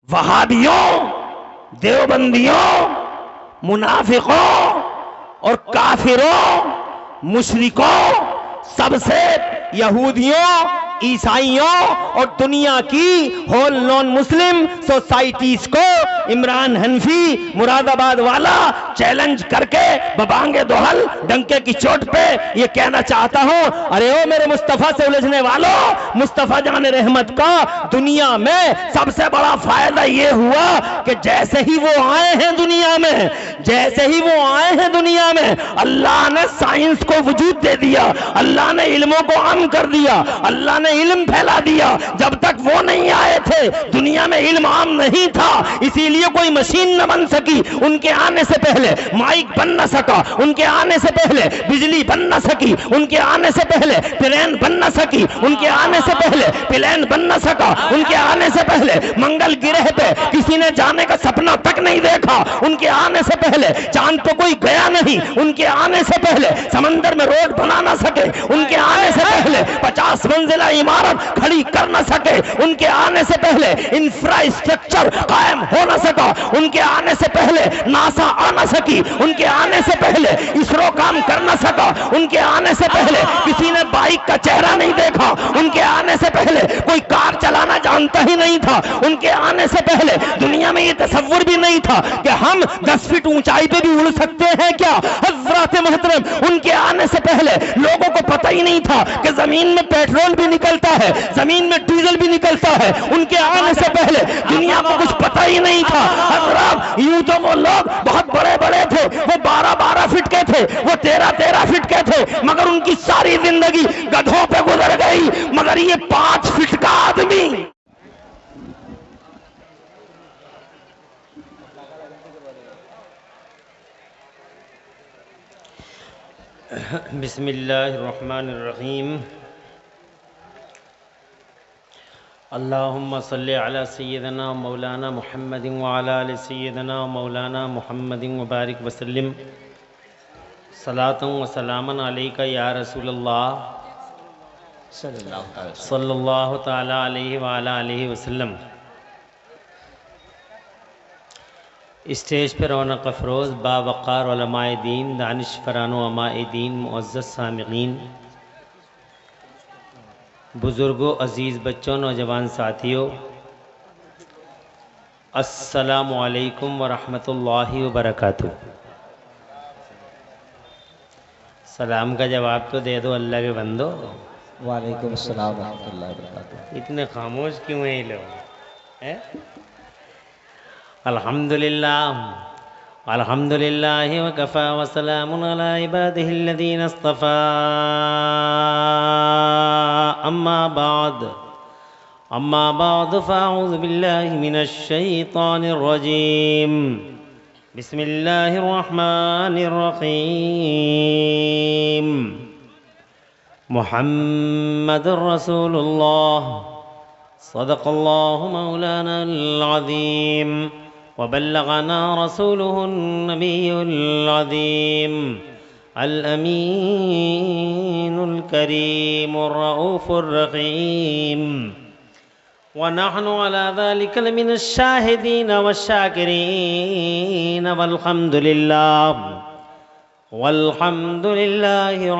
वहाबियों, देवबंदियों, मुनाफिकों और काफिरों, मुशरिकों, सबसे यहूदियों, ईसाइयों और दुनिया की होल नॉन मुस्लिम सोसाइटीज को इमरान हनफी मुरादाबाद वाला चैलेंज करके बबांगे दोहल डंके की चोट पे ये कहना चाहता हूं, अरे ओ मेरे मुस्तफा से उलझने वालों, मुस्तफा जान रहमत का दुनिया में सबसे बड़ा फायदा ये हुआ कि जैसे ही वो आए हैं दुनिया में, जैसे ही वो आए हैं दुनिया में, अल्लाह ने साइंस को वजूद दे दिया, अल्लाह ने इल्मों को आम कर दिया, अल्लाह ने इल्म फैला दिया। जब तक वो नहीं आए थे दुनिया में इल्म आम नहीं था, इसीलिए कोई मशीन न बन सकी उनके आने से पहले, माइक बन न सका उनके आने से पहले, बिजली बन न सकी उनके आने से पहले, ट्रेन बन न सकी उनके आने से पहले, प्लेन बन न सका उनके आने से पहले, मंगल ग्रह पे किसी ने जाने का सपना तक नहीं देखा उनके आने से पहले, चांद पे कोई गया नहीं उनके आने से पहले, समंदर में रोड बना ना सके उनके आने से पहले, 50 मंजिला इमारत खड़ी कर ना सके उनके आने से पहले, इंफ्रास्ट्रक्चर कायम हो ना सका उनके आने से पहले, नासा आ ना सकी उनके आने से पहले, इसरो काम कर ना सका उनके आने से पहले, किसी ने बाइक का चेहरा नहीं देखा उनके आने से पहले, कोई कार चलाना जानता ही नहीं था उनके आने से पहले, दुनिया में ये तसव्वुर भी नहीं था कि हम 10 फीट ऊंचाई पे भी उड़ सकते हैं क्या। हज़रात मोहतरम, उनके आने से पहले लोगों को पता ही नहीं था कि जमीन में पेट्रोल भी निकलता है, जमीन में डीजल भी निकलता है, उनके आने से पहले दुनिया को कुछ पता ही नहीं था। हज़रात, यूं तो वो लोग बहुत बड़े बड़े थे, वो 12-12 फीट के थे, वो 13-13 फीट के थे, मगर उनकी सारी जिंदगी गधों पे गुजर गई, मगर ये 5 फीट का आदमी बिस्मिल्लाहिर्रहमानिर्रहीम। अल्लाहुम्मा सल्लि अला सय्यदना मौलाना मुहम्मदिन व अला आलि सय्यदना मौलाना मुहम्मदिन व बारिक वसल्लिम सलातन व सलामन अलैका या रसूलल्लाह सल्लल्लाहु तआला अलैहि व अला आलिहि वसल्लम। स्टेज पर रौनक अफरोज़ बावक़ार उलमाए दीन, दानिश फरानो अमाए दीन, मुअज़्ज़ज़ सामिईन, बुज़ुर्गों, अज़ीज़ बच्चों, नौजवान साथियों, अस्सलामु अलैकुम व रहमतुल्लाहि व बरकातुहू। सलाम का जवाब तो दे दो अल्लाह के बंदो। वालेकुम अस्सलाम व रहमतुल्लाहि व बरकातुहू। इतने खामोश क्यों हैं ये लोग? हैं? अल्हम्दुलिल्लाह अल्हम्दुलिल्लाहि व कफ़ा व सलामुन अला इबादिहिल्लज़ीना इस्तफ़ा। अम्मा बाद फ़अऊज़ु बिल्लाहि मिनश शैतानिर रजीम। बिस्मिल्लाहिर रहमानिर रहीम। मुहम्मदुर रसूलुल्लाह सदक़ल्लाहु मौलानल अज़ीम व बल्लगना रसूलुहुन नबियुल अज़ीम अल अमीनुल करीमुर रऊफ़ुर रहीम व नहनु अला ज़ालिका लमिनश शाहिदीन वश्शाकिरीन वल्हम्दुलिल्लाहि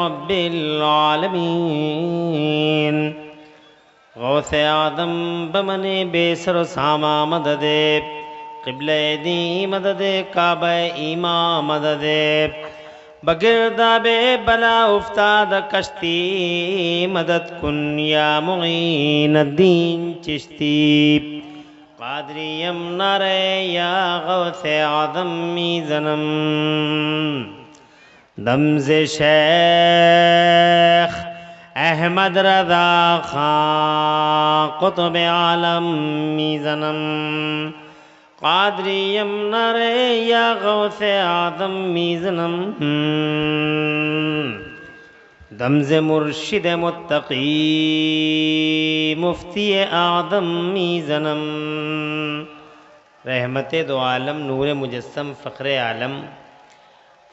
रब्बिल आलमीन। गौसे आदम बमने बेसर सामा मददे, क़िबले दी मददे, काबे ईमा मददे, बगिरदाबे बला उफ्ताद कश्ती मदद कुन या मुईनुद्दीन चिश्ती। क़ादरियम नारे या गौसे आदम मीज़नम, दमज़े शेख अहमद रज़ा खां क़ुतुब आलम मीज़नम। क़ादरियम नरे या गौसे आदम मीज़नम, दमज़े मुर्शिद मुत्तक़ी मुफ्ती आदम मीज़नम। रहमत दो आलम, नूर मुजस्सम, फ़ख्र आलम,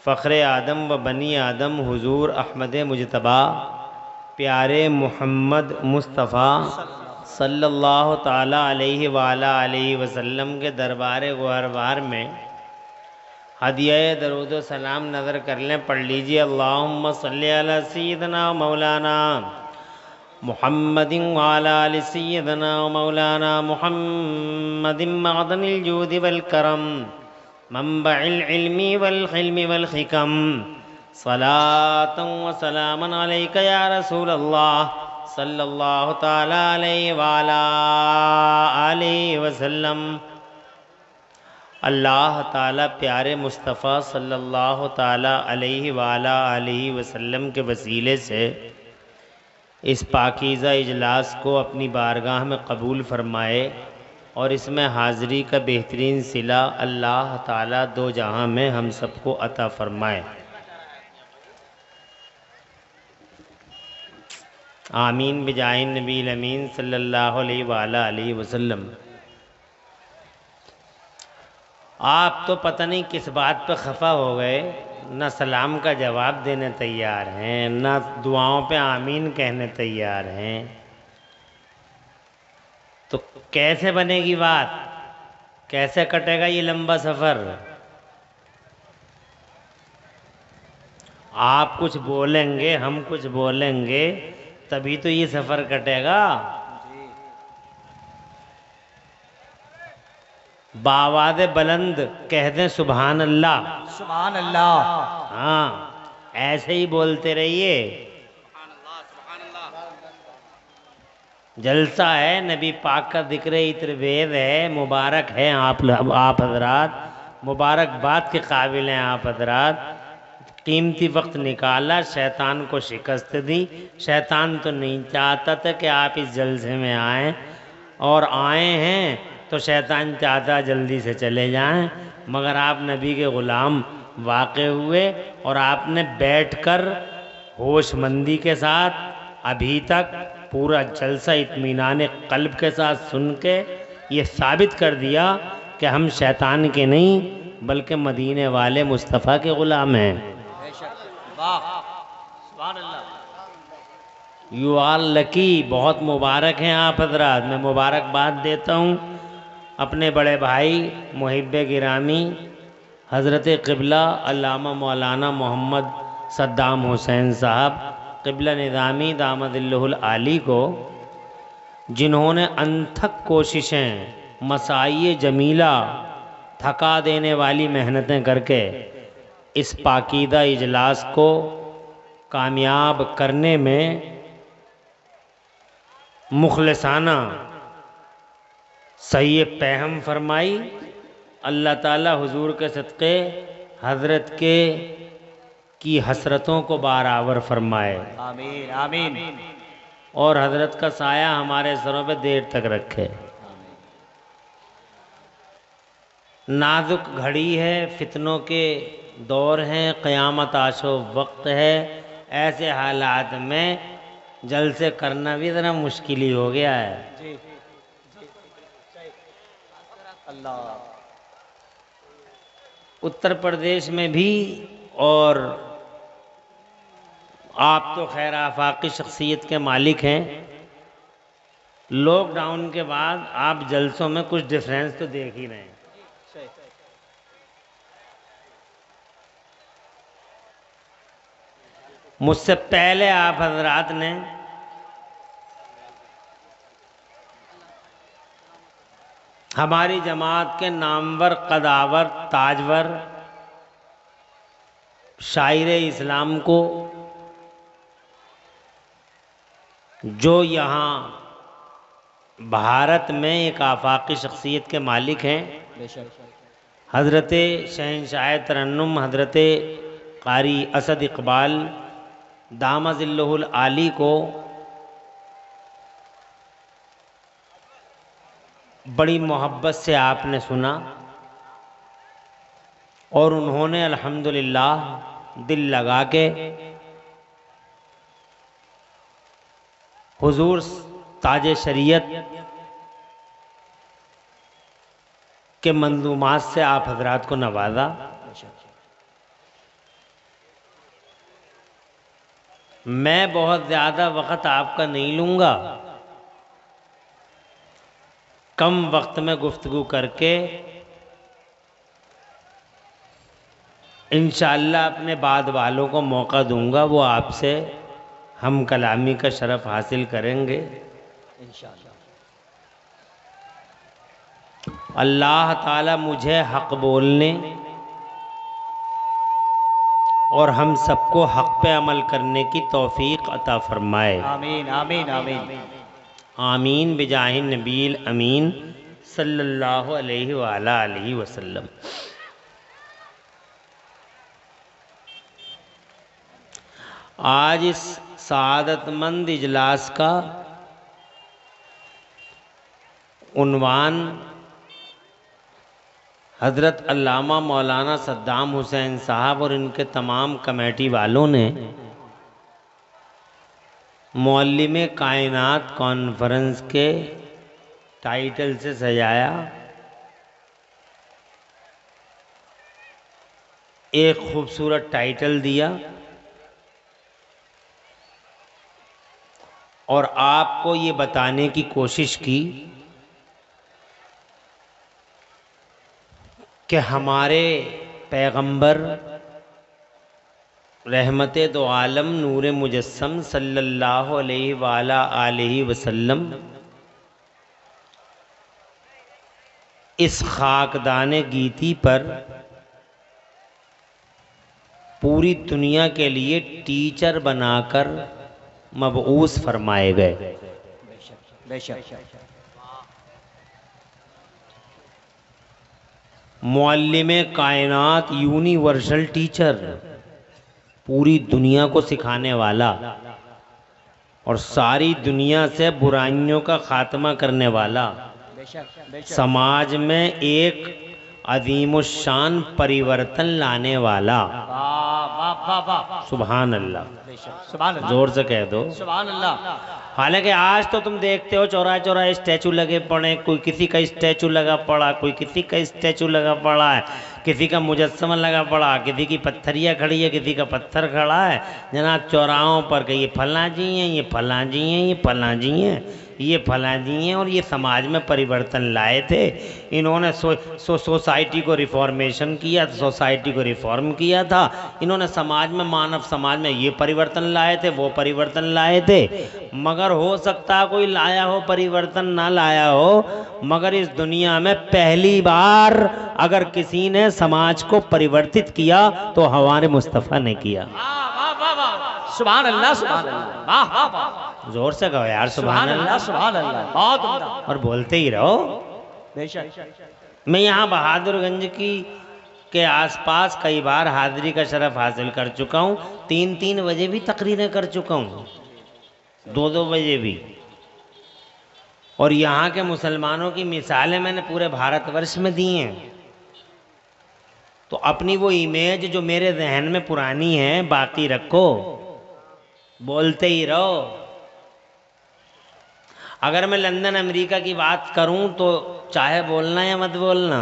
फ़ख्र आदम व बनी आदम, हुज़ूर अहमद मुजतबा, प्यारे मोहम्मद मुस्तफ़ा सल्लल्लाहु ताला अलैहि वाला अलैहि वसल्लम के दरबार गौहरबार में हदिया दरूद व सलाम नज़र कर लें। पढ़ लीजिए अल्लाहुम्मा सल्ली अला सय्यिदना मौलाना मुहम्मदिन व अला आलि सय्यिदना मौलाना मुहम्मदिन मअदनिल जूदि वल करम मंबइल इल्मी वल हिल्मी वल हिकम सलातन व सलामन अलैका या रसूल अल्लाह सल्लल्लाहु ताला अलैहि वाला आलिहि वसल्लम। अल्लाह ताला प्यारे मुस्तफ़ा सल्लल्लाहु ताला अलैहि वाला आलिहि वसल्लम के वसीले से इस पाकीज़ा इजलास को अपनी बारगाह में कबूल फरमाए और इसमें हाज़िरी का बेहतरीन सिला अल्लाह ताला दो जहां में हम सबको अता फरमाए। आमीन बिजाइन नबील अमीन सल्लल्लाहु अलैहि वसल्लम। आप तो पता नहीं किस बात पे खफा हो गए, ना सलाम का जवाब देने तैयार हैं, ना दुआओं पे आमीन कहने तैयार हैं। तो कैसे बनेगी बात, कैसे कटेगा ये लंबा सफ़र? आप कुछ बोलेंगे, हम कुछ बोलेंगे, तभी तो ये सफ़र कटेगा। बावाद बुलंद कह दें सुभान अल्लाह, सुभान अल्लाह। हाँ ऐसे ही बोलते रहिए। जलसा है, नबी पाक का जिक्र इत्र वेद है। मुबारक है आप हजरात, मुबारकबाद के काबिल हैं आप हजरात। कीमती वक्त निकाला, शैतान को शिकस्त दी। शैतान तो नहीं चाहता था कि आप इस जलसे में आएँ, और आए हैं तो शैतान चाहता जल्दी से चले जाएं, मगर आप नबी के ग़ुलाम वाक़े हुए और आपने बैठकर होशमंदी के साथ अभी तक पूरा जलसा इत्मीनान क़ल्ब के साथ सुन के ये साबित कर दिया कि हम शैतान के नहीं बल्कि मदीने वाले मुस्तफ़ा के ग़ुलाम हैं। यू आर लकी, बहुत मुबारक हैं आप हजरात। मैं मुबारकबाद देता हूँ अपने बड़े भाई मुहिब्बे गिरामी हज़रत क़िबला अल्लामा मौलाना मोहम्मद सद्दाम हुसैन साहब क़िबला निज़ामी दामदिल्लहुल आली को, जिन्होंने अनथक कोशिशें मसाई जमीला थका देने वाली मेहनतें करके इस पाकीदा इजलास को कामयाब करने में मुखलिसाना सही पैहम फरमाई। अल्लाह ताला हुजूर के सदक़े हज़रत के की हसरतों को बारावर फरमाए। आमीन आमीन। और हज़रत का साया हमारे सरों पे देर तक रखे। नाजुक घड़ी है, फितनों के दौर हैं, क़यामत आशो वक्त है। ऐसे हालात में जलसे करना भी ज़रा मुश्किल ही हो गया है। अल्लाह। उत्तर प्रदेश में भी, और आप तो खैर आफाकी शख्सियत के मालिक हैं, लॉकडाउन के बाद आप जलसों में कुछ डिफरेंस तो देख ही रहे हैं। मुझसे पहले आप हजरात ने हमारी जमात के नामवर कदावर ताजवर शायर इस्लाम को, जो यहाँ भारत में एक आफाकी शख्सियत के मालिक हैं, हज़रत शहंशाह तरन्नुम हज़रत क़ारी असद इकबाल दामदिल्लहुल आली को बड़ी मोहब्बत से आपने सुना और उन्होंने अल्हम्दुलिल्लाह दिल लगा के हुजूर ताज शरीयत के मंजूमात से आप हजरात को नवाजा। मैं बहुत ज़्यादा वक़्त आपका नहीं लूँगा, कम वक्त में गुफ्तगू करके इंशाअल्लाह अपने बाद वालों को मौका दूंगा, वो आपसे हम कलामी का शरफ हासिल करेंगे इंशाअल्लाह। अल्लाह ताला मुझे हक बोलने और हम सबको हक पे अमल करने की तौफीक अता फरमाए। आमीन आमीन आमीन। आमीन बिजाहिन नबील अमीन सल्लल्लाहु अलैहि वालैहि वसल्लम। आज इस सआदतमंद इजलास का उन्वान हज़रत अल्लामा मौलाना सद्दाम हुसैन साहब और इनके तमाम कमेटी वालों ने मौल्लिम कायनात कॉन्फ्रेंस के टाइटल से सजाया। एक खूबसूरत टाइटल दिया और आपको ये बताने की कोशिश की कि हमारे पैगंबर रहमते दो आलम नूर मुजस्सम सल्लल्लाहु अलैहि वसल्लम इस खाकदाने गीती पर पूरी दुनिया के लिए टीचर बनाकर मबऊस फरमाए गए। बेशक मुअल्लिम कायनात यूनिवर्सल टीचर, पूरी दुनिया को सिखाने वाला और सारी दुनिया से बुराइयों का खात्मा करने वाला, समाज में एक अजीमुशान परिवर्तन लाने वाला। सुभान अल्लाह, जोर से कह दो सुभान अल्लाह। हालांकि आज तो तुम देखते हो चौराहे चौराहे स्टैचू लगे पड़े, कोई किसी का स्टैचू लगा पड़ा, कोई किसी का स्टैचू लगा पड़ा है, किसी का मुजस्समा लगा पड़ा, किसी की पत्थरिया खड़ी है, किसी का पत्थर खड़ा है जनाब चौराहों पर कि ये फलां जी हैं, ये फलां जी हैं, ये फलां जी हैं, ये फलां जी हैं। और ये समाज में परिवर्तन लाए थे इन्होंने। सोसाइटी को रिफॉर्मेशन किया, सोसाइटी को रिफॉर्म किया था इन्होंने। समाज में, मानव समाज में ये परिवर्तन लाए थे, वो परिवर्तन लाए थे। मगर हो सकता है कोई लाया हो परिवर्तन, ना लाया हो, मगर इस दुनिया में पहली बार अगर किसी ने समाज को परिवर्तित किया तो हमारे मुस्तफ़ा ने किया। सुभान अल्लाह सुभान अल्लाह। वाह वाह वाह, जोर से कहो यार सुभान अल्लाह सुभान अल्लाह। बहुत उम्दा। और बोलते ही रहो। बेशक। मैं यहाँ बहादुरगंज के आसपास कई बार हाजिरी का शरफ हासिल कर चुका हूँ। 3-3 बजे भी तकरीरें कर चुका हूँ, 2-2 बजे भी। और यहाँ के मुसलमानों की मिसालें मैंने पूरे भारतवर्ष में दी हैं। तो अपनी वो इमेज जो मेरे जहन में पुरानी है बाकी रखो, बोलते ही रहो। अगर मैं लंदन अमेरिका की बात करूं तो चाहे बोलना या मत बोलना,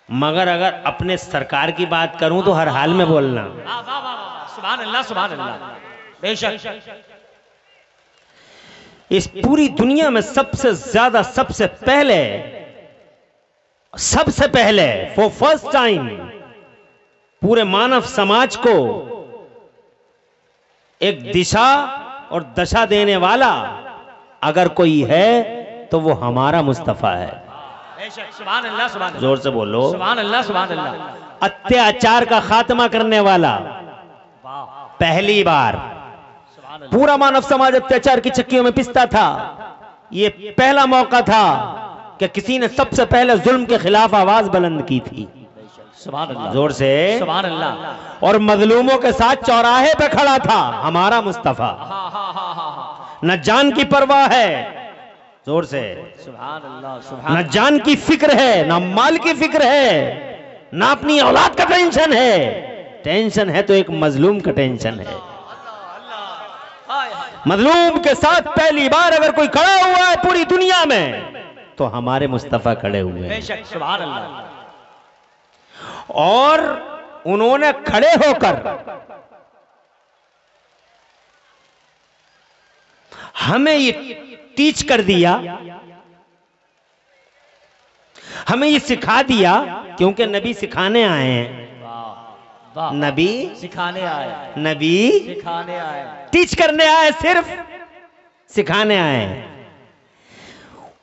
मगर अगर अपने सरकार की बात करूं तो हर हाल में बोलना। सुभान अल्लाह सुभान अल्लाह। बेशक। इस पूरी दुनिया में सबसे ज्यादा, सबसे पहले फॉर फर्स्ट टाइम पूरे मानव समाज को एक दिशा और दशा देने वाला अगर कोई है तो वो हमारा मुस्तफा है। सुभान अल्लाह सुभान अल्लाह। जोर से बोलो सुभान अल्लाह सुभान अल्लाह। अत्याचार का खात्मा करने वाला पहली बार। पूरा मानव समाज अत्याचार की चक्कियों में पिसता था। ये पहला मौका था कि किसी ने सबसे पहले जुल्म के खिलाफ आवाज बुलंद की थी। सुभान अल्लाह। जोर से सुभान अल्लाह। और मजलूमों के साथ चौराहे पे खड़ा था हमारा मुस्तफा। न जान की परवाह है, जोर से सुभान अल्लाह सुभान। न जान की फिक्र है, न माल की फिक्र है, न अपनी औलाद का टेंशन है। टेंशन है तो एक मजलूम का टेंशन है। मजलूम के साथ पहली बार अगर कोई खड़ा हुआ है पूरी दुनिया में तो हमारे मुस्तफा खड़े हुए हैं। सुभान अल्लाह। और उन्होंने खड़े होकर हमें ये टीच कर दिया हमें ये सिखा दिया क्योंकि नबी सिखाने आए हैं। वाह, नबी सिखाने आए, नबी सिखाने आए, टीच करने आए, सिर्फ सिखाने आए हैं।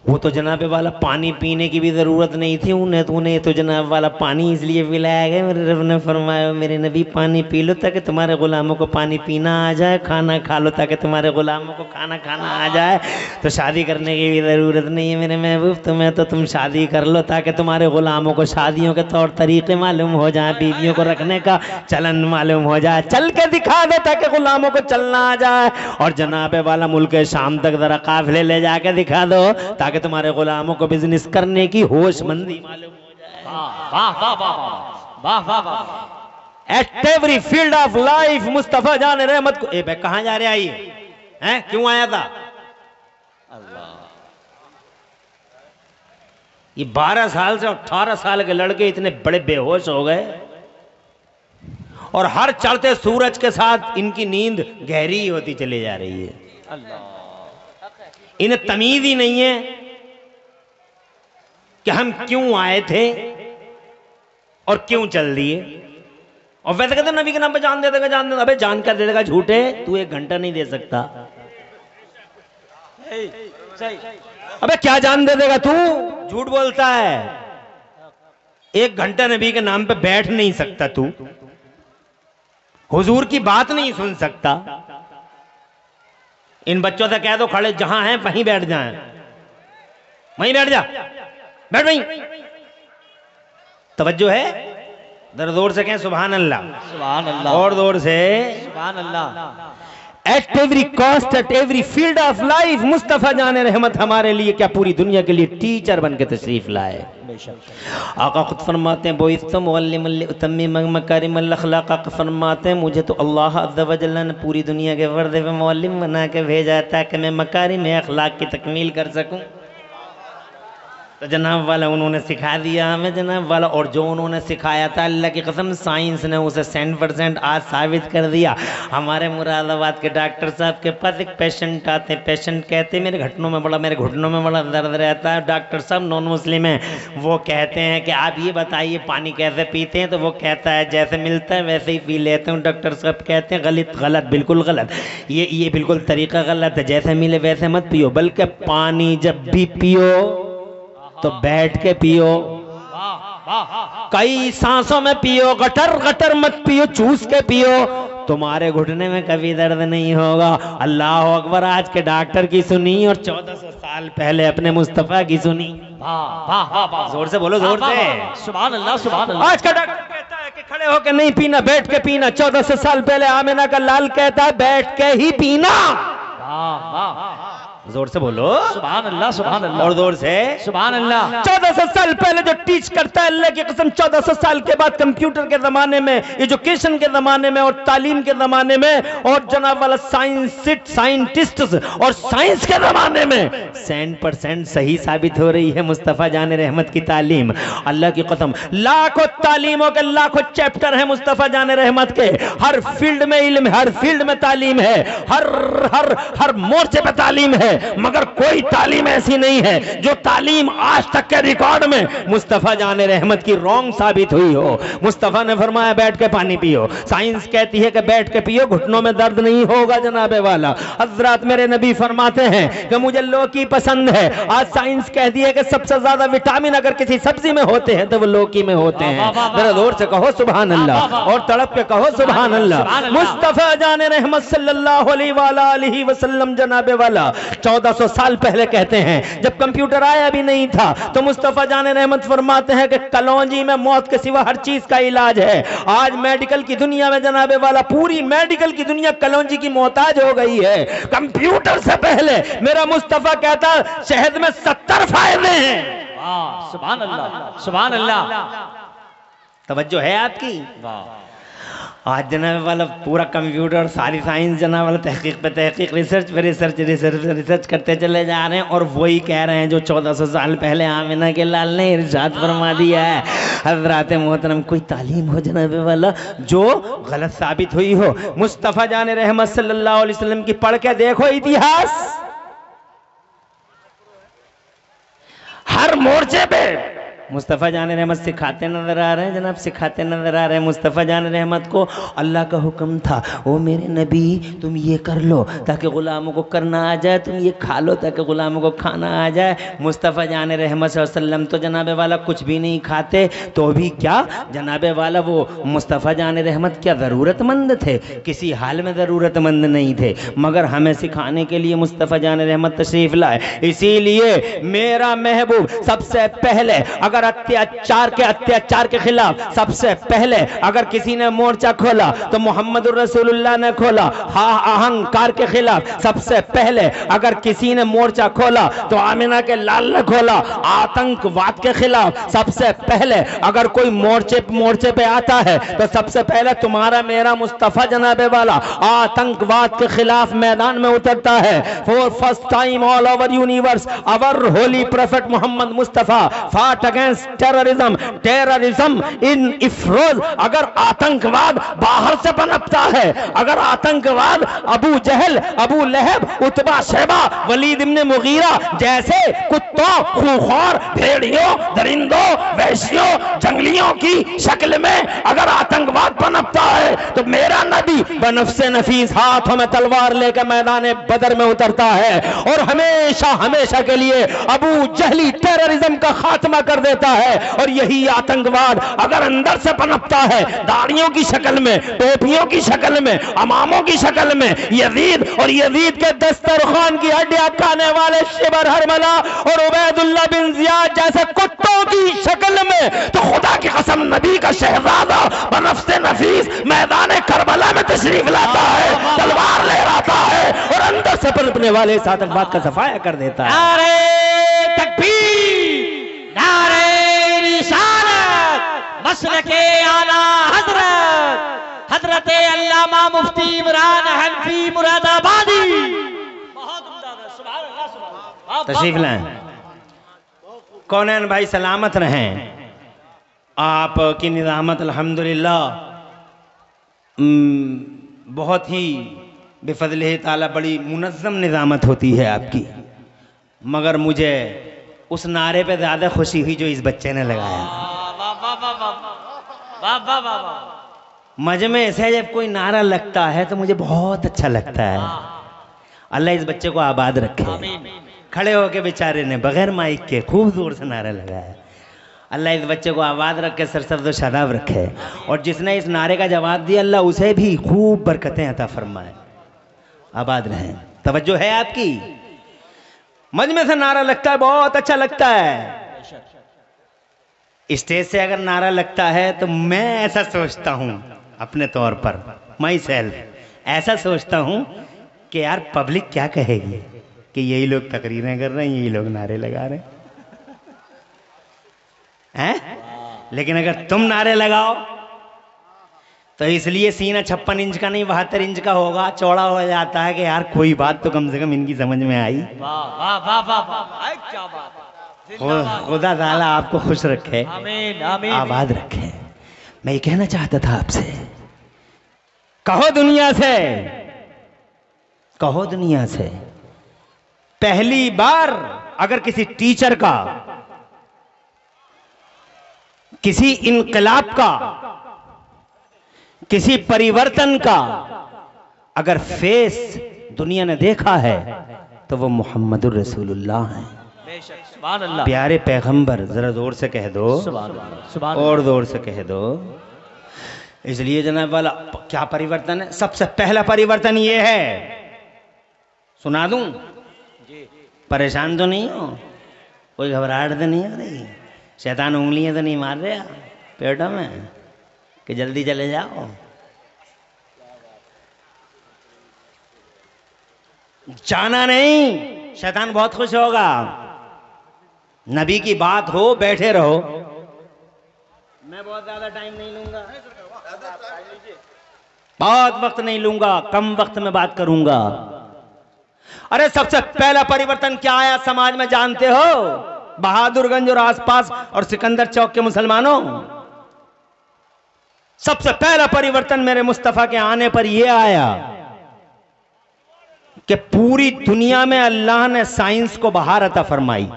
वो तो जनाबे वाला पानी पीने की भी जरूरत नहीं थी उन्हें तो जनाब वाला पानी इसलिए पिलाया गया, मेरे रब ने फरमाया मेरे नबी पानी पी लो ताकि तुम्हारे गुलामों को पानी पीना आ जाए, खाना खा लो ताकि तुम्हारे गुलामों को खाना खाना आ जाए। तो शादी करने की भी ज़रूरत नहीं है मेरे महबूब, तुम्हें तो तुम शादी कर लो ताकि तुम्हारे गुलामों को शादियों के तौर तरीके मालूम हो जाए, बीवियों को रखने का चलन मालूम हो जाए, चल के दिखा दो ताकि गुलामों को चलना आ जाए। और जनाबे वाला मुल्क शाम तक जरा काफिले ले जाके दिखा दो ताकि तुम्हारे गुलामों को बिजनेस करने की होशमंदी मालूम हो जाए। वाह वाह वाह वाह वाह वाह। Eight every field of life Mustafa जान रहमत को। ए कहां जा रहे आइए हैं, क्यों आया था? ये 12 साल से 18 साल के लड़के इतने बड़े बेहोश हो गए और हर चढ़ते सूरज के साथ इनकी नींद गहरी होती चली जा रही है। इन्हें तमीज ही नहीं है कि हम क्यों आए थे और क्यों चल दिए। और वैसे कहते नबी के नाम पे जान दे देगा, जान दे, अबे जान कर दे देगा, झूठे, तू 1 घंटा नहीं दे सकता। अबे क्या जान दे देगा तू, झूठ बोलता है। 1 घंटा नबी के नाम पे बैठ नहीं सकता तू, हुजूर की बात नहीं सुन सकता। इन बच्चों से कह दो खड़े जहां हैं वहीं बैठ जाएं, वहीं बैठ जा, बैठ वहीं। तवज्जो है, जोर से कहें सुभान अल्लाह, सुभान अल्लाह, और जोर से सुभान अल्लाह। At every cost, at every field of life मुस्तफा जाने रहमत हमारे लिए क्या पूरी दुनिया के लिए टीचर बन के तशरीफ लाए। आका खुद फरमाते हैं आका फरमाते हैं मुझे तो अल्लाह अज़्ज़ व जल्ल ने पूरी दुनिया के वर्दे पे मुअल्लिम बना के भेजा ताकि मैं मकारिम अखलाक की तकमील कर सकूं। तो जनाब वाला उन्होंने सिखा दिया हमें जनाब वाला, और जो उन्होंने सिखाया था अल्लाह की कसम साइंस ने उसे 100% आज साबित कर दिया। हमारे मुरादाबाद के डॉक्टर साहब के पास एक पेशेंट आते हैं, पेशेंट कहते हैं मेरे घुटनों में बड़ा दर्द रहता है। डॉक्टर साहब नॉन मुस्लिम है, वो कहते हैं कि आप ये बताइए पानी कैसे पीते हैं, तो वो कहता है जैसे मिलता है वैसे ही पी लेते हैं। डॉक्टर साहब कहते हैं गलत, बिल्कुल गलत, ये बिल्कुल तरीका गलत है, जैसे मिले वैसे मत पियो, बल्कि पानी जब भी पियो तो बैठ के पियो, कई सांसों में पियो, गटर मत पियो, चूस के पियो, तुम्हारे घुटने में कभी दर्द नहीं होगा। अल्लाह अकबर। आज के डॉक्टर की सुनी और 1400 साल पहले अपने मुस्तफा की सुनी। जोर से बोलो, जोर से सुभान अल्लाह, सुभान अल्लाह। आज का डॉक्टर कहता है कि खड़े होकर नहीं पीना, बैठ के पीना। 1400 साल पहले आमिना का लाल कहता है बैठ के ही पीना। जोर से बोलो सुभान अल्लाह, सुभान अल्लाह, और जोर से सुभान अल्लाह। 1400 साल पहले जो टीच करता है अल्लाह की कसम, 1400 साल के बाद कंप्यूटर के जमाने में, एजुकेशन के जमाने में और तालीम के जमाने में और जनाब वाला साइंटिस्ट और साइंस के जमाने में 100% सही साबित हो रही है मुस्तफा जाने रहमत की तालीम। अल्लाह की कसम लाखों तालीमों के लाखों चैप्टर है मुस्तफा जाने रहमत के। हर फील्ड में इल्म है, हर फील्ड में तालीम है, हर मोर्चे पे तालीम है, मगर कोई तालीम ऐसी नहीं है जो तालीम आज तक के रिकॉर्ड में मुस्तफा जाने रहमत की रॉन्ग साबित हुई हो। मुस्तफा ने फरमाया बैठ के पानी पियो, साइंस कहती है कि बैठ के पियो, घुटनों में दर्द नहीं होगा जनाबे वाला। हजरत मेरे नबी फरमाते हैं कि मुझे लौकी पसंद है, आज साइंस कहती है कि सबसे ज्यादा विटामिन अगर किसी सब्जी में होते हैं तो वो लौकी में होते हैं। जरा जोर से कहो सुभान अल्लाह, और तड़प के कहो सुभान अल्लाह। मुस्तफा जाने रहमत सल्लल्लाहु अलैहि वसल्लम जनाबे वाला 1400 साल पहले कहते हैं जब कंप्यूटर आया भी नहीं था तो मुस्तफा जाने रहमत फरमाते हैं कि कलौंजी में मौत के सिवा हर चीज का इलाज है। आज मेडिकल की दुनिया में जनाबे वाला पूरी मेडिकल की दुनिया कलौंजी की मोहताज हो गई है। कंप्यूटर से पहले मेरा मुस्तफा कहता शहद में 70 फायदे हैं। सुभान अल्लाह, सुभान अल्लाह। तवज्जो है आपकी? आज जनाब वाला पूरा कंप्यूटर सारी साइंस जनाब वाला तहकीक पे तहकीक, रिसर्च पे रिसर्च करते चले जा रहे हैं और वही कह रहे हैं जो 1400 साल पहले आमिना के लाल ने इरशाद फरमा दिया है। हज़रात मोहतरम कोई तालीम हो जनाब वाला जो गलत साबित हुई हो, मुस्तफ़ा जाने रहमत सल्लल्लाहु अलैहि वसल्लम की पढ़ के देखो इतिहास। हर मोर्चे पे मुस्तफ़ा जान रहमत सिखाते नज़र आ रहे हैं जनाब, सिखाते नज़र आ रहे हैं मुस्तफ़ा जान रहमत को। अल्लाह का हुक्म था, ओ मेरे नबी तुम ये कर लो ताकि ग़ुलामों को करना आ जाए, तुम ये खा लो ताकि ग़ुलामों को खाना आ जाए। मुस्तफ़ा जान रहमत सल्लल्लाहु अलैहि वसल्लम तो जनाब वाला कुछ भी नहीं खाते, तो भी क्या जनाब वाला वो मुस्तफ़ा जान रहमत क्या ज़रूरतमंद थे? किसी हाल में ज़रूरतमंद नहीं थे, मगर हमें सिखाने के लिए मुस्तफ़ा जान रहमत तशरीफ़ लाए। इसीलिए मेरा महबूब सबसे पहले अगर अत्याचार के खिलाफ सबसे पहले अगर किसी ने मोर्चा खोला तो मोहम्मद रसूलुल्लाह ने खोला। अहंकार के खिलाफ सबसे पहले अगर किसी ने मोर्चा खोला तो आमिना के लाल ने खोला। आतंकवाद के खिलाफ सबसे पहले अगर कोई मोर्चे पे आता है तो सबसे पहले तुम्हारा मेरा मुस्तफ़ा जनाबे वाला आतंकवाद के खिलाफ मैदान में उतरता है। For first time all over universe our holy prophet Mohammed Mustafa fought against terrorism in इफ्रोज। अगर आतंकवाद बाहर से पनपता है, अगर आतंकवाद अबू जहल, अबू लहब, उतबा, शैबा, वलीद इब्न मुगीरा जैसे कुत्तों, खूंखार, भेड़ियों, दरिंदों, वैश्यों, जंगलियों की शक्ल में अगर आतंकवाद पनपता है तो मेरा नबी बनफ्से नफीस हाथों में तलवार लेकर मैदान बदर में उतरता है और हमेशा हमेशा के लिए अबू जहली टेररिज्म का खात्मा कर देता है। और यही आतंकवाद अगर अंदर से पनपता है, दाढ़ियों की शक्ल में, टोपियों की शक्ल में, अमामों की शक्ल में, यजीद और यजीद के दस्तरखान की हड्डियां खाने वाले शिबर हरमला और उबैदुल्लाह बिन जियाद जैसे कुत्तों की शक्ल में, तो खुदा की कसम नबी का शहजादा बनफ्से नफीस मैदान करबला में तशरीफ लाता है, तलवार लहराता है और अंदर से पनपने वाले इस आतंकवाद का सफाया कर देता है। नारे तकबीर, नारे रिसालत, मसलके आला हजरत अल्लामा मुफ्ती इमरान हनफी मुरादाबादी। बहुत उम्दा, सुभान अल्लाह, सुभान अल्लाह। तशरीफ लाएं। कौनैन भाई सलामत रहें। आपकी निज़ामत अल्हम्दुलिल्लाह बहुत ही बेफज़ल ताला बड़ी मुनज़्ज़म निज़ामत होती है आपकी, मगर मुझे उस नारे पे ज़्यादा खुशी हुई जो इस बच्चे ने लगाया। मजमे से जब कोई नारा लगता है तो मुझे बहुत अच्छा लगता है। अल्लाह इस बच्चे को आबाद रखे। खड़े होके बेचारे ने बगैर माइक के खूब जोर से नारा लगाया। अल्लाह इस बच्चे को आबाद रखे, सरसब्ज़ व शादाब रखे। और जिसने इस नारे का जवाब दिया अल्लाह उसे भी खूब बरकतें अता फरमाए, आबाद रहें। तवज्जो है आपकी? मजमे से नारा लगता है, बहुत अच्छा लगता है। स्टेज से अगर नारा लगता है तो मैं ऐसा सोचता हूं अपने तौर पर, माई सेल्फ ऐसा सोचता हूं कि यार पब्लिक क्या कहेगी कि यही लोग तकरीरें कर रहे हैं, यही लोग नारे लगा रहे हैं। लेकिन अगर तुम नारे लगाओ तो इसलिए सीना 56 इंच का नहीं 72 इंच का होगा, चौड़ा हो जाता है कि यार कोई बात तो कम से कम इनकी समझ में आई। वाह वाह वाह वाह, क्या बात। खुदा ताला आपको खुश रखे, आमीन आमीन, आबाद रखे। मैं ये कहना चाहता था आपसे, कहो दुनिया से, कहो दुनिया से, पहली बार अगर किसी टीचर का, किसी इनकलाब का, किसी परिवर्तन का अगर फेस दुनिया ने देखा है तो वो मोहम्मदुर रसूलुल्लाह हैं। सुभान अल्लाह, प्यारे पैगंबर। जरा जोर से कह दो, सुभान और जोर से कह दो। इसलिए जनाब वाला क्या परिवर्तन है? सबसे पहला परिवर्तन ये है, सुना दूं? परेशान तो नहीं हो? कोई घबराहट तो नहीं हो रही? शैतान उंगलियां तो नहीं मार रहे पेटों में कि जल्दी चले जाओ? जाना नहीं, शैतान बहुत खुश होगा। नबी की बात हो, बैठे रहो। मैं बहुत ज्यादा टाइम नहीं लूंगा, बहुत वक्त नहीं लूंगा, कम वक्त में बात करूंगा। अरे सबसे पहला परिवर्तन क्या आया समाज में जानते हो? बहादुरगंज और आसपास और सिकंदर चौक के मुसलमानों, सबसे पहला परिवर्तन मेरे मुस्तफा के आने पर यह आया कि पूरी दुनिया में अल्लाह ने साइंस को बहार अता फरमाई।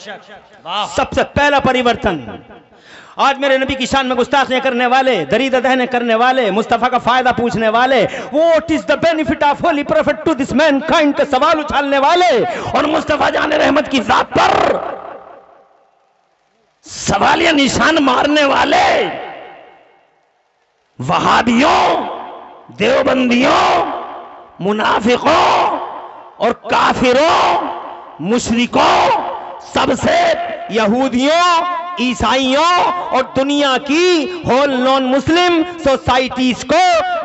सबसे पहला परिवर्तन। आज मेरे नबी की शान में गुस्ताखियां करने वाले, दरीद दहने करने वाले, मुस्तफा का फायदा पूछने वाले, what is the benefit of holy prophet to this mankind के सवाल उछालने वाले और मुस्तफा जान रहमत की जात पर सवालिया निशान मारने वाले वहाबियों, देवबंदियों, मुनाफिकों और काफिरों, मुशरिकों, सबसे यहूदियों, ईसाइयों और दुनिया की होल नॉन मुस्लिम सोसाइटीज को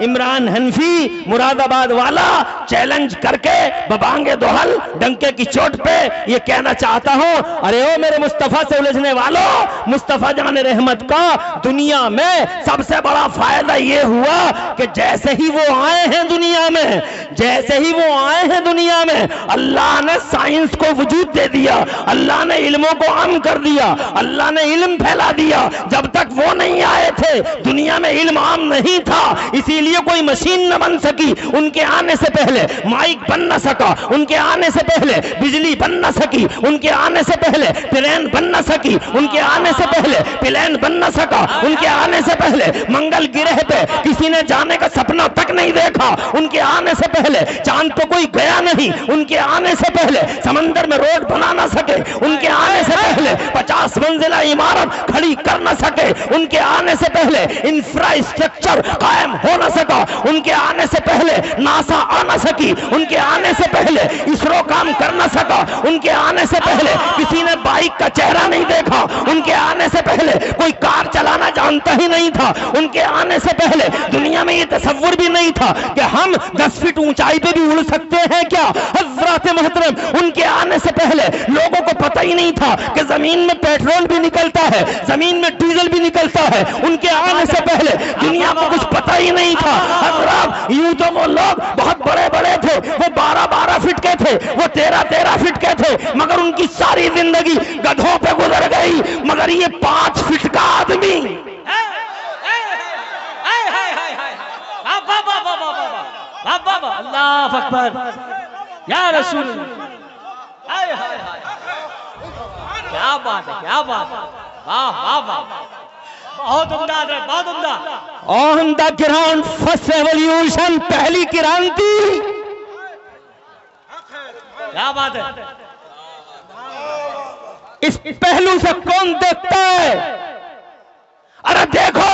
इमरान हनफी मुरादाबाद वाला चैलेंज करके बबांगे दोहल डंके की चोट पे ये कहना चाहता हूं, अरे ओ मेरे मुस्तफा से उलझने वालों, मुस्तफा जान रहमत का दुनिया में सबसे बड़ा फायदा ये हुआ कि जैसे ही वो आए हैं दुनिया में, जैसे ही वो आए हैं दुनिया में, अल्लाह ने साइंस को वजूद दे दिया, अल्लाह ने इल्मों को आम कर दिया, अल्लाह ने इल्म फैला दिया। जब तक वो नहीं आए थे दुनिया में इल्म आम नहीं था, इसीलिए कोई मशीन न बन सकी उनके आने से पहले, माइक बन न सका उनके आने से पहले, बिजली बन न सकी उनके आने से पहले, ट्रेन बन न सकी उनके आने से पहले, प्लेन बन न सका उनके आने से पहले, मंगल ग्रह पे किसी ने जाने का सपना तक नहीं देखा उनके आने से पहले, चांद पे कोई गया नहीं उनके आने से पहले, समंदर में रोड बना ना सके उनके आने से पहले, 50 मंजिला इमारत खड़ी कर ना सके उनके आने से पहले, इंफ्रास्ट्रक्चर कायम हो ना सका उनके आने से पहले, नासा आ ना सकी उनके आने से पहले, इसरो काम कर ना सका उनके आने से पहले, किसी ने बाइक का चेहरा नहीं देखा उनके आने से पहले, कोई कार चलाना जानता ही नहीं था उनके आने से पहले, दुनिया में ये तसव्वुर भी नहीं था कि हम 10 फीट ऊंचाई पे भी उड़ सकते हैं क्या। हज़रात मोहतरम उनके आने से पहले लोगों को पता ही नहीं था कि जमीन में पेट्रोल भी निकलता है, जमीन में डीजल भी निकलता है, उनके आने से पहले दुनिया को कुछ पता ही नहीं था। हज़रात यूं तो वो लोग बहुत बड़े बड़े थे, वो 12-12 फीट के थे, वो 13-13 फीट के थे, मगर उनकी सारी जिंदगी गधों पे गुजर गई, मगर ये 5 फीट का आदमी अल्लाह अकबर या रसूल, क्या बात है, क्या बात है, वाह वाह वाह, बहुत उम्दा है, बहुत उम्दा। On the ground first revolution, पहली क्रांति, क्या बात है। इस पहलू से कौन देखता है? अरे देखो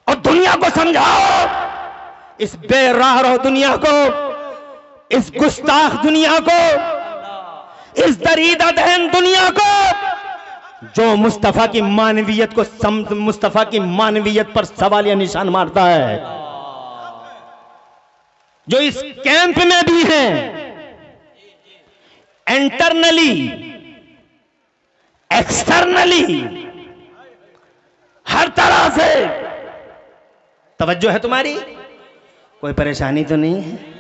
और दुनिया को समझाओ, इस बेराह दुनिया को, इस गुस्ताख दुनिया को, इस दरीदा दहन दुनिया को, जो मुस्तफा की मानवियत को मुस्तफा की मानवियत पर सवालिया निशान मारता है, जो इस कैंप में भी हैं, इंटरनली एक्सटर्नली हर तरह से तवज्जो है तुम्हारी, कोई परेशानी तो नहीं है।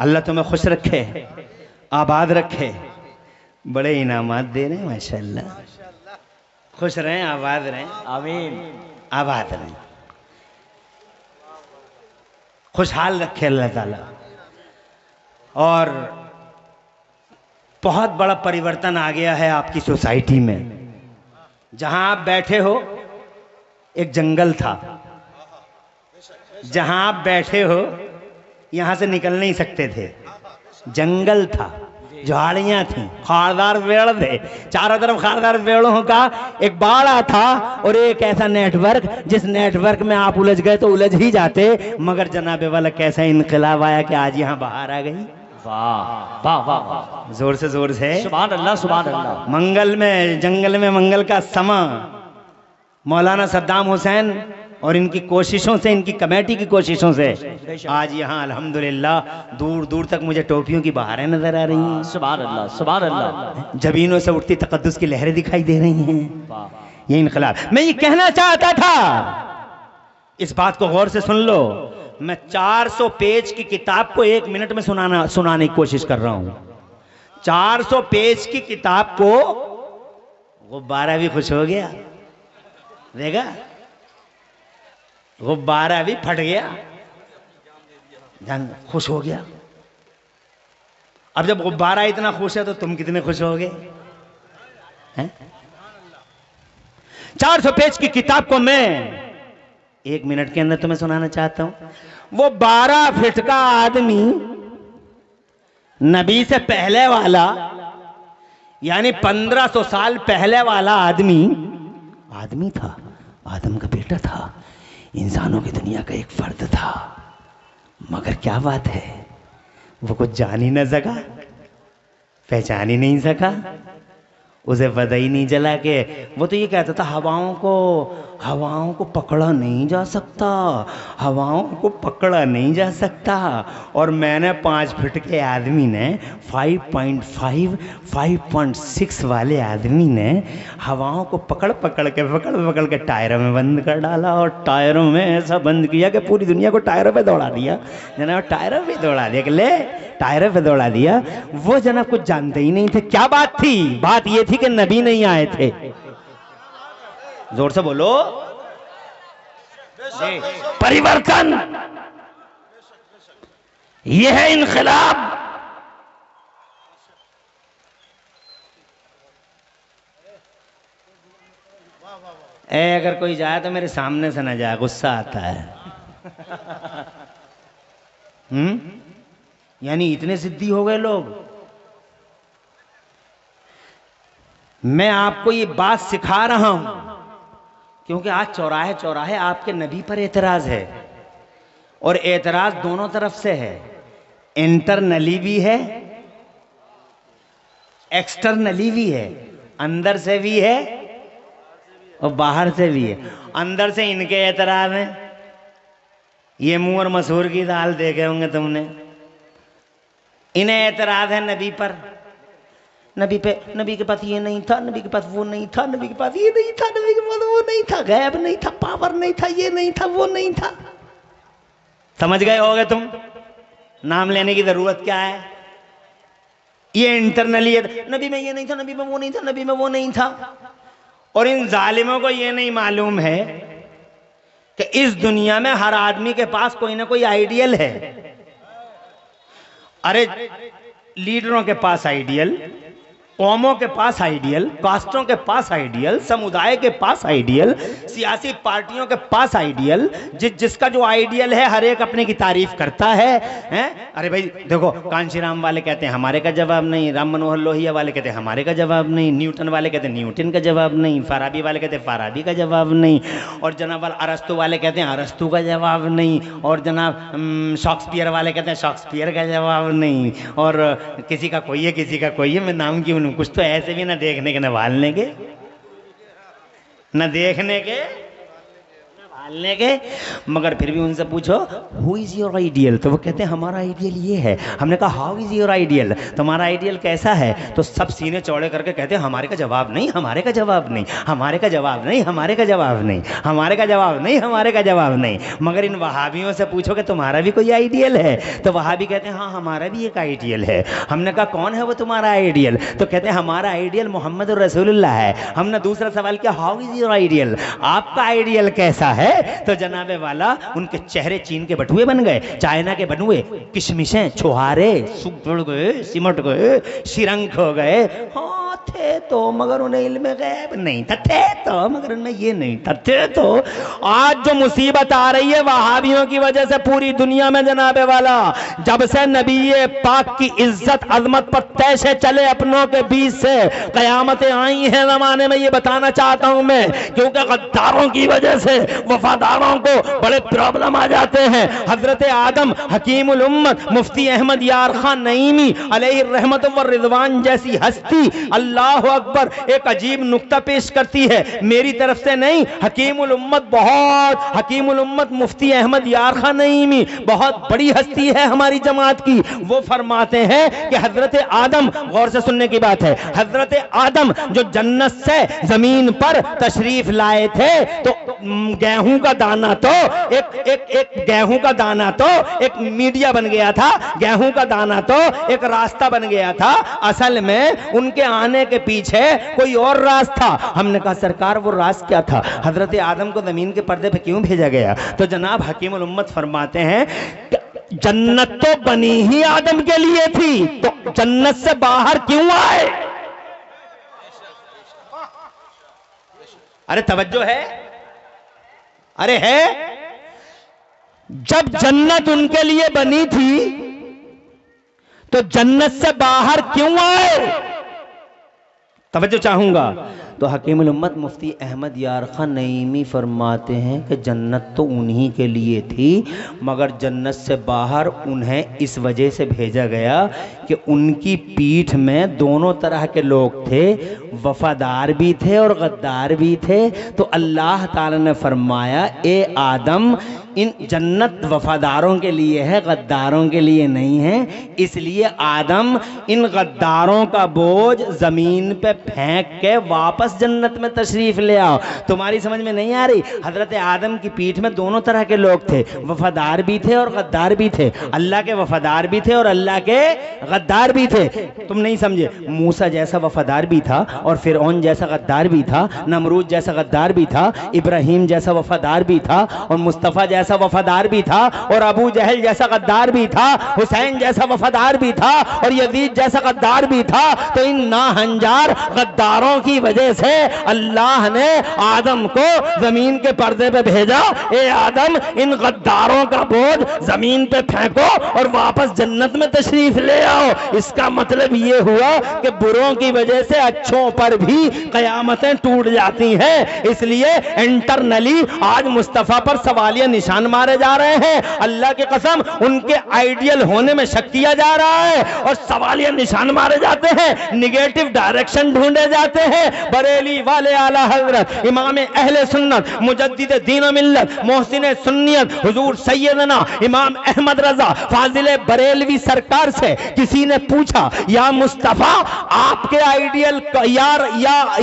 अल्लाह तुम्हें खुश रखे, आबाद रखे, बड़े इनामात दे रहे हैं माशाल्लाह, खुश रहें, आबाद रहें, आमीन, आबाद रहें, खुशहाल रखे अल्लाह ताला। और बहुत बड़ा परिवर्तन आ गया है आपकी सोसाइटी में। जहां आप बैठे हो एक जंगल था, जहां आप बैठे हो यहां से निकल नहीं सकते थे, जंगल था, झाड़ियां थी, खारदार पेड़ थे, चारों तरफ खारदार पेड़ों का एक बाड़ा था और एक ऐसा नेटवर्क जिस नेटवर्क में आप उलझ गए तो उलझ ही जाते, मगर जनाबे वाला कैसा इनकलाब आया कि आज यहां बाहर आ गई। वाह वाह वाह वाह, जोर से सुभान अल्लाह, सुभान अल्लाह। मंगल में, जंगल में मंगल का समा, मौलाना सद्दाम हुसैन और इनकी कोशिशों से, इनकी कमेटी की कोशिशों से आज यहाँ अल्हम्दुलिल्लाह दूर दूर तक मुझे टोपियों की बहारें नजर आ रही हैं। सुभान अल्लाह, सुभान अल्लाह। जबीनों से उठती तकद्दुस की लहरें दिखाई दे रही हैं। ये इनकलाब मैं ये कहना चाहता था, इस बात को गौर से सुन लो। मैं 400 पेज की किताब को 1 मिनट में सुनाने की कोशिश कर रहा हूं। 400 पेज की किताब को गुब्बारा भी खुश हो गया, देखा, गुब्बारा भी फट गया, जान खुश हो गया। अब जब गुब्बारा इतना खुश है तो तुम कितने खुश होगे? 400 पेज की किताब को मैं 1 मिनट के अंदर तुम्हें सुनाना चाहता हूं। वो 12 फीट का आदमी, नबी से पहले वाला, यानी 1500 साल पहले वाला आदमी था, आदम का बेटा था, इंसानों की दुनिया का एक फर्द था। मगर क्या बात है, वो कुछ जान ही न सका, पहचान ही नहीं सका, उसे पता ही नहीं चला कि वो तो ये कहता था हवाओं को पकड़ा नहीं जा सकता, हवाओं को पकड़ा नहीं जा सकता। और मैंने 5 फीट के आदमी ने 5.5 5.6 वाले आदमी ने हवाओं को पकड़ पकड़ के टायरों में बंद कर डाला, और टायरों में ऐसा बंद किया कि पूरी दुनिया को टायरों पे दौड़ा दिया। जनाब टायरों पे दौड़ा दिया, कि ले टायरों पे दौड़ा दिया। वो जनाब कुछ जानते ही नहीं थे। क्या बात थी? बात ये थी कि नबी नहीं आए थे। जोर से बोलो, परिवर्तन, यह है इनकलाब। अगर कोई जाए तो मेरे सामने से ना जाए, गुस्सा आता है। यानी इतने सिद्धि हो गए लोग। मैं आपको ये बात सिखा रहा हूं क्योंकि आज चौराहे चौराहे आपके नबी पर एतराज है, और एतराज दोनों तरफ से है। इंटरनली भी है, एक्सटर्नली भी है, अंदर से भी है और बाहर से भी है। अंदर से इनके एतराज हैं, ये मुंह और मसूर की दाल देखे होंगे तुमने। इन्हें एतराज है नबी पर, नबी के पास ये नहीं था, नबी के पास वो नहीं था, नबी के पास ये नहीं था, नबी के पास वो नहीं था, गैब नहीं था, पावर नहीं था, ये नहीं था, वो नहीं था। समझ गए होगे तुम? नाम लेने की जरूरत क्या है? ये इंटरनली नबी में ये नहीं था, नबी में वो नहीं था, नबी में वो नहीं था। और इन जालिमों को ये नहीं मालूम है कि इस दुनिया में हर आदमी के पास कोई ना कोई आइडियल है। अरे लीडरों के पास आइडियल, कौमों के पास आइडियल, कास्टों के पास आइडियल, समुदाय के पास आइडियल, सियासी पार्टियों के पास आइडियल। जिसका जो आइडियल है हर एक अपने की तारीफ करता है, हैं? अरे भाई देखो, कांशीराम वाले कहते हैं हमारे का जवाब नहीं, राम मनोहर लोहिया वाले कहते हैं हमारे का जवाब नहीं, न्यूटन वाले कहते हैं न्यूटन का जवाब नहीं, फाराबी वाले कहते हैं फाराबी का जवाब नहीं, और जनाब अरस्तु वाले कहते हैं अरस्तु का जवाब नहीं, और जनाब शेक्सपियर वाले कहते हैं शेक्सपियर का जवाब नहीं, और किसी का कोई है, किसी का कोई है। मैं नाम क्यों? कुछ तो ऐसे भी ना देखने के, ना भालने के, ना देखने के, ना भालने के। मगर फिर भी उनसे पूछो हु इज योर आइडियल, तो वो कहते हैं हमारा आइडियल ये है। हमने कहा हाउ इज योर आइडियल, तुम्हारा आइडियल कैसा है? तो सब सीने चौड़े करके कहते हैं हमारे का जवाब नहीं, हमारे का जवाब नहीं, हमारे का जवाब नहीं, हमारे का जवाब नहीं, हमारे का जवाब नहीं, हमारे का जवाब नहीं। मगर इन वहाबियों से पूछो कि तुम्हारा भी कोई आइडियल है, तो वहाबी कहते हैं हाँ हमारा भी एक आइडियल है। हमने कहा कौन है वो तुम्हारा आइडियल? तो कहते हैं हमारा आइडियल मोहम्मद रसूलुल्लाह है। हमने दूसरा सवाल किया हाउ इज योर आइडियल, आपका आइडियल कैसा है? तो जनाबे वाला उनके चेहरे चीन के बटुए बन गए, चाइना के बटुए, किशमिशें, छुहारे सूख गए, सिमट गए, शिरंक हो गए। हाँ थे तो, मगर उन्हें इल्म गैब नहीं था, थे तो मगर उनमें ये नहीं था, थे तो। आज जो मुसीबत आ रही है वहाबियों की वजह से पूरी दुनिया में जनाबे वाला, जब से नबी पाक की इज्जत अजमत पर तय से चले अपनों के बीच से कयामतें आई हैं जमाने में, ये बताना चाहता हूं मैं, क्योंकि गद्दारों की वजह से वफादारों को बड़े प्रॉब्लम आ जाते हैं। हजरत आदम हकीमुल उम्मत मुफ्ती अहमद यार खान नईमी अलैहि रहमत व रिजवान जैसी हस्ती, अल्लाह अकबर, एक अजीब नुक्ता पेश करती है, मेरी तरफ से नहीं, हकीमुल उम्मत, बहुत हकीमुल उम्मत मुफ्ती अहमद यार खान नईमी बहुत बड़ी हस्ती है हमारी जमात की। वो फरमाते हैं कि हजरत आदम, गौर से सुनने की बात है, हजरत आदम जो जन्नत से जमीन पर तशरीफ लाए थे तो गेहूं का दाना तो एक गेहूं का दाना तो एक मीडिया बन गया था, गेहूं का दाना तो एक रास्ता बन गया था। असल में उनके आने के पीछे कोई और राज था। हमने कहा सरकार वो राज क्या था? हजरत आदम को जमीन के पर्दे पे क्यों भेजा गया? तो जनाब हकीमुल उम्मत फरमाते हैं जन्नत तो बनी ही आदम के लिए थी, तो जन्नत से बाहर क्यों आए? अरे तवज्जो है, अरे है। जब जन्नत उनके लिए बनी थी तो जन्नत से बाहर क्यों आए? तवज्जो चाहूंगा। तो हकीमुल उम्मत मुफ्ती अहमद यार खान नईमी फरमाते हैं कि जन्नत तो उन्हीं के लिए थी, मगर जन्नत से बाहर उन्हें इस वजह से भेजा गया कि उनकी पीठ में दोनों तरह के लोग थे, वफादार भी थे और गद्दार भी थे। तो अल्लाह ताला ने फरमाया, ए आदम, इन जन्नत वफादारों के लिए है, गद्दारों के लिए नहीं है। इसलिए आदम इन गद्दारों का बोझ जमीन पे फेंक के वापस जन्नत में तशरीफ ले आओ। तुम्हारी समझ में नहीं आ रही? हजरत आदम की पीठ में दोनों तरह के लोग थे, वफादार भी थे और गद्दार भी थे। अल्लाह के वफादार भी थे और अल्लाह के गद्दार भी थे। तुम नहीं समझे? मूसा जैसा वफादार भी था और फिरौन जैसा गद्दार भी था, नमरूद जैसा गद्दार भी था, इब्राहिम जैसा वफादार भी था और मुस्तफ़ा जैसा वफादार भी था और अबू जहल जैसा गद्दार भी था, हुसैन जैसा वफादार भी था और यजीद जैसा गद्दार भी था। तो इन नाहंजार गद्दारों की वजह से अल्लाह ने आदम को जमीन के पर्दे पे भेजा, ए आदम, इन गद्दारों का बोझ जमीन पे फेंको और वापस जन्नत में तशरीफ ले आओ। इसका मतलब ये हुआ कि बुरों की वजह से अच्छों पर भी कयामतें टूट जाती हैं। इसलिए इंटरनली आज मुस्तफा पर सवालिया निशान मारे जा रहे हैं। अल्लाह की कसम, उनके आइडियल होने में शक किया जा रहा है और सवालिया निशान मारे जाते हैं, निगेटिव डायरेक्शन ढूंढे जाते हैं। बरेली वाले आला हजरत इमाम अहले सुन्नत मुजद्दिद दीन मिल्लत मोहसिन सुन्नियत हुजूर सैयदना इमाम अहमद रजा फाजिल बरेलवी सरकार से किसी ने पूछा, या मुस्तफा, आपके आइडियल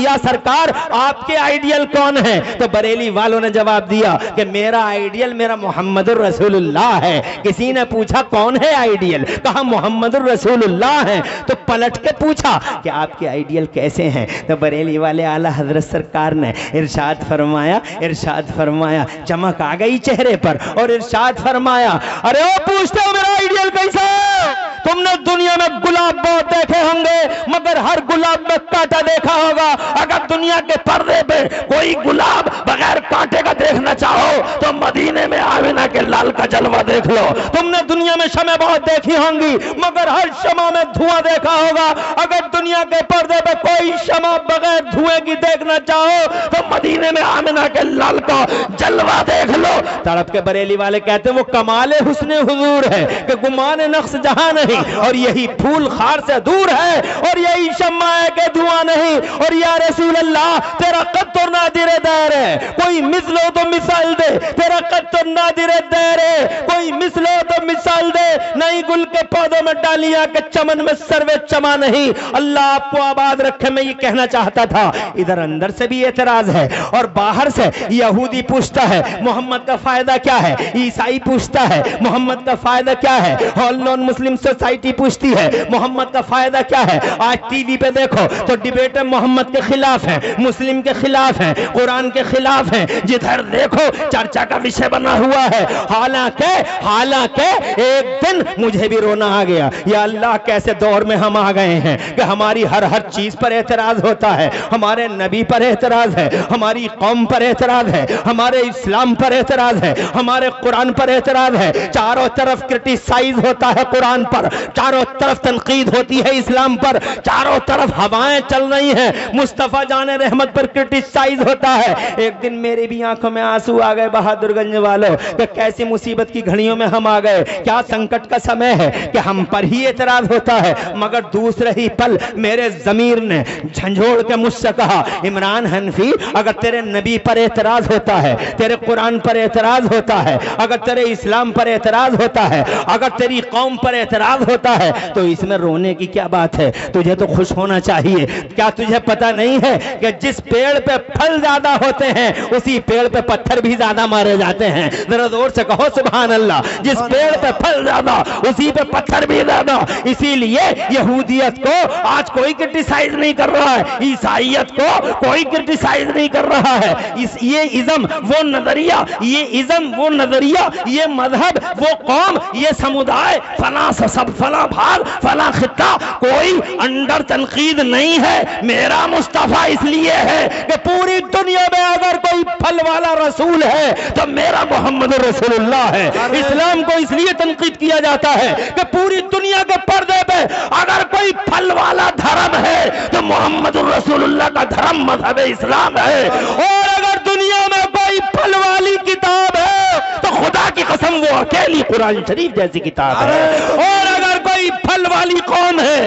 या सरकार, आपके आइडियल कौन है? तो बरेली वालों ने जवाब दिया कि मेरा आइडियल मेरा मोहम्मदुर रसूलुल्लाह है। किसी ने पूछा कौन है आइडियल? कहा मोहम्मदुर रसूलुल्लाह है। तो पलट के पूछा कि आपके आइडियल कैसे हैं? तो बरेली वाले आला हजरत सरकार ने इरशाद फरमाया, चमक आ गई चेहरे पर और इरशाद फरमाया, अरे ओ पूछते हो मेरा आइडियल कैसा है? तुमने दुनिया में गुलाब बहुत देखे होंगे मगर हर गुलाब में कांटा देखा होगा। अगर दुनिया के पर्दे पे कोई गुलाब बगैर कांटे का देखना चाहो तो मदीने में आमिना के लाल का जलवा देख लो। तुमने दुनिया में शमे बहुत देखी होंगी मगर हर शमा में धुआं देखा होगा। अगर दुनिया के पर्दे पे कोई शमा बगैर धुएं की देखना चाहो तो मदीने में आमिना के लाल का जलवा देख लो। तड़प के बरेली वाले कहते वो कमाले हुस्ने हुजूर है कि गुमान नक्श जहां नहीं और यही फूल खार से दूर है और यही शम्मा है कि धुआं नहीं। और या रसूल अल्लाह, तेरा कद तो नादिर दैर है, कोई मिसलो तो मिसाल दे। तेरा कद तो नादिर दैर है, कोई मिसलो तो मिसाल दे। नहीं गुल के पौधों में डालियां के चमन में सर्वे चमा नहीं। अल्लाह आपको आबाद रखे। मैं ये कहना चाहता था, इधर अंदर से भी एतराज है और बाहर से यहूदी पूछता है मोहम्मद का फायदा क्या है, ईसाई पूछता है मोहम्मद का फायदा क्या है, ऑल नॉन मुस्लिम सोसाइटी पूछती है मोहम्मद का फायदा क्या है। आज टीवी पे देखो तो डिबेट मोहम्मद के खिलाफ है, मुस्लिम के खिलाफ है, कुरान के खिलाफ है। जिधर देखो चर्चा का विषय बना हुआ है। हालांकि एक दिन मुझे भी रोना आ गया, या अल्लाह कैसे दौर में हम आ गए हैं कि हमारी हर चीज पर एतराज होता है। हमारे नबी पर एतराज है, हमारी कौम पर एतराज है, हमारे इस्लाम पर एतराज है, हमारे कुरान पर एतराज है। चारों तरफ क्रिटिसाइज होता है कुरान पर, चारों तरफ तनकीद होती है इस्लाम पर, चारों तरफ हवाएं चल रही हैं। मुस्तफा जाने रहमत पर क्रिटिसाइज होता है। एक दिन मेरी भी आंखों में आंसू आ गए बहादुरगंज वालों कि कैसी मुसीबत की घड़ियों में हम आ गए। क्या संकट का समय है कि हम पर ही एतराज होता है। मगर दूसरे ही पल मेरे जमीर ने झंझोड़ के मुझसे कहा, इमरान हनफी, अगर तेरे नबी पर एतराज होता है, तेरे कुरान पर एतराज होता है, अगर तेरे इस्लाम पर एतराज होता है, अगर तेरी कौम पर एतराज होता है तो इसमें रोने की क्या बात है? तुझे तो खुश होना चाहिए। क्या तुझे पता नहीं है कि जिस पेड़ पे फल ज्यादा होते हैं उसी पेड़ पे पत्थर भी ज्यादा मारे जाते हैं? जरा जोर से कहो सुभान अल्लाह। जिस पेड़ पे फल ज्यादा उसी पे पत्थर भी ज्यादा। इसीलिए यहूदियत को आज कोई क्रिटिसाइज नहीं कर रहा है, ईसाइयत को कोई क्रिटिसाइज नहीं कर रहा रखा है। ये इज़्म वो नजरिया, ये इज़्म वो नजरिया, ये मजहब वो कौम, ये समुदाय, फला सब, फला भाग, फला खिता, कोई अंडर तनकीद नहीं है। मेरा मुस्तफा इसलिए है कि पूरी दुनिया में अगर कोई फल वाला रसूल है तो मेरा मोहम्मद रसूलुल्लाह है। इस्लाम को इसलिए तनकीद किया जाता है कि पूरी दुनिया के पर्दे पे अगर कोई फल वाला धर्म है तो मोहम्मद रसूलुल्लाह का धर्म मजहब इस्लाम है। और अगर दुनिया में कोई फल वाली किताब है तो खुदा की कसम वो अकेली कुरान शरीफ जैसी किताब है। और अगर कोई फल वाली कौम है,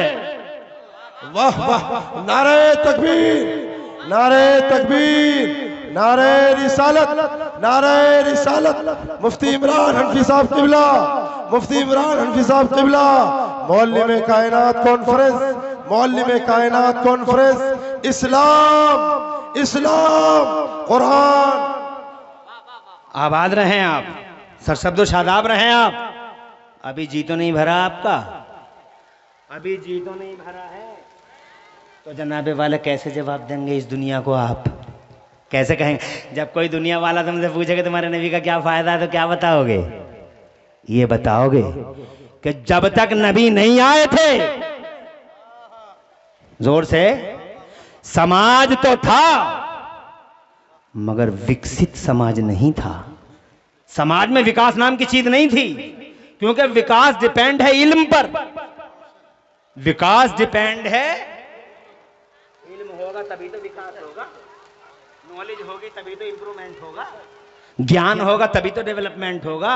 वाह वाह, नारे तकबीर, नारे तकबीर, नारे रिसालत, नारे रिसालत। मुफ्ती इमरान हनफी साहब किबला, मुफ्ती इमरान हनफी साहब किबला, मौलवी कायनात कॉन्फ्रेंस, मौलवी कायनात कॉन्फ्रेंस, इस्लाम, इस्लाम, कुरान। आबाद रहें आप, सरशब्दो शादाब रहें आप। अभी जी तो नहीं भरा आपका, अभी जी तो नहीं भरा है तो जनाबे वाले कैसे जवाब देंगे इस दुनिया को? आप कैसे कहेंगे? जब कोई दुनिया वाला तुमसे पूछेगा तुम्हारे नबी का क्या फायदा है तो क्या बताओगे? ये बताओगे कि जब तक नबी नहीं आए थे, जोर से, समाज तो था मगर विकसित समाज नहीं था। समाज में विकास नाम की चीज नहीं थी, क्योंकि विकास डिपेंड है इल्म पर। विकास डिपेंड है, इल्म होगा तभी तो विकास होगा, नॉलेज होगी तभी तो इंप्रूवमेंट होगा, ज्ञान होगा तभी तो डेवलपमेंट होगा।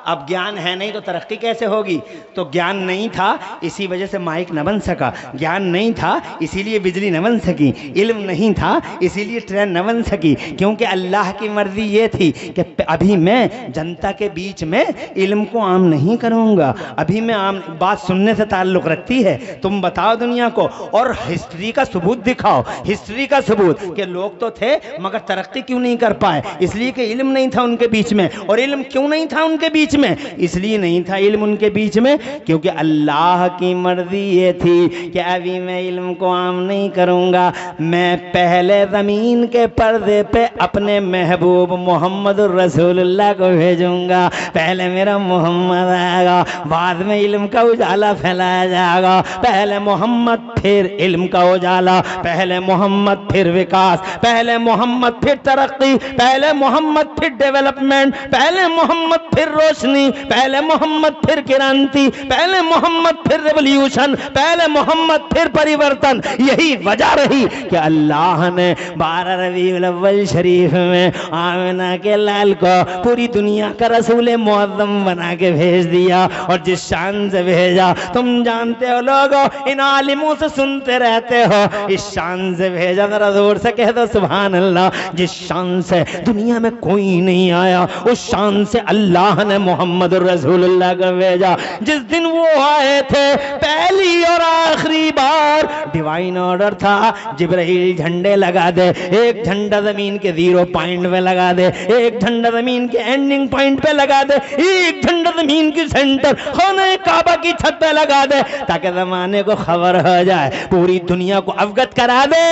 अब ज्ञान है नहीं तो तरक्की कैसे होगी? तो ज्ञान नहीं था इसी वजह से माइक न बन सका, ज्ञान नहीं था इसीलिए बिजली न बन सकी, इल्म नहीं था इसीलिए ट्रेन न बन सकी। क्योंकि अल्लाह की मर्जी ये थी कि अभी मैं जनता के बीच में इल्म को आम नहीं करूँगा। अभी मैं आम बात सुनने से ताल्लुक़ रखती है। तुम बताओ दुनिया को, और हिस्ट्री का सबूत दिखाओ, हिस्ट्री का सबूत कि लोग तो थे मगर तरक्की क्यों नहीं कर पाए? इसलिए कि इल्म नहीं था उनके बीच में। और इल्म क्यों नहीं था उनके बीच में? इसलिए नहीं था इल्म उनके बीच में क्योंकि अल्लाह की मर्जी ये थी कि अभी मैं इल्म को आम नहीं करूंगा, मैं पहले ज़मीन के पर्दे पे अपने महबूब मोहम्मद रसूलुल्लाह को भेजूंगा। पहले मेरा मोहम्मद आएगा, बाद में इल्म का उजाला फैलाया जाएगा। पहले मोहम्मद फिर इल्म का उजाला, पहले मोहम्मद फिर विकास, पहले मोहम्मद फिर तरक्की, पहले मोहम्मद फिर डेवलपमेंट, पहले मोहम्मद फिर रोशनी, पहले मोहम्मद फिर क्रांति, पहले मोहम्मद फिर रेवोल्यूशन, पहले मोहम्मद फिर परिवर्तन। यही वजह रही कि अल्लाह ने 12 रबीउल अव्वल शरीफ में आमिना के लाल को पूरी दुनिया का रसूल मुअज़्ज़म बना के भेज दिया। और जिस शान से भेजा तुम जानते हो, लोगों इन आलिमों से सुनते रहते हो, इस शान से भेजा, जरा जोर से कह दो सुभान अल्लाह। जिस शान से दुनिया में कोई नहीं आया उस शान से अल्लाह ने मोहम्मद रसूलुल्लाह को भेजा। जिस दिन वो आए थे पहली और आखिरी बार डिवाइन ऑर्डर था, जिब्राइल झंडे लगा दे, एक झंडा जमीन के 0 पॉइंट पे लगा दे, एक झंडा जमीन के एंडिंग पॉइंट पे लगा दे, एक झंडा जमीन की सेंटर खाने काबा की छत पे लगा दे, ताकि जमाने को खबर हो जाए, पूरी दुनिया को अवगत करा दे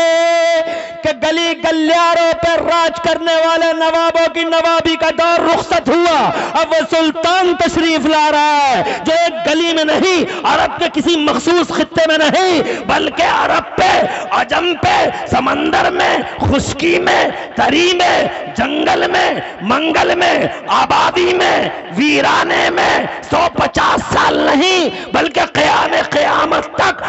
कि गली गलियारों पर राज करने वाले नवाबों की नवाबी का दौर रुखसत हुआ। अब वो सुल्तान तशरीफ ला रहा है जो एक गली में नहीं, अरब के किसी मखसूस खित्ते में नहीं, बल्कि अरब पे, अजम पे, समंदर में, खुश्की में, तरी में, जंगल में, मंगल में, आबादी में, वीराने में 150 साल नहीं बल्कि क़यामत तक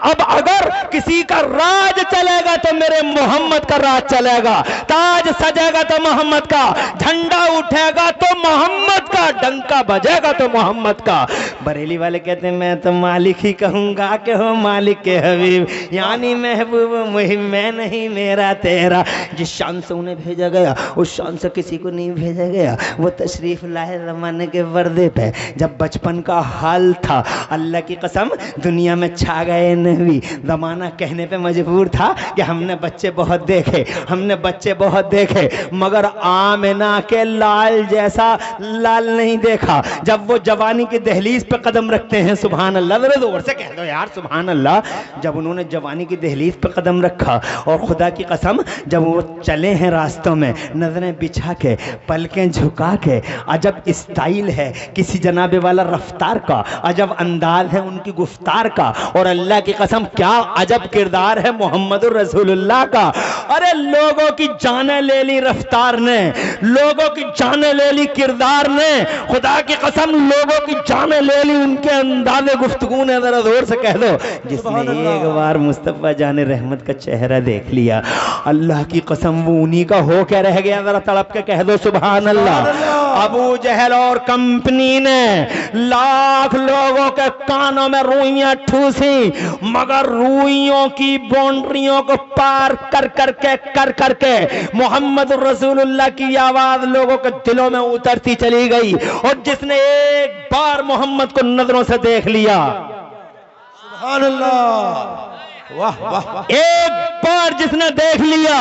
अब अगर किसी का राज चलेगा तो मेरे मोहम्मद का राज चलेगा। ताज सजेगा तो मोहम्मद का, झंडा उठेगा तो मोहम्मद का, डंका बजेगा तो मोहम्मद का। बरेली वाले कहते हैं मैं तो मालिक ही कहूंगा कि हो मालिक के हबीब, यानी महबूब मुहिम मैं नहीं मेरा तेरा। जिस शान से उन्हें भेजा गया उस शान से किसी को नहीं भेजा गया। वो तशरीफ लाए ज़माने के वर्दे पे, जब बचपन का हाल था, अल्लाह की कसम दुनिया में छा गए नबी। ज़माना कहने पे मजबूर था कि हमने बच्चे बहुत देखे, हमने बच्चे बहुत देखे, मगर आमिना के लाल जैसा लाल नहीं देखा। जब वो जवानी की दहलीज पे कदम रखते हैं। सुभान अल्लाह, जरा जोर से कह दो यार सुभान अल्लाह। जब उन्होंने जवानी की दहलीज पे कदम रखा और खुदा की कसम जब वो चले हैं रास्तों में, नजरें बिछा के, पलकें झुका के, अजब स्टाइल है किसी जनाबे वाला रफ्तार का, अजब अंदाज है उनकी गुफ्तार का, और अल्लाह की कसम क्या अजब किरदार है मोहम्मदुर रसूलुल्लाह का। अरे लोगों की जाने ले ली रफ्तार ने, लोगों की जाने ले ली किरदार ने, खुदा की कसम लोगों की जाने ले ली उनके अंदाज़े गुफ्तगू ने। जरा जोर से कह दो, जिसने एक बार मुस्तफा जाने रहमत का चेहरा देख लिया, अल्लाह की कसम वो उन्हीं का हो के रह गया। जरा तड़प के कह दो सुभान अल्लाह। अबू जहल और कंपनी ने लाख लोगों के कानों में रुइयां ठूसी, मगर रुइयों की बाउंड्रियों को पार कर करके मोहम्मद रसूलुल्लाह की आवाज लोगों के दिलों में उतरती चली गई। और जिसने एक बार मोहम्मद को नजरों से देख लिया, सुभान अल्लाह, वाह वाह, एक बार जिसने देख लिया,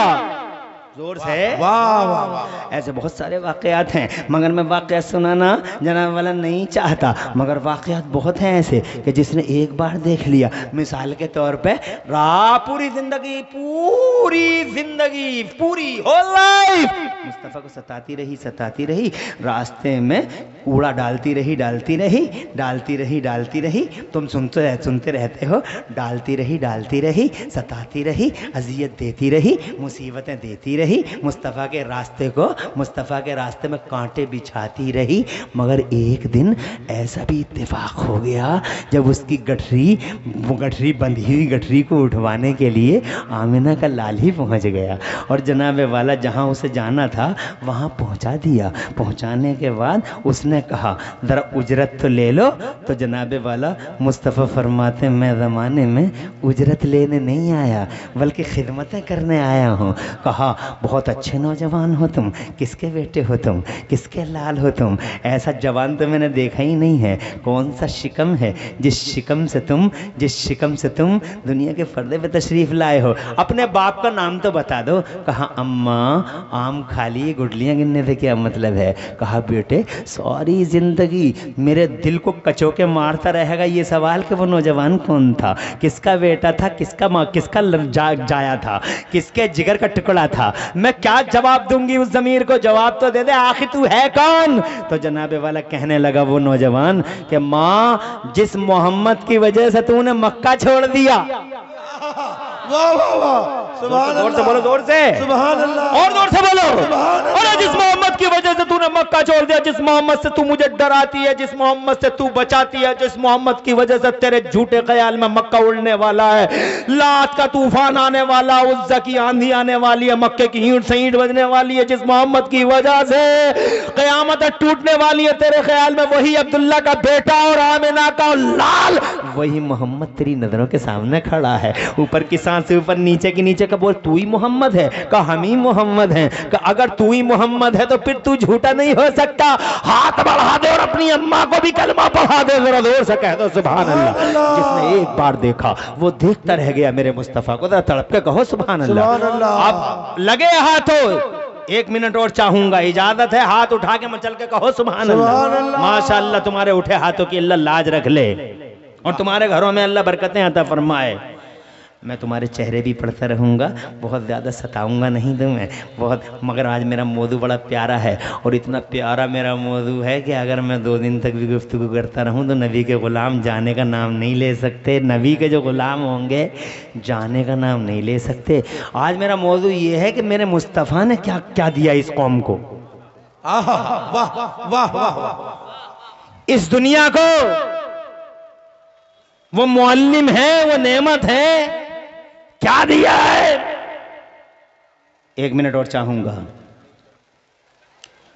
जोर से वाह वाह वाह। ऐसे बहुत सारे वाकयात हैं, मगर मैं वाकयात सुनाना जनाब वाला नहीं चाहता, मगर वाकयात बहुत हैं ऐसे कि जिसने एक बार देख लिया। मिसाल के तौर पे पूरी जिंदगी पूरी होल लाइफ मुस्तफ़ा को सताती रही, रास्ते में कूड़ा डालती रही। तुम सुनते रहते हो, डालती रही, सताती रही, अजियत देती रही, मुसीबतें देती रही, मुस्तफ़ा के रास्ते में कांटे बिछाती रही। मगर एक दिन ऐसा भी इत्तेफाक हो गया जब उसकी गठरी बंधी हुई गठरी को उठवाने के लिए आमिना का लाल ही पहुंच गया और जनाबे वाला जहां उसे जाना था वहां पहुंचा दिया। पहुंचाने के बाद उसने कहा जरा उजरत तो ले लो, तो जनाबे वाला मुस्तफ़ा फरमाते मैं ज़माने में उजरत लेने नहीं आया बल्कि खिदमतें करने आया हूँ। कहा बहुत अच्छे नौजवान हो तुम, किसके बेटे हो तुम, किसके लाल हो तुम, ऐसा जवान तो मैंने देखा ही नहीं है। कौन सा शिकम है जिस शिकम से तुम दुनिया के पर्दे पे तशरीफ लाए हो, अपने बाप का नाम तो बता दो। कहा अम्मा आम खा लिए, गुडलियाँ गिनने से क्या मतलब है। कहा बेटे सारी जिंदगी मेरे दिल को कचोके मारता रहेगा ये सवाल कि वो नौजवान कौन था, किसका बेटा था, किसका जाया था, किसके जिगर का टुकड़ा था। मैं क्या जवाब दूंगी उस ज़मीर को, जवाब तो दे दे, आखिर तू है कौन। तो जनाबे वाला कहने लगा वो नौजवान कि माँ जिस मोहम्मद की वजह से तूने मक्का छोड़ दिया। वाह वाह वाह, सुभान अल्लाह, जोर से बोलो, जोर से, सुभान अल्लाह, और जोर से बोलो। सुभान अल्लाह। अरे जिस मोहम्मद की वजह से तूने मक्का छोड़ दिया, जिस मोहम्मद से तू मुझे डराती है, जिस मोहम्मद से तू बचाती है, जिस मोहम्मद की वजह से तेरे झूठे ख्याल में मक्का उड़ने वाला है, लात का तूफान आने वाला, उज्जा की आंधी आने वाली है, मक्के की ईंट से ईंट बजने वाली है, जिस मोहम्मद की वजह से क़यामत टूटने वाली है, तेरे ख्याल में वही अब्दुल्ला का बेटा और आमिना का लाल, वही मोहम्मद तेरी नजरों के सामने खड़ा है। ऊपर की सांस से ऊपर, नीचे की नीचे का बोल, तू ही मोहम्मद है। का हम ही मोहम्मद हैं। का अगर तू ही मोहम्मद है तो फिर तू झूठा नहीं हो सकता। हाथ बढ़ा दे और अपनी अम्मा को भी कलमा पढ़ा दे, जरा जोर से कह दो सुभान अल्लाह। जिसने एक बार देखा वो देखता रह गया मेरे मुस्तफा को, जरा तड़प के कहो सुभान अल्लाह। अब लगे हाथों, 1 मिनट और चाहूंगा, इजाजत है, हाथ उठा के मचल के कहो सुभान अल्लाह। माशाअल्लाह, तुम्हारे उठे हाथों की अल्लाह लाज रख ले और तुम्हारे घरों में अल्लाह बरकतें अता फरमाए। मैं तुम्हारे चेहरे भी पढ़ता रहूँगा, बहुत ज़्यादा सताऊँगा नहीं तुम्हें बहुत, मगर आज मेरा मौजू बड़ा प्यारा है और इतना प्यारा मेरा मौजू है कि अगर मैं 2 दिन तक भी गुफ्तगू करता रहूँ तो नबी के ग़ुलाम जाने का नाम नहीं ले सकते। नबी के जो ग़ुलाम होंगे जाने का नाम नहीं ले सकते। आज मेरा मौजू ये है कि मेरे मुस्तफ़ा ने क्या क्या दिया इस कौम को। वाह वाह वाह, इस दुनिया को वो मुअल्लिम है, वो नेमत है, क्या दिया है। 1 मिनट और चाहूंगा।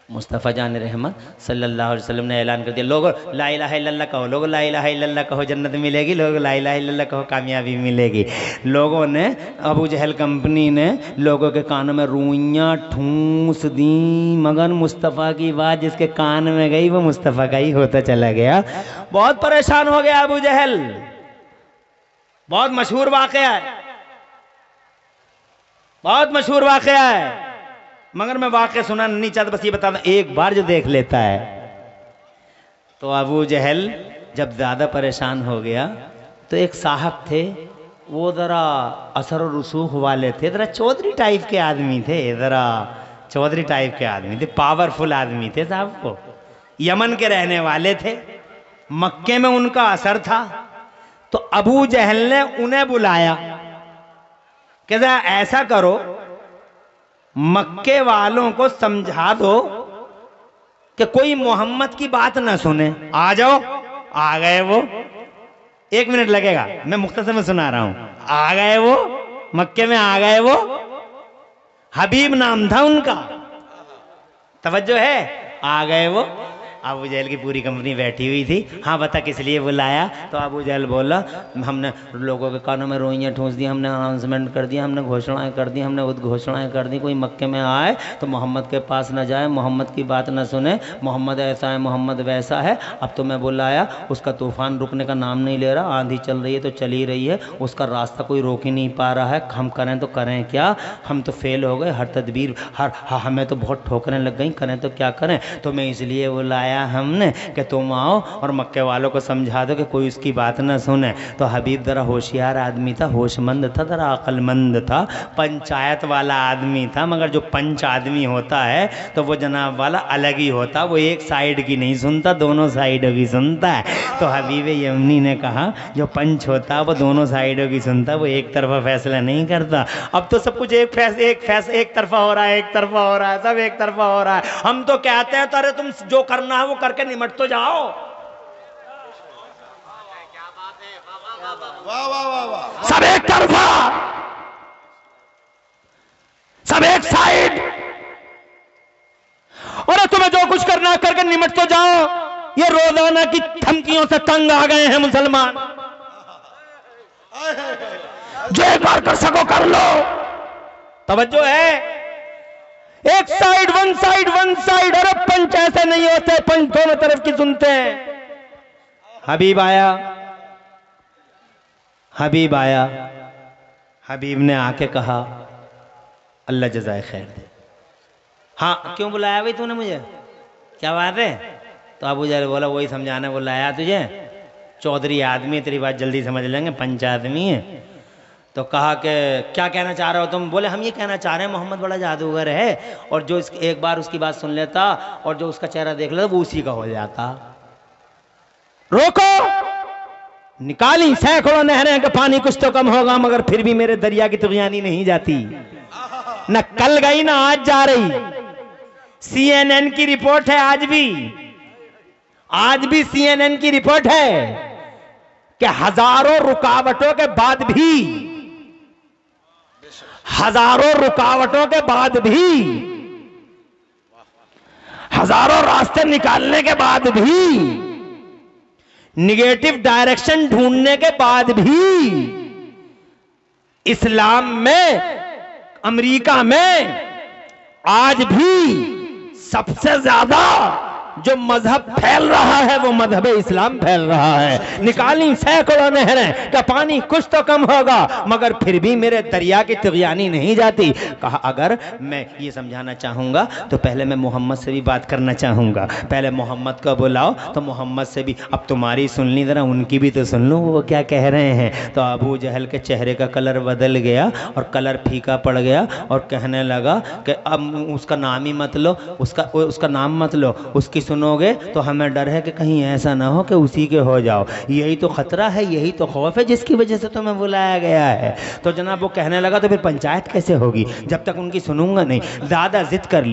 मुस्तफ़ा जान रहमत सल्लल्लाहु अलैहि वसल्लम ने ऐलान कर दिया, लोगों ला इलाहा इल्लल्लाह कहो, लोगों ला इलाहा इल्लल्लाह कहो जन्नत मिलेगी, लोगों ला इलाहा इल्लल्लाह कहो कामयाबी मिलेगी। लोगों ने, अबू जहल कंपनी ने लोगों के कानों में रुइयां ठूंस दी, मगर मुस्तफ़ा की बात जिसके कान में गई वो मुस्तफ़ा का ही होता चला गया। बहुत परेशान हो गया अबू जहल। बहुत मशहूर वाक़या है, बहुत मशहूर वाक़या है, मगर मैं वाक़या सुना नहीं चाहता, बस ये बता दूं, एक बार जो देख लेता है तो अबू जहल जब ज़्यादा परेशान हो गया तो एक साहब थे, वो ज़रा असर और रसूख वाले थे, ज़रा चौधरी टाइप के आदमी थे, ज़रा चौधरी टाइप के आदमी थे, पावरफुल आदमी थे साहब। को यमन के रहने वाले थे, मक्के में उनका असर था। तो अबू जहल ने उन्हें बुलाया कि जरा ऐसा करो, मक्के वालों को समझा दो कि कोई मोहम्मद की बात ना सुने, आ जाओ। आ गए वो, 1 मिनट लगेगा, मैं मुख्तसर में सुना रहा हूं। आ गए वो, मक्के में आ गए वो। हबीब नाम था उनका, तवज्जो है। आ गए वो, अबू जहल की पूरी कंपनी बैठी हुई थी। हाँ बता किस लिए बुलाया? तो अबू जहल बोला, हमने लोगों के कानों में रोइयाँ ठूंस दी, हमने अनाउंसमेंट कर दिया, हमने घोषणाएं कर दी, हमने उद्घोषणाएं कर दी, कोई मक्के में आए तो मोहम्मद के पास न जाए, मोहम्मद की बात न सुने, मोहम्मद ऐसा है, मोहम्मद वैसा है। अब तो मैं बुलाया, उसका तूफान रुकने का नाम नहीं ले रहा, आंधी चल रही है तो चली रही है, उसका रास्ता कोई रोक ही नहीं पा रहा है। हम करें तो करें क्या? हम तो फेल हो गए, हर तदबीर हमें तो बहुत ठोकरें लग गई, करें तो क्या करें? तो मैं इसलिए बुलाया हमने कि तुम आओ और मक्के वालों को समझा दो कि कोई उसकी बात ना सुने। तो हबीब ज़रा होशियार आदमी था, होशमंद था, ज़रा अक्लमंद था, पंचायत वाला आदमी था। मगर जो पंच आदमी होता है तो वो जनाब वाला अलग ही होता, वो एक साइड की नहीं सुनता, दोनों साइडों की सुनता है। तो हबीब यमनी ने कहा जो पंच होता है वो दोनों साइडों की सुनता, वो एक तरफा फैसला नहीं करता। अब तो सब कुछ एक तरफा हो रहा है, एक तरफा हो रहा है, सब एक तरफा हो रहा है। हम तो कहते हैं तो अरे तुम जो करना है वो करके निमट तो जाओ। वाह वाह वाह वाह। सब एक तरफा, सब एक साइड। और तुम्हें जो कुछ करना है करके निमट तो जाओ। ये रोजाना की धमकियों से तंग आ गए हैं मुसलमान। जो एक बार कर सको कर लो। तवज्जो है, एक side one side one side. अरे पंच ऐसे नहीं होते, पंच दोनों तरफ की सुनते हैं। हबीब आया, हबीब आया, हबीब ने आके कहा अल्लाह जज़ाए खैर दे। हाँ क्यों बुलाया भाई तूने मुझे, क्या बात है? तो अबू जहल बोला वही समझाने बुलाया तुझे, चौधरी आदमी, तेरी बात जल्दी समझ लेंगे, पंच आदमी है। तो कहा कि क्या कहना चाह रहे हो तुम? बोले हम ये कहना चाह रहे हैं मोहम्मद बड़ा जादूगर है, और जो एक बार उसकी बात सुन लेता और जो उसका चेहरा देख लेता वो उसी का हो जाता। रोको, निकाली सैकड़ों नहरें का पानी कुछ तो कम होगा, मगर फिर भी मेरे दरिया की तुगयानी नहीं जाती। न कल गई ना आज जा रही। CNN की रिपोर्ट है, आज भी CNN की रिपोर्ट है कि हजारों रुकावटों के बाद भी, हजारों रुकावटों के बाद भी, हजारों रास्ते निकालने के बाद भी, निगेटिव डायरेक्शन ढूंढने के बाद भी, इस्लाम में, अमेरिका में आज भी सबसे ज्यादा जो मजहब फैल रहा है वो मजहब इस्लाम फैल रहा है। निकाली सैकड़ों नहरें का पानी कुछ तो कम होगा, मगर फिर भी मेरे दरिया की तुगयानी नहीं जाती। कहा अगर मैं ये समझाना चाहूंगा तो पहले मैं मोहम्मद से भी बात करना चाहूंगा, पहले मोहम्मद को बुलाओ तो मोहम्मद से भी, अब तुम्हारी सुन ली जरा उनकी भी तो सुन लो वो क्या कह रहे हैं। तो अबू जहल के चेहरे का कलर बदल गया और कलर फीका पड़ गया और कहने लगा कि अब उसका नाम ही मत लो, उसका नाम मत लो, उसकी सुनोगे तो हमें डर है कि कहीं ऐसा ना हो कि उसी के हो जाओ। यही तो खतरा है, यही तो खौफ है जिसकी वजह से तुम्हें बुलाया गया है। तो जनाब वो कहने लगा तो फिर पंचायत कैसे होगी जब तक उनकी सुनूंगा नहीं। ज़्यादा जिद कर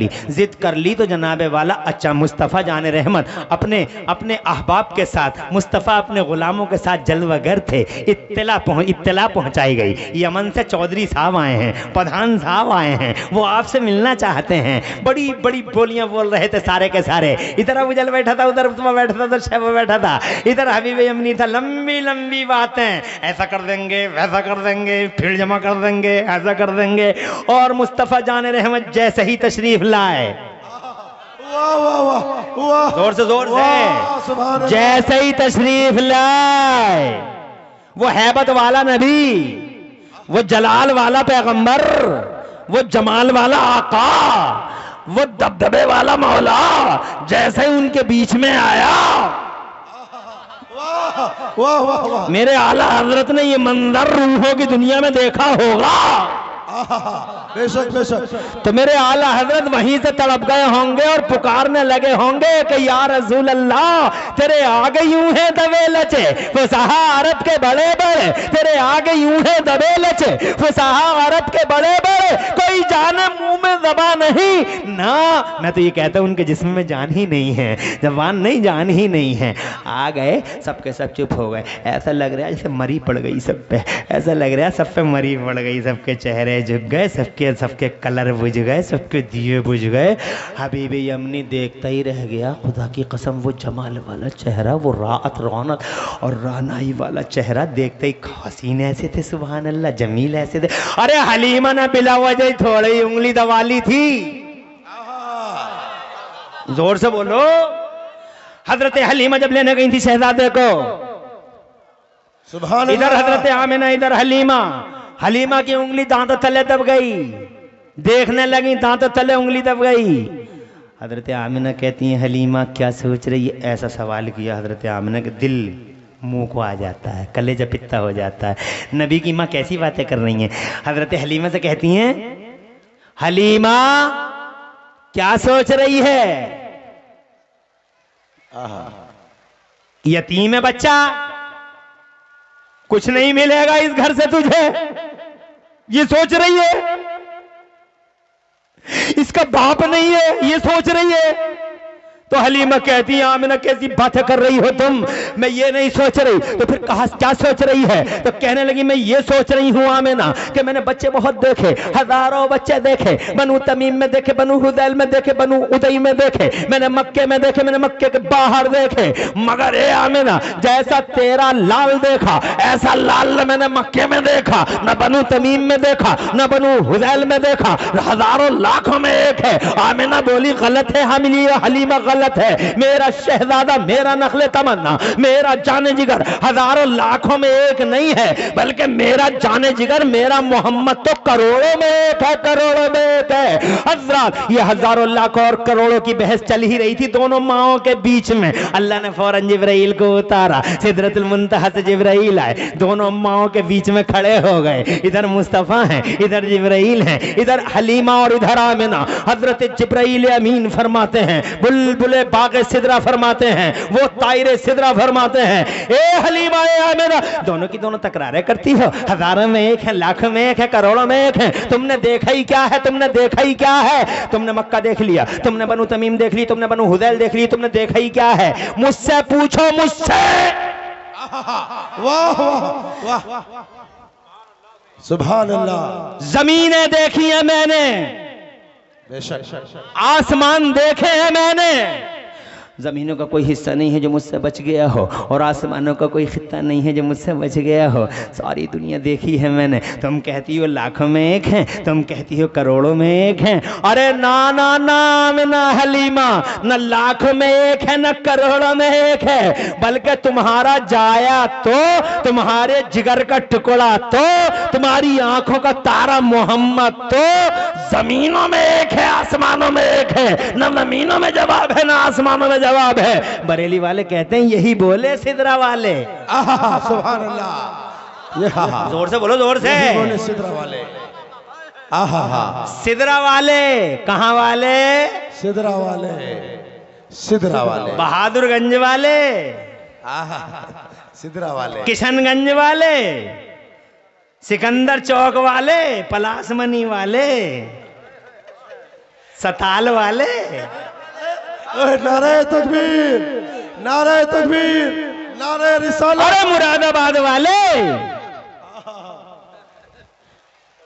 ली तो जनाबे वाला अच्छा मुस्तफ़ा जाने रहमत अपने अहबाब के साथ, मुस्तफ़ा अपने गुलामों के साथ जलवागर थे। इत्तला पहुंचाई गई, यमन से चौधरी साहब आए हैं, प्रधान साहब आए हैं, वो आपसे मिलना चाहते हैं। बड़ी बड़ी बोलियां बोल रहे थे सारे के सारे। इधर अबू जहल बैठा था, उधर उस्मा बैठा था, उधर शैबा बैठा था, इधर हबीब यमनी था। लंबी लंबी बातें, ऐसा कर देंगे, वैसा कर देंगे, फिर जमा कर देंगे, ऐसा कर देंगे। और मुस्तफ़ा जाने रहमत जैसे ही तशरीफ लाए, वाह वाह वाह वाह, जोर से जैसे ही तशरीफ लाए, वो हैबत वाला नबी, वो जलाल वाला पैगंबर, वो जमाल वाला आका, वो दबदबे वाला मौला जैसे ही उनके बीच में आया, वाह वाह वाह मेरे आला हजरत ने ये मंजर रूहों की दुनिया में देखा होगा। बेशक बेशक। तो मेरे आला हजरत वहीं से तड़प गए होंगे और पुकारने लगे होंगे कि या रसूल अल्लाह, तेरे आगे यूं है दबे लचे फुसहा अरब के बड़े बड़े, तेरे आगे यूं है दबे लचे फुसहा अरब के बड़े बड़े, कोई जाने मुंह में जबान नहीं ना। मैं तो ये कहता हूं उनके जिस्म में जान ही नहीं है, जबान नहीं, जान ही नहीं है। आ गए सबके सब चुप हो गए। ऐसा लग रहा है जैसे मरी पड़ गई सब पे, ऐसा लग रहा है सब पे मरी पड़ गई, सबके चेहरे झुक गए, सबके कलर बुझ गए, सबके दिए बुझ गए। हबीब यमनी देखता ही रह गया। खुदा की कसम वो जमाल वाला चेहरा, वो राहत रौनक और रानाई वाला चेहरा देखते ही हसीन ऐसे थे, सुभान अल्लाह, जमील ऐसे थे। अरे हलीमा ने बिला वजह थोड़ी उंगली दबा ली थी। जोर से बोलो। हजरत हलीमा जब लेने गई थी शहजादे को, सुभान इधर अल्लाह। हजरत आमिना, इधर हलीमा। हलीमा की उंगली दांतों तले दब गई, देखने लगी दांतों तले उंगली दब गई। हजरत आमिना कहती हैं हलीमा क्या सोच रही है? ऐसा सवाल किया हजरत आमिना के दिल मुंह को आ जाता है, कलेजा पित्ता हो जाता है। नबी की माँ कैसी बातें कर रही हैं। हजरत हलीमा से कहती हैं हलीमा क्या सोच रही है? यतीम है बच्चा, कुछ नहीं मिलेगा इस घर से तुझे, ये सोच रही है। इसका बाप नहीं है, ये सोच रही है। तो हलीमा कहती है आमिना कैसी बातें कर रही हो तुम, मैं ये नहीं सोच रही। तो फिर कहा क्या सोच रही है? तो कहने लगी मैं ये सोच रही हूँ आमिना कि मैंने बच्चे बहुत देखे, हजारों बच्चे देखे, बनु तमीम में देखे, बनु हुदैल में देखे, बनु उदई में देखे, मैंने मक्के में देखे, मैंने मक्के के बाहर देखे, मगर ए आमिना जैसा तेरा लाल देखा ऐसा लाल मैंने मक्के में देखा, न बनु तमीम में देखा, न बनु हुदैल में देखा, हजारों लाखों में एक है। आमिना बोली गलत है हलीमा, गलत है। मेरा शहजादा, मेरा नखले तमन्ना, मेरा जाने जिगर हजारों लाखों में एक नहीं है, बल्कि मेरा जाने जिगर, मेरा मोहम्मद तो करोड़ों में एक है, करोड़ों में एक है। हजरत ये हजारों लाखों और करोड़ों की बहस चल ही रही थी दोनों माओं के बीच में। अल्लाह ने फौरन जिब्राइल को उतारा, सिदरतुल मुंतहा से जिब्राइल आए, दोनों माओं के बीच में खड़े हो गए। इधर मुस्तफा हैं, इधर जिब्राइल हैं, इधर हलीमा और इधर आमिना। हजरत जिब्राइल अमीन फरमाते हैं, बुलबुल बागे सिदरा फरमाते हैं, वो तायरे सिदरा फरमाते हैं। ए हलीमा ए आमिना, दोनों की दोनों तकरारें करती हो, हजारों में एक है, लाखों में एक है, करोड़ों में एक है। तुमने देखा ही क्या है? तुमने देखा ही क्या है? तुमने मक्का देख लिया, तुमने बनु तमीम देख ली, तुमने बनु हुदैल देख ली, तुमने देखा ही क्या है? मुझसे पूछो, मुझसे। वाह वाह वाह, सुभान अल्लाह। जमीनें देखी है मैंने, बेशक। आसमान देखे हैं मैंने, जमीनों का कोई हिस्सा नहीं है जो मुझसे बच गया हो, और आसमानों का कोई खित्ता नहीं है जो मुझसे बच गया हो। सारी दुनिया देखी है मैंने। तुम कहती हो लाखों में एक है, तुम कहती हो करोड़ों में एक है। अरे ना ना ना ना हलीमा, न लाखों में एक है, न करोड़ों में एक है, बल्कि तुम्हारा जाया तो, तुम्हारे जिगर का टुकड़ा तो, तुम्हारी आंखों का तारा मोहम्मद तो जमीनों में एक है, आसमानों में एक है। न जमीनों में जवाब है, न आसमानों में जवाब है। बरेली वाले कहते हैं यही बोले सिदरा वाले। सुभान अल्लाह। ये जोर से बोलो, जोर से बोले सिदरा वाले। सिदरा वाले कहाँ वाले? सिदरा वाले, सिदरा वाले, बहादुरगंज वाले, सिदरा वाले, किशनगंज वाले, सिकंदर चौक वाले, पलासमनी वाले, सताल वाले। नारे तकबीर, नारे तकबीर, नारे रिसालत। अरे मुरादाबाद वाले।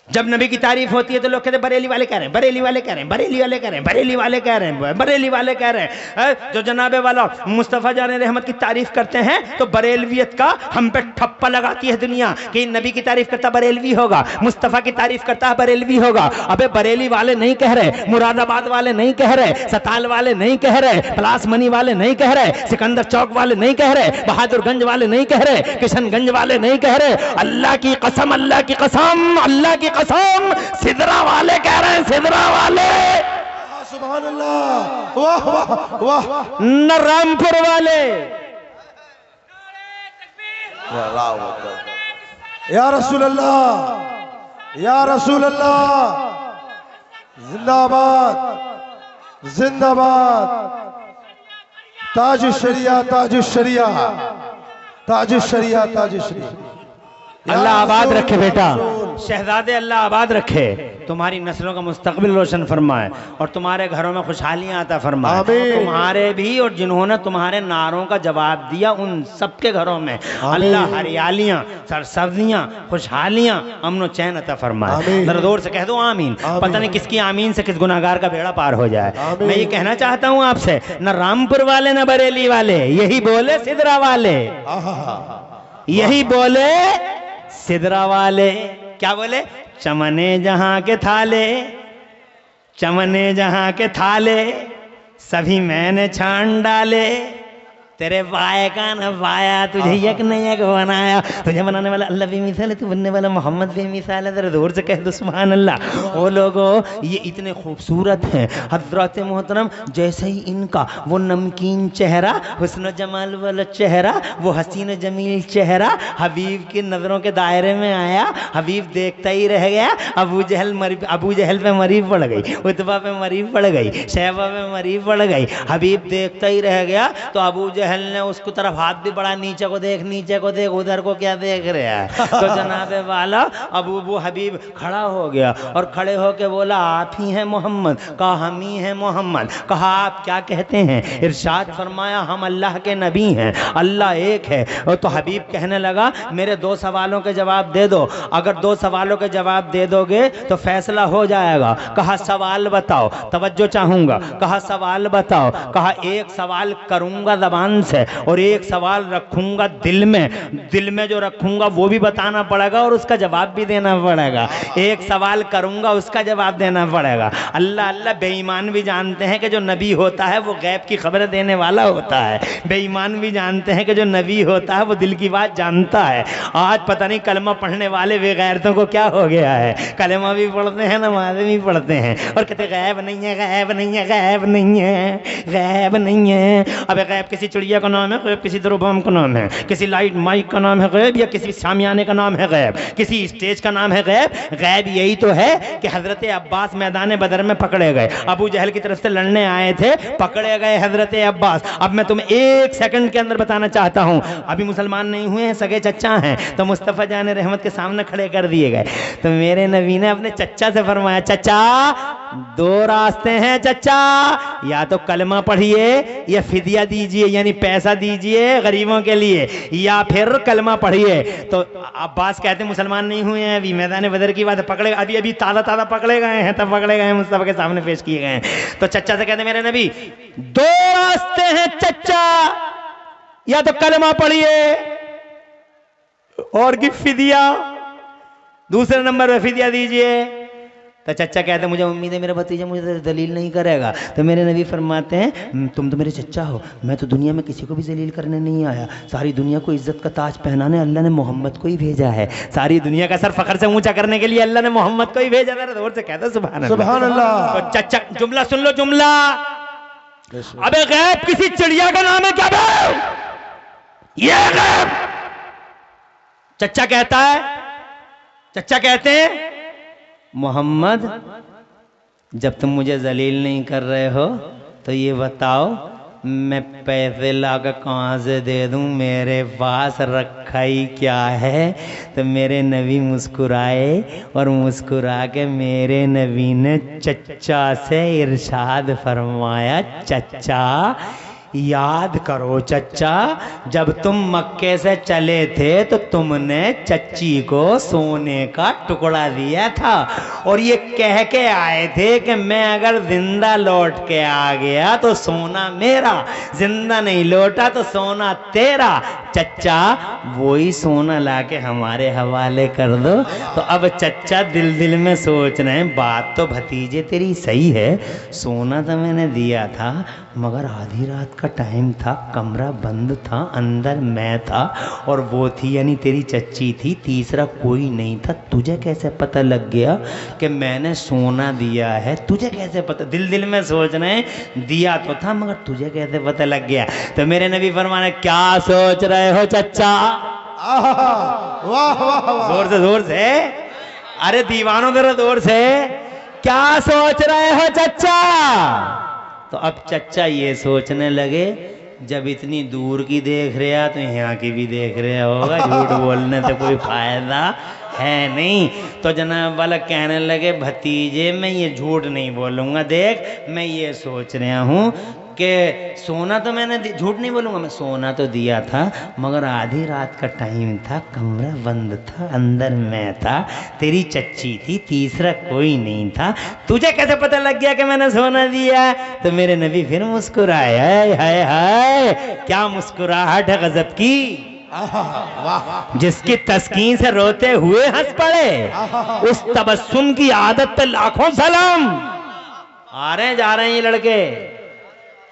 जब नबी की तारीफ होती है तो लोग कहते हैं बरेली वाले कह रहे हैं, बरेली वाले कह रहे हैं, बरेली वाले कह रहे हैं, बरेली वाले कह रहे हैं, बरेली वाले कह रहे हैं। जो जनाबे वाला मुस्तफ़ा जाने रहमत की तारीफ करते हैं तो बरेलवियत का हम पे ठप्पा लगाती है दुनिया कि नबी की तारीफ करता बरेलवी होगा, मुस्तफ़ा की तारीफ करता है बरेलवी होगा। अबे बरेली वाले नहीं कह रहे, मुरादाबाद वाले नहीं कह रहे, सताल वाले नहीं कह रहे, पलासमनी वाले नहीं कह रहे, सिकंदर चौक वाले नहीं कह रहे, बहादुरगंज वाले नहीं कह रहे, किशनगंज वाले नहीं कह रहे। अल्लाह की कसम, अल्लाह की कसम, अल्लाह की कसम, सिदरा वाले कह रहे हैं, सिदरा वाले। सुभान अल्लाह। वाह वाह वाह। न रामपुर वाले, या रसूल अल्लाह, या रसूल अल्लाह, जिंदाबाद जिंदाबाद। ताज शरिया, ताज शरिया, ताज शरिया, ताज शरिया। अल्लाह आबाद रखे बेटा, शहजादे अल्लाह आबाद रखे, तुम्हारी नस्लों का मुस्तकबिल रोशन फरमाए और तुम्हारे घरों में खुशहालियां आता फरमाए। तुम्हारे भी और जिन्होंने तुम्हारे नारों का जवाब दिया उन सबके घरों में अल्लाह हरियालियां, सरसब्जियां, खुशहालियां, अमन चैन अता फरमाए। जरा जोर से कह दो आमीन। पता नहीं किसकी आमीन से किस गुनाहगार का बेड़ा पार हो जाए। मैं ये कहना चाहता हूँ आपसे, न रामपुर वाले न बरेली वाले, यही बोले सिदरा वाले, यही बोले सिदरा वाले। क्या बोले? चमने जहां के थाले, चमने जहां के थाले, सभी मैंने छान डाले। तेरे बाय का न बाया, तुझे यक न यक बनाया। तुझे बनाने वाला अल्लाह बेमिसाल है, तू बनने वाला मोहम्मद बेमिसाल है। जरा जोर से कह दो सुभान अल्लाह। वो लोगों ये इतने खूबसूरत हैं हजरत मोहतरम, जैसे ही इनका वो नमकीन चेहरा, हुस्न जमाल वाला चेहरा, वो हसीन जमील चेहरा हबीब की नज़रों के दायरे में आया, हबीब देखता ही रह गया। अबू जहल पे मरी पड़ गई, उतबा पे मरी पड़ गई, शैबा पे मरी पड़ गई। हबीब देखता ही रह गया तो अबू जहल ने उसको तरफ हाथ भी बढ़ा, नीचे को देख, नीचे को देख, उधर को क्या देख रहा है। तो जनाबे वाला अबू हबीब खड़ा हो गया और खड़े होके बोला, आप ही हैं मोहम्मद? कहा हम ही हैं मोहम्मद। कहा आप क्या कहते हैं? इरशाद फरमाया हम अल्लाह के नबी हैं, अल्लाह एक है। और तो हबीब कहने लगा मेरे 2 सवालों के जवाब दे दो, अगर 2 सवालों के जवाब दे दोगे तो फैसला हो जाएगा। कहा सवाल बताओ, तवज्जो चाहूंगा। कहा सवाल बताओ। कहा एक सवाल करूंगा जबान से और एक सवाल रखूंगा दिल में जो रखूंगा वो भी बताना पड़ेगा और उसका जवाब भी देना पड़ेगा। एक सवाल करूंगा, उसका जवाब देना पड़ेगा। अल्लाह अल्लाह, बेईमान भी जानते हैं कि जो नबी होता है वो गैब की खबरें देने वाला होता है। बेईमान भी जानते हैं कि जो नबी होता है वो दिल की बात जानता है। आज पता नहीं कलमा पढ़ने वाले बेगैरतों को क्या हो गया है, कलमा भी पढ़ते हैं, नमाज़ें भी पढ़ते हैं और कहते गैब नहीं है, गैब नहीं है, गैब नहीं है, गैब नहीं है। अब गैब किसी चिड़िया का नाम है गैब, किसी दरोबाम का नाम है, किसी लाइट माइक का नाम है गैब, या किसी शामियाने का नाम है गैब, किसी स्टेज का नाम है गैब। गैब यही तो है कि हजरत अब्बास मैदान बदर में पकड़े गए, अबू जहल की तरफ से लड़ने आए थे, पकड़े गए हजरत अब्बास। अब मैं तुम्हें 1 सेकंड के अंदर बताना चाहता हूं, अभी मुसलमान नहीं हुए हैं, सगे चच्चा हैं, तो मुस्तफ़ा जान रहमत के सामने खड़े कर दिए गए। तो मेरे नबी ने अपने चच्चा से फरमाया, चच्चा 2 रास्ते हैं चच्चा, या तो कलमा पढ़िए या फिदिया दीजिए, यानी पैसा दीजिए गरीबों के लिए, या फिर कलमा पढ़िए। तो अब्बास कहते मुसलमान नहीं हुए हैं, अभी मैदान बदर की बात है, पकड़े अभी ताज़ा पकड़े गए हैं, तब पकड़े गए हैं, मुस्तफा के सामने पेश किए गए हैं। तो चच्चा से कहते मेरे नबी 2 रास्ते हैं चच्चा, या तो कलमा पढ़िए और की फिदिया, दूसरे नंबर पे फिदिया दीजिए। तो चच्चा कहते मुझे उम्मीद है मेरा भतीजा मुझे दलील नहीं करेगा। तो मेरे नबी फरमाते हैं तुम तो मेरे चच्चा हो, मैं तो दुनिया में किसी को भी दलील करने नहीं आया, सारी दुनिया को इज्जत का ताज पहनाने अल्लाह ने मोहम्मद को ही भेजा है, सारी दुनिया का सर फखर से ऊंचा करने के लिए अल्लाह ने मोहम्मद को ही भेजा है। जोर से कहते सुभान अल्लाह। तो चच्चा जुमला सुन लो, जुमला। अबे गैब किसी चिड़िया का नाम है क्या गैब? ये गैब। चच्चा कहता है, चच्चा कहते हैं मोहम्मद जब तुम मुझे जलील नहीं कर रहे हो तो ये बताओ मैं पैसे लाकर कहाँ से दे दूँ, मेरे पास रखा ही क्या है। तो मेरे नबी मुस्कुराए और मुस्कुरा के मेरे नबी ने चच्चा से इरशाद फरमाया, चच्चा याद करो चच्चा, जब तुम मक्के से चले थे तो तुमने चच्ची को सोने का टुकड़ा दिया था और ये कह के आए थे कि मैं अगर जिंदा लौट के आ गया तो सोना मेरा, जिंदा नहीं लौटा तो सोना तेरा। चच्चा वही सोना लाके हमारे हवाले कर दो। तो अब चच्चा दिल दिल में सोच रहे हैं बात तो भतीजे तेरी सही है, सोना तो मैंने दिया था मगर आधी रात का टाइम था, कमरा बंद था, अंदर मैं था और वो थी यानी तेरी चच्ची थी, तीसरा कोई नहीं था। तुझे कैसे पता लग गया कि मैंने सोना दिया है? तुझे कैसे पता? दिल दिल में सोच रहे हैं दिया तो था मगर तुझे कैसे पता लग गया? तो मेरे नबी फरमाने क्या सोच रहे हो चच्चा? वाह वाह वाह। जोर से अरे दीवानों जरा जोर से। क्या सोच रहे हो चच्चा? तो अब चच्चा ये सोचने लगे जब इतनी दूर की देख रहे तो यहाँ की भी देख रहे होगा, झूठ बोलने से कोई फायदा है नहीं। तो जनाब वाला कहने लगे भतीजे मैं ये झूठ नहीं बोलूँगा, देख मैं ये सोच रहा हूँ कि सोना तो मैंने झूठ नहीं बोलूँगा, मैं सोना तो दिया था मगर आधी रात का टाइम था, कमरा बंद था, अंदर मैं था, तेरी चच्ची थी, तीसरा कोई नहीं था। तुझे कैसे पता लग गया कि मैंने सोना दिया? तो मेरे नबी फिर मुस्कुराए। हाय हाय हाय, क्या मुस्कुराहट है गजब की। जिसकी तस्कीन से रोते हुए हंस पड़े उस तबस्सुम की आदत पे लाखों सलाम। आ रहे जा रहे हैं ये लड़के,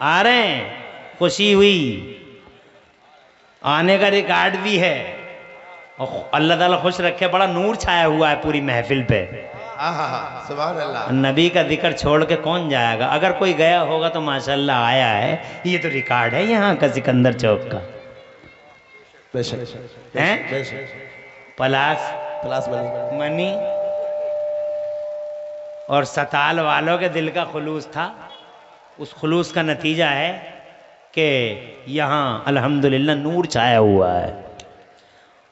आ रहे हैं, खुशी हुई, आने का रिकॉर्ड भी है और अल्लाह ताला खुश रखे, बड़ा नूर छाया हुआ है पूरी महफिल पे। सुभान अल्लाह। नबी का जिक्र छोड़ के कौन जाएगा? अगर कोई गया होगा तो माशाल्लाह आया है। ये तो रिकॉर्ड है यहाँ का सिकंदर चौक का। हैं? पलास मनी और सताल वालों के दिल का खुलूस था। उस खुलूस का नतीजा है कि यहाँ अल्हम्दुलिल्लाह नूर छाया हुआ है।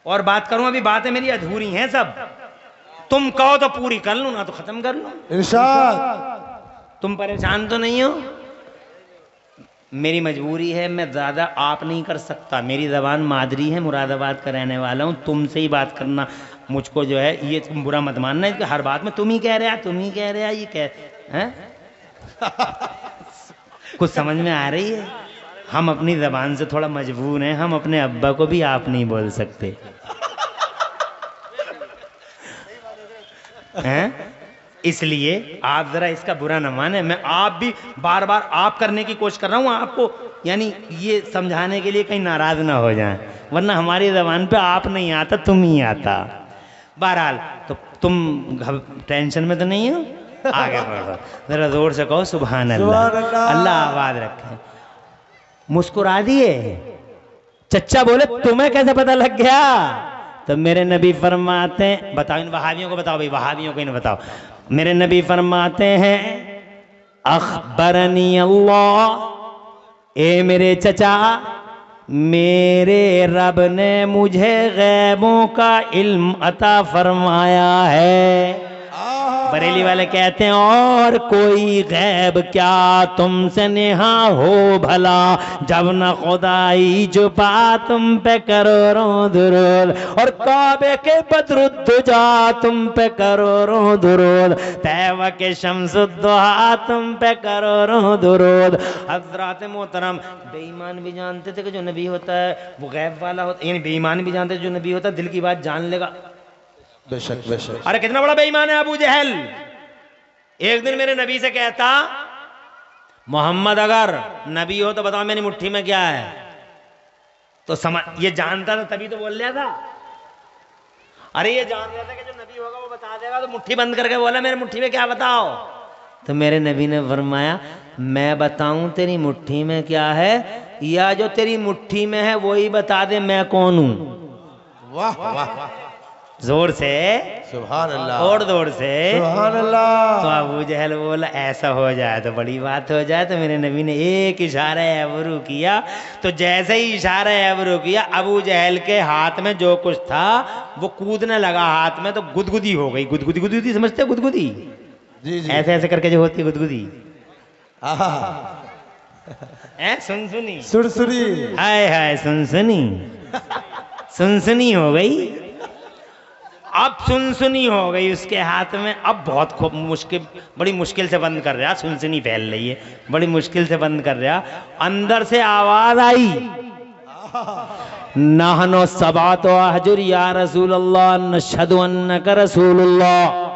और बात करूं, अभी बातें मेरी अधूरी हैं सब, तुम कहो तो पूरी कर लूं, ना तो खत्म कर लूं। इरशाद। तुम परेशान तो नहीं हो? मेरी मजबूरी है, मैं ज़्यादा आप नहीं कर सकता, मेरी ज़बान मादरी है, मुरादाबाद का रहने वाला हूँ, तुमसे ही बात करना मुझको जो है ये तुम बुरा मत मानना है कि हर बात में तुम ही कह रहे ये कह हैं। कुछ समझ में आ रही है? हम अपनी ज़बान से थोड़ा मजबूर हैं, हम अपने अब्बा को भी आप नहीं बोल सकते हैं, इसलिए आप जरा इसका बुरा न माने। मैं आप भी बार बार आप करने की कोशिश कर रहा हूँ आपको, यानी ये समझाने के लिए कहीं नाराज ना हो जाएं, वरना हमारी जबान पे आप नहीं आता, तुम ही आता। बहरहाल तो तुम टेंशन में तो नहीं हो? आगे बढ़ो, जरा जोर से कहो सुभान अल्लाह। अल्लाह आबाद रखे। मुस्कुरा दिए। चच्चा बोले तुम्हें कैसे पता लग गया? तो मेरे नबी फरमाते हैं, बताओ इन वहाबियों को, बताओ भाई वहाबियों को इन बताओ। मेरे नबी फरमाते हैं अखबरनी अल्लाह, ए मेरे चचा, मेरे रब ने मुझे गैबों का इल्म अता फरमाया है। बरेली वाले कहते हैं और कोई गैब क्या तुमसे नेहा हो भला, जब न खुदाई छुपा तुम पे करोड़ों दुरूद, और काबे के बदरुद्दुजा तुम पे करोड़ों दुरूद, तैवा के शम्सुद्दुहा तुम पे करोड़ों दुरूद। हज़रात मोहतरम, बेईमान भी जानते थे कि जो नबी होता है वो गैब वाला होता है, यानी बेईमान भी जानते थे जो नबी होता है दिल की बात जान लेगा। बेशक बेशक। अरे कितना बड़ा बेईमान है अबू जहल। एक दिन मेरे नबी से कहता मोहम्मद अगर नबी हो तो बताओ मेरी मुट्ठी में क्या है। तो समझ, ये जानता था तभी तो बोल लिया था। अरे ये जान रहा था कि जो नबी होगा वो बता देगा, तो मुट्ठी बंद करके बोला मेरे मुट्ठी में क्या बताओ। तो मेरे नबी ने फरमाया मैं बताऊं तेरी मुट्ठी में क्या है, या जो तेरी मुट्ठी में है वही बता दे मैं कौन हूं। वाह वाह, जोर से सुभान अल्लाह, और जोर से सुभान अल्लाह। तो अबू जहल बोला ऐसा हो जाए तो बड़ी बात हो जाए। तो मेरे नबी ने एक इशारा अबरू किया, तो जैसे ही इशारा अबरू किया अबू जहल के हाथ में जो कुछ था वो कूदने लगा हाथ में, तो गुदगुदी हो गई। गुदगुदी गुदगुदी समझते हो? गुदगुदी जी जी, ऐसे ऐसे करके जो होती है गुदगुदी, सुनसुनी सुरसुरी, हाय हाय सुनसुनी, सुनसुनी हो गई। अब सुनसुनी हो गई उसके हाथ में। अब बहुत खूब मुश्किल, बड़ी मुश्किल से बंद कर रहा, सुनसुनी फैल रही है, बड़ी मुश्किल से बंद कर रहा। अंदर से आवाज आई नहनो सबातो अहजुर या रसूल अल्लाह नशहदु अन्नका रसूलुल्लाह।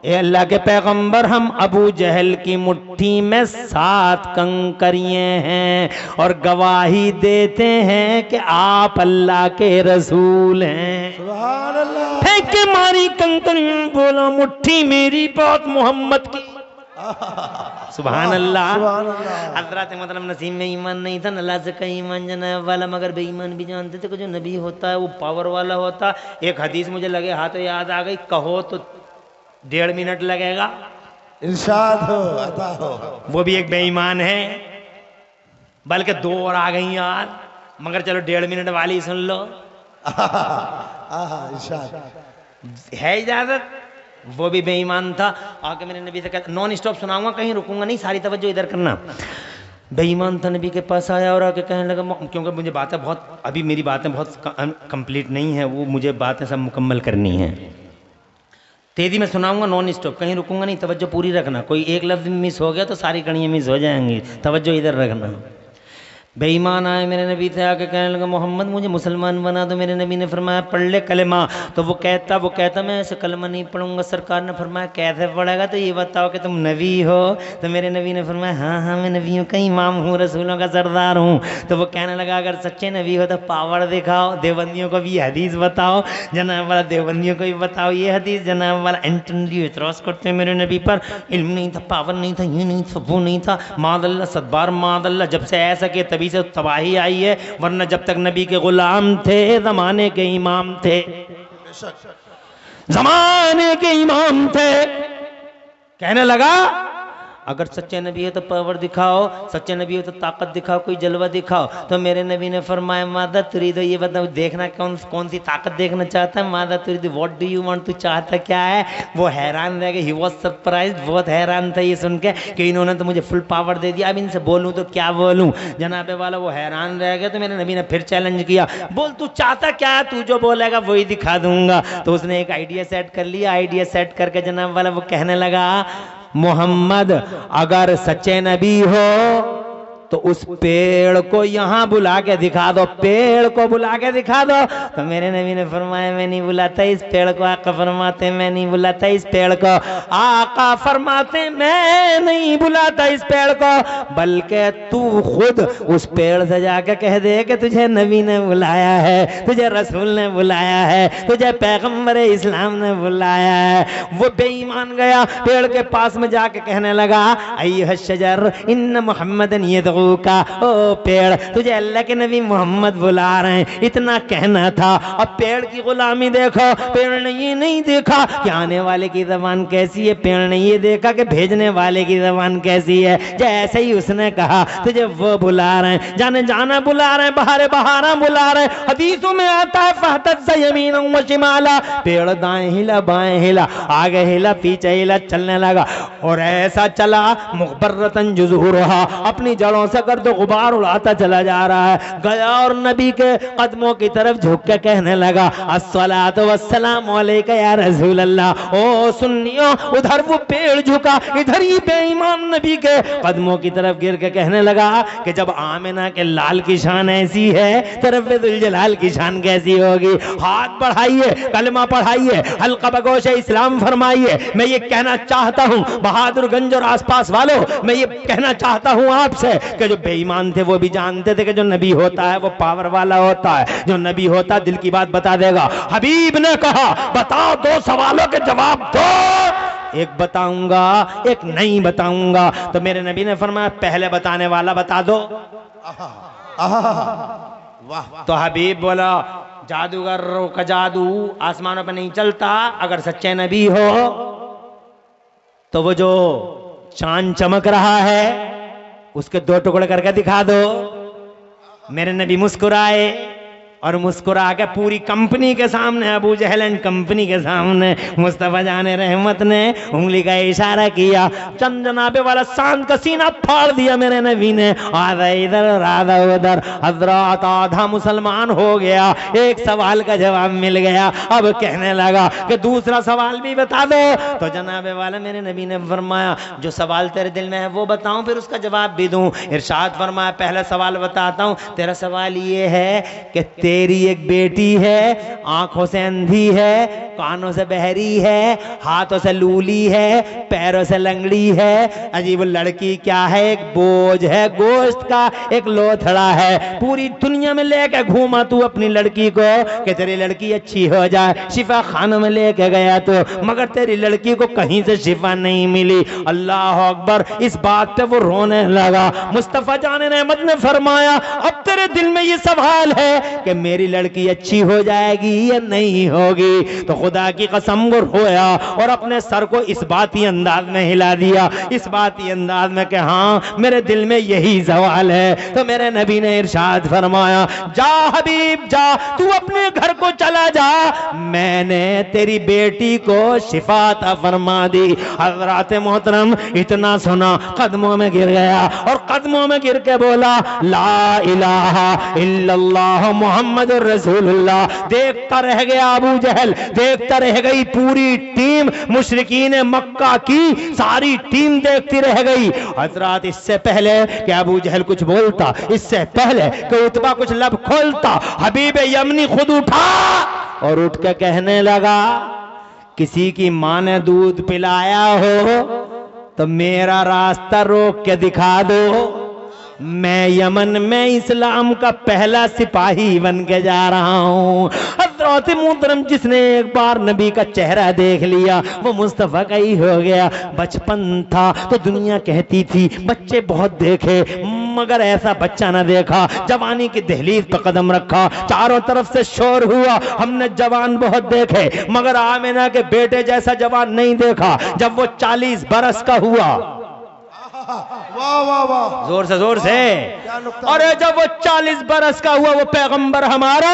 ए अल्लाह के पैगंबर, हम अबू जहल की मुट्ठी में 7 कंकरियां हैं और गवाही देते हैं कि आप अल्लाह के रसूल हैं। सुभान अल्लाह। फेंक के मारी कंकरियां, बोला मुट्ठी मेरी बात मोहम्मद की। सुभान अल्लाह। सुभान अल्लाह। हजरत मतलब नसीब में ईमान नहीं था, अल्लाह से कहीं ईमान जनाब वाला, मगर बेईमान भी जानते थे कि जो नबी होता है वो पावर वाला होता। एक हदीस मुझे लगे हाथों याद आ गई, कहो तो 1.5 मिनट लगेगा, इरशाद हो, अता हो। वो भी एक बेईमान है। बल्कि 2 और आ गई यार, मगर चलो 1.5 मिनट वाली सुन लो। इरशाद है इजाजत। वो भी बेईमान था, आके मेरे नबी से कहता, नॉन स्टॉप सुनाऊंगा, कहीं रुकूंगा नहीं, सारी तवज्जो इधर करना। बेईमान था, नबी के पास आया और आके कहने लगा, क्योंकि मुझे बातें बहुत, अभी मेरी बातें बहुत कंप्लीट नहीं है, वो मुझे बातें सब मुकम्मल करनी है, तेजी में सुनाऊंगा, नॉन स्टॉप, कहीं रुकूंगा नहीं, तवज्जो पूरी रखना। कोई एक लफ्ज मिस हो गया तो सारी कड़ियाँ मिस हो जाएंगी, तवज्जो इधर रखना। बेईमान आए मेरे नबी से आके कहने लगा, मोहम्मद मुझे मुसलमान बना दो। मेरे नबी ने फरमाया, पढ़ ले कलमा। तो वो कहता मैं ऐसे कलमा नहीं पढ़ूंगा। सरकार ने फरमाया, कैसे पढ़ेगा? तो ये बताओ कि तुम नबी हो? तो मेरे नबी ने फरमाया, हाँ मैं नबियों का इमाम हूँ, रसूलों का सरदार हूँ। तो वो कहने लगा, अगर सच्चे नबी हो तो पावर दिखाओ, देवबंदियों को भी हदीस बताओ, जनाब वाला देवबंदियों को भी बताओ ये हदीस। जनाब वाला एंटनली इतराज करते मेरे नबी पर, इल्म नहीं था, पावर नहीं था, ये नहीं था, वो नहीं था, मादल्ला सदबार मादल्ला। जब से ऐसा कि तभी से तबाही आई है, वरना जब तक नबी के गुलाम थे, जमाने के इमाम थे, जमाने के इमाम थे। कहने लगा, अगर सच्चे नबी है तो पावर दिखाओ, सच्चे नबी हो तो ताकत दिखाओ, कोई जलवा दिखाओ। तो मेरे नबी ने फरमाया, मादा तुरीदो, ये बताओ देखना कौन सी ताकत देखना चाहता है? मादा तुरीदो, व्हाट डू यू वांट, तू चाहता क्या है? वो हैरान रह गए, ही वाज सरप्राइज्ड, बहुत हैरान था ये सुन के कि इन्होंने तो मुझे फुल पावर दे दिया, अब इनसे बोलूं तो क्या बोलूं? जनाबे वाला वो हैरान रह गया। तो मेरे नबी ने फिर चैलेंज किया, बोल तू चाहता क्या है, तू जो बोलेगा वही दिखा दूंगा। तो उसने एक आइडिया सेट कर लिया। आइडिया सेट करके जनाब वाला वो कहने लगा, मोहम्मद अगर सच्चे नबी हो तो उस पेड़ को यहाँ बुला के दिखा दो, पेड़ को बुला के दिखा दो। तो मेरे नबी ने फरमाया, मैं नहीं बुलाता इस पेड़ को। आका फरमाते, मैं नहीं बुलाता इस पेड़ को। आका फरमाते, मैं नहीं बुलाता इस पेड़ को, बल्कि तू खुद उस पेड़ से जाकर कह दे कि तुझे नबी ने बुलाया है, तुझे रसूल ने बुलाया है, तुझे पैगम्बर इस्लाम ने बुलाया है। वो बेईमान गया, पेड़ के पास में जाके कहने लगा, अय्युह शजर इन्न मुहम्मदन यदऊ का, ओ पेड़ तुझे अल्लाह के नबी मोहम्मद बुला रहे हैं। इतना कहना था। अब पेड़ की गुलामी देखो, पेड़ ने ये नहीं देखा कि आने वाले की जबान कैसी है, पेड़ ने ये देखा कि भेजने वाले की जबान कैसी है। जैसे ही उसने कहा, तुझे वो बुला रहे हैं, जाने जाना बुला रहे हैं, बहारे बहारा बुला रहे हैं। हदीसों में आता है, फहतत यमीन व शिमाला, पेड़ दाएं हिला बाएं हिला, आगे हिला पीछे हिला, चलने लगा। और ऐसा चला, मुखबरतन जुज़ूरुहा, अपनी जड़ों से गर्द गुबार उड़ाता चला जा रहा है। गया और नबी के कदमों की तरफ झुक के कहने लगा, अस्सलातु वस्सलामु अलैका या रसूल अल्लाह। ओ सुन्नियों, उधर वो पेड़ झुका, इधर ही बेईमान नबी के कदमों की तरफ गिर के कहने लगा कि जब आमिना के लाल की शान ऐसी है तो रब्बुल जलाल की शान कैसी होगी। हाथ बढ़ाइए, कलमा पढ़ाइए, हल्का बगोश इस्लाम फरमाइए। मैं ये कहना चाहता हूँ बहादुरगंज और आसपास वालों, मैं ये कहना चाहता हूँ आपसे कि जो बेईमान थे वो भी जानते थे कि जो नबी होता है वो पावर वाला होता है। जो नबी होता है दिल की बात बता देगा। हबीब ने कहा, बताओ 2 सवालों के जवाब दो, एक बताऊंगा एक नहीं बताऊंगा। तो मेरे नबी ने फरमाया, पहले बताने वाला बता दो। वाह। तो हबीब बोला, जादूगरों का जादू आसमानों पर नहीं चलता, अगर सच्चे नबी हो तो वो जो चांद चमक रहा है उसके 2 टुकड़े करके दिखा दो। मेरे नबी मुस्कुराए और मुस्कुरा के पूरी कंपनी के सामने, अबू जहल एंड कंपनी के सामने, मुस्तफा जाने रहमत ने उंगली का इशारा किया। चंद जनाबे वाला सांद का सीना फाड़ दिया मेरे नबी ने, आधा इधर और आधा उधर। हजरत आधा मुसलमान हो गया, एक सवाल का जवाब मिल गया। अब कहने लगा कि दूसरा सवाल भी बता दो। तो जनाबे वाला मेरे नबी ने फरमाया, जो सवाल तेरे दिल में है वो बताऊं, फिर उसका जवाब भी दूं। इरशाद फरमाया, पहला सवाल बताता हूं, तेरा सवाल ये है कि तेरी एक बेटी है, आंखों से अंधी है, कानों से बहरी है, हाथों से लूली है, पैरों से लंगड़ी है। अजीब लड़की क्या है? एक बोझ है, गोश्त का एक लोथड़ा है। पूरी दुनिया में लेके घूमा तू अपनी लड़की को कि तेरी लड़की अच्छी हो जाए, शिफा खानों में लेके गया तो, मगर तेरी लड़की को कहीं से शिफा नहीं मिली। अल्लाह अकबर। इस बात पे वो रोने लगा। मुस्तफा जान रहमत ने फरमाया, अब तेरे दिल में ये सवाल है कि मेरी लड़की अच्छी हो जाएगी या नहीं होगी? तो खुदा की कसम वो रोया और अपने सर को इस बाती अंदाज में हिला दिया, इस बाती अंदाज में कि हाँ मेरे दिल में यही सवाल है। तो मेरे नबी ने इरशाद फरमाया, जा हबीब जा, तू अपने घर को चला जा, मैंने तेरी बेटी को शिफा अता फरमा दी। हज़रात मोहतरम इतना सुना, कदमों में गिर गया और कदमों में गिर के बोला, ला इलाहा इल्लल्लाह मुहम्मद रसूलुल्लाह। देखता रह गया अबू जहल, देखता रह गई पूरी टीम, मुशरिकीन मक्का की सारी टीम देखती रह गई। हजरत इससे पहले कि अबू जहल कुछ बोलता, इससे पहले कि उतबा कुछ लब खोलता, हबीब यमनी खुद उठा और उठ के कहने लगा, किसी की मां ने दूध पिलाया हो तो मेरा रास्ता रोक के दिखा दो, मैं यमन में इस्लाम का पहला सिपाही बन के जा रहा हूँ। हज़रत मोहतरम जिसने एक बार नबी का चेहरा देख लिया वो मुस्तफ़ा का ही हो गया। बचपन था तो दुनिया कहती थी बच्चे बहुत देखे, मगर ऐसा बच्चा ना देखा। जवानी की दहलीज पर कदम रखा, चारों तरफ से शोर हुआ, हमने जवान बहुत देखे मगर आमिना के बेटे जैसा जवान नहीं देखा। जब वो 40 बरस का हुआ, वाह वाह वाह, जोर से और जब वो 40 बरस का हुआ, वो पैगंबर हमारा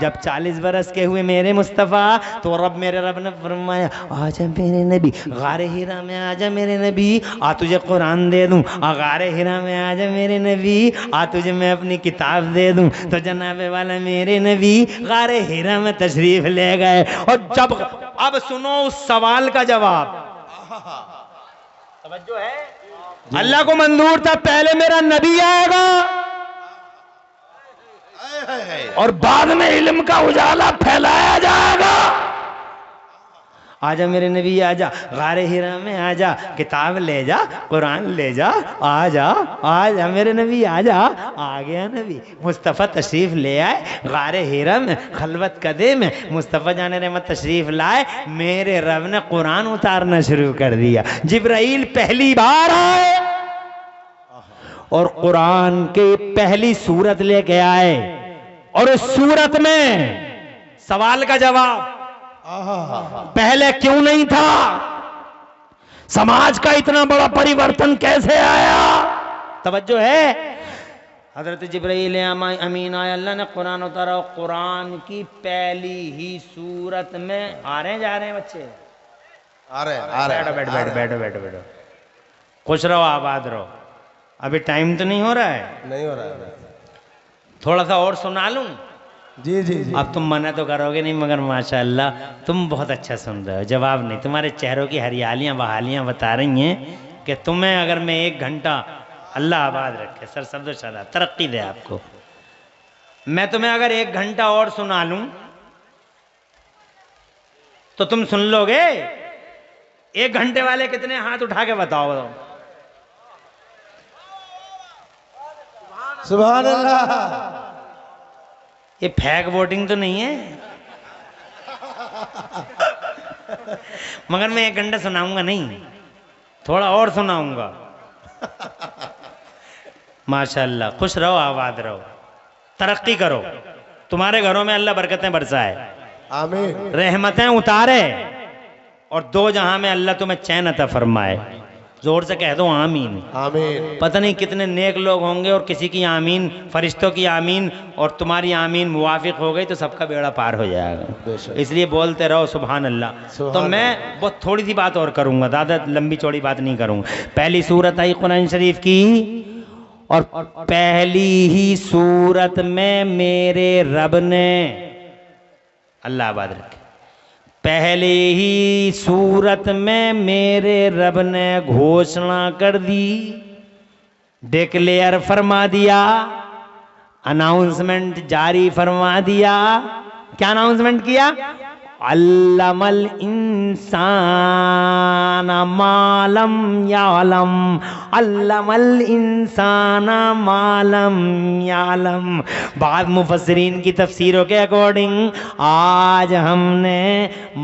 जब 40 बरस के हुए मेरे मुस्तफ़ा, तो मेरे रब ने फरमाया, आजा मेरे नबी गारे हिरा में, आजा मेरे नबी, आ तुझे कुरान दे दूं। गारे हिरा में आजा मेरे नबी, आ तुझे मैं अपनी किताब दे दूं। तो जनाबे वाला मेरे नबी गारे हिरा में तशरीफ ले गए। और जब अब सुनो उस सवाल का जवाब, तवज्जो है, अल्लाह को मंजूर था पहले मेरा नबी आएगा और बाद में इल्म का उजाला फैलाया जाएगा। आजा मेरे नबी आजा, गारे हिरा में आजा, किताब ले जा, कुरान ले जा, आजा आजा मेरे नबी आजा। आ गया नबी मुस्तफ़ा तशरीफ ले आए, गारे हिरा में खलवत कदे में मुस्तफ़ा जाने रहमत तशरीफ लाए। मेरे रब ने कुरान उतारना शुरू कर दिया। जिब्राइल पहली बार आए और कुरान की पहली सूरत लेके आए और उस सूरत में सवाल का जवाब, पहले क्यों नहीं था? समाज का इतना बड़ा परिवर्तन कैसे आया? तवज्जो है। हजरत जिब्राइल अमीन आया, अल्लाह ने कुरान उतारा। कुरान की पहली ही सूरत में आ रहे हैं, जा रहे हैं बच्चे, आ रहे बैठो, खुश रहो, आबाद रहो। अभी टाइम तो नहीं हो रहा है? नहीं हो रहा है। थोड़ा सा और सुना लूं? जी जी जी। अब तुम मना तो करोगे नहीं, मगर माशाअल्लाह तुम बहुत अच्छा सुन रहे हो। जवाब नहीं, तुम्हारे चेहरों की हरियालियां बहालियां बता रही हैं कि तुम्हें अगर मैं 1 घंटा, अल्लाह आबाद रखे, सर शब्द शाला तरक्की दे आपको, मैं तुम्हें अगर 1 घंटा और सुना लूं तो तुम सुन लोगे? 1 घंटे वाले कितने हाथ उठा के बताओ। सुभान अल्लाह। ये फेक वोटिंग तो नहीं है? मगर मैं 1 घंटा सुनाऊंगा नहीं, थोड़ा और सुनाऊंगा। माशाअल्लाह, खुश रहो, आबाद रहो, तरक्की करो। तुम्हारे घरों में अल्लाह बरकतें बरसाए, आमीन, रहमतें उतारे और 2 जहां में अल्लाह तुम्हें चैन अता फरमाए। जोर से कह दो आमीन। आमीन। पता नहीं कितने नेक लोग होंगे और किसी की आमीन, फरिश्तों की आमीन और तुम्हारी आमीन मुवाफिक हो गई तो सबका बेड़ा पार हो जाएगा। इसलिए बोलते रहो सुभान अल्लाह। तो मैं बहुत थोड़ी सी बात और करूंगा, ज़्यादा लंबी चौड़ी बात नहीं करूंगा। पहली सूरत आई कुरान शरीफ की और पहली ही सूरत में मेरे रब ने, अल्लाह आबाद रखे, पहले ही सूरत में मेरे रब ने घोषणा कर दी, डिक्लेयर फरमा दिया, अनाउंसमेंट जारी फरमा दिया। क्या अनाउंसमेंट किया? अल्लमल इंसान मालम यालम, अल्लमल इंसान मालम यालम। बाद मुफस्सिरीन की तफसीरों के अकॉर्डिंग आज हमने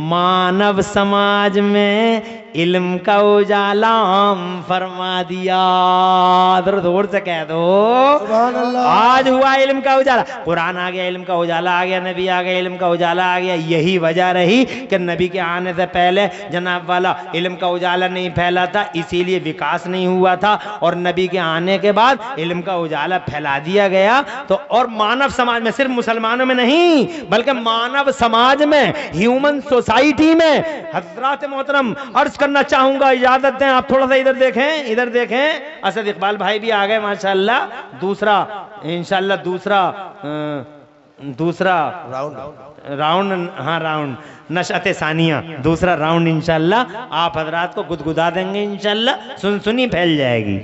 मानव समाज में इल्म का उजाला फरमा दिया। जोर से कह दो सुभान अल्लाह। आज हुआ इल्म का उजाला। कुरान आ गया, इल्म का उजाला आ गया, नबी आ गया, इल्म का उजाला आ गया। यही वजह रही कि नबी के आने से पहले जनाब वाला इल्म का उजाला नहीं फैला था, इसीलिए विकास नहीं हुआ था। और नबी के आने के बाद इल्म का उजाला फैला दिया गया। तो और मानव समाज में, सिर्फ मुसलमानों में नहीं बल्कि मानव समाज में, ह्यूमन सोसाइटी में, हजरात मोहतरम अर्ज करना चाहूंगा, इजाजत दें आप थोड़ा सा इधर देखें, इधर देखें। असद इकबाल भाई भी आ गए माशाल्लाह। दूसरा इंशाल्लाह दूसरा राउंड, हाँ राउंड नशअते सानिया, दूसरा राउंड इंशाल्लाह आप हजरात को गुदगुदा देंगे इंशाल्लाह। सुनी फैल जाएगी,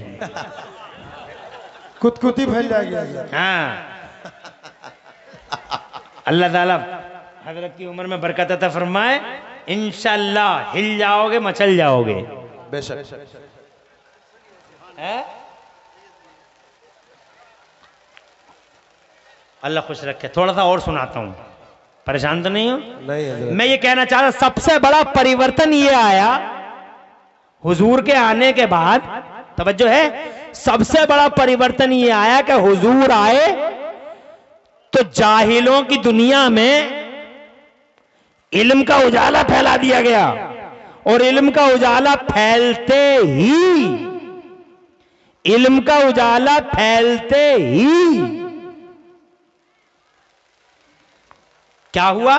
कुतकुती फैल जाएगी। हाँ। अल्लाह ताला हजरत की उम्र में बरकत अता फरमाए। इंशाल्लाह हिल जाओगे, मचल जाओगे बेशक। अल्लाह खुश रखे। थोड़ा सा और सुनाता हूं, परेशान तो नहीं हो? नहीं है। मैं ये कहना चाह रहा, सबसे बड़ा परिवर्तन ये आया हुजूर के आने के बाद। तवज्जो है, सबसे बड़ा परिवर्तन ये आया कि हुजूर आए तो जाहिलों की दुनिया में इल्म का उजाला फैला दिया गया। और इल्म का उजाला फैलते ही, इल्म का उजाला फैलते ही क्या हुआ?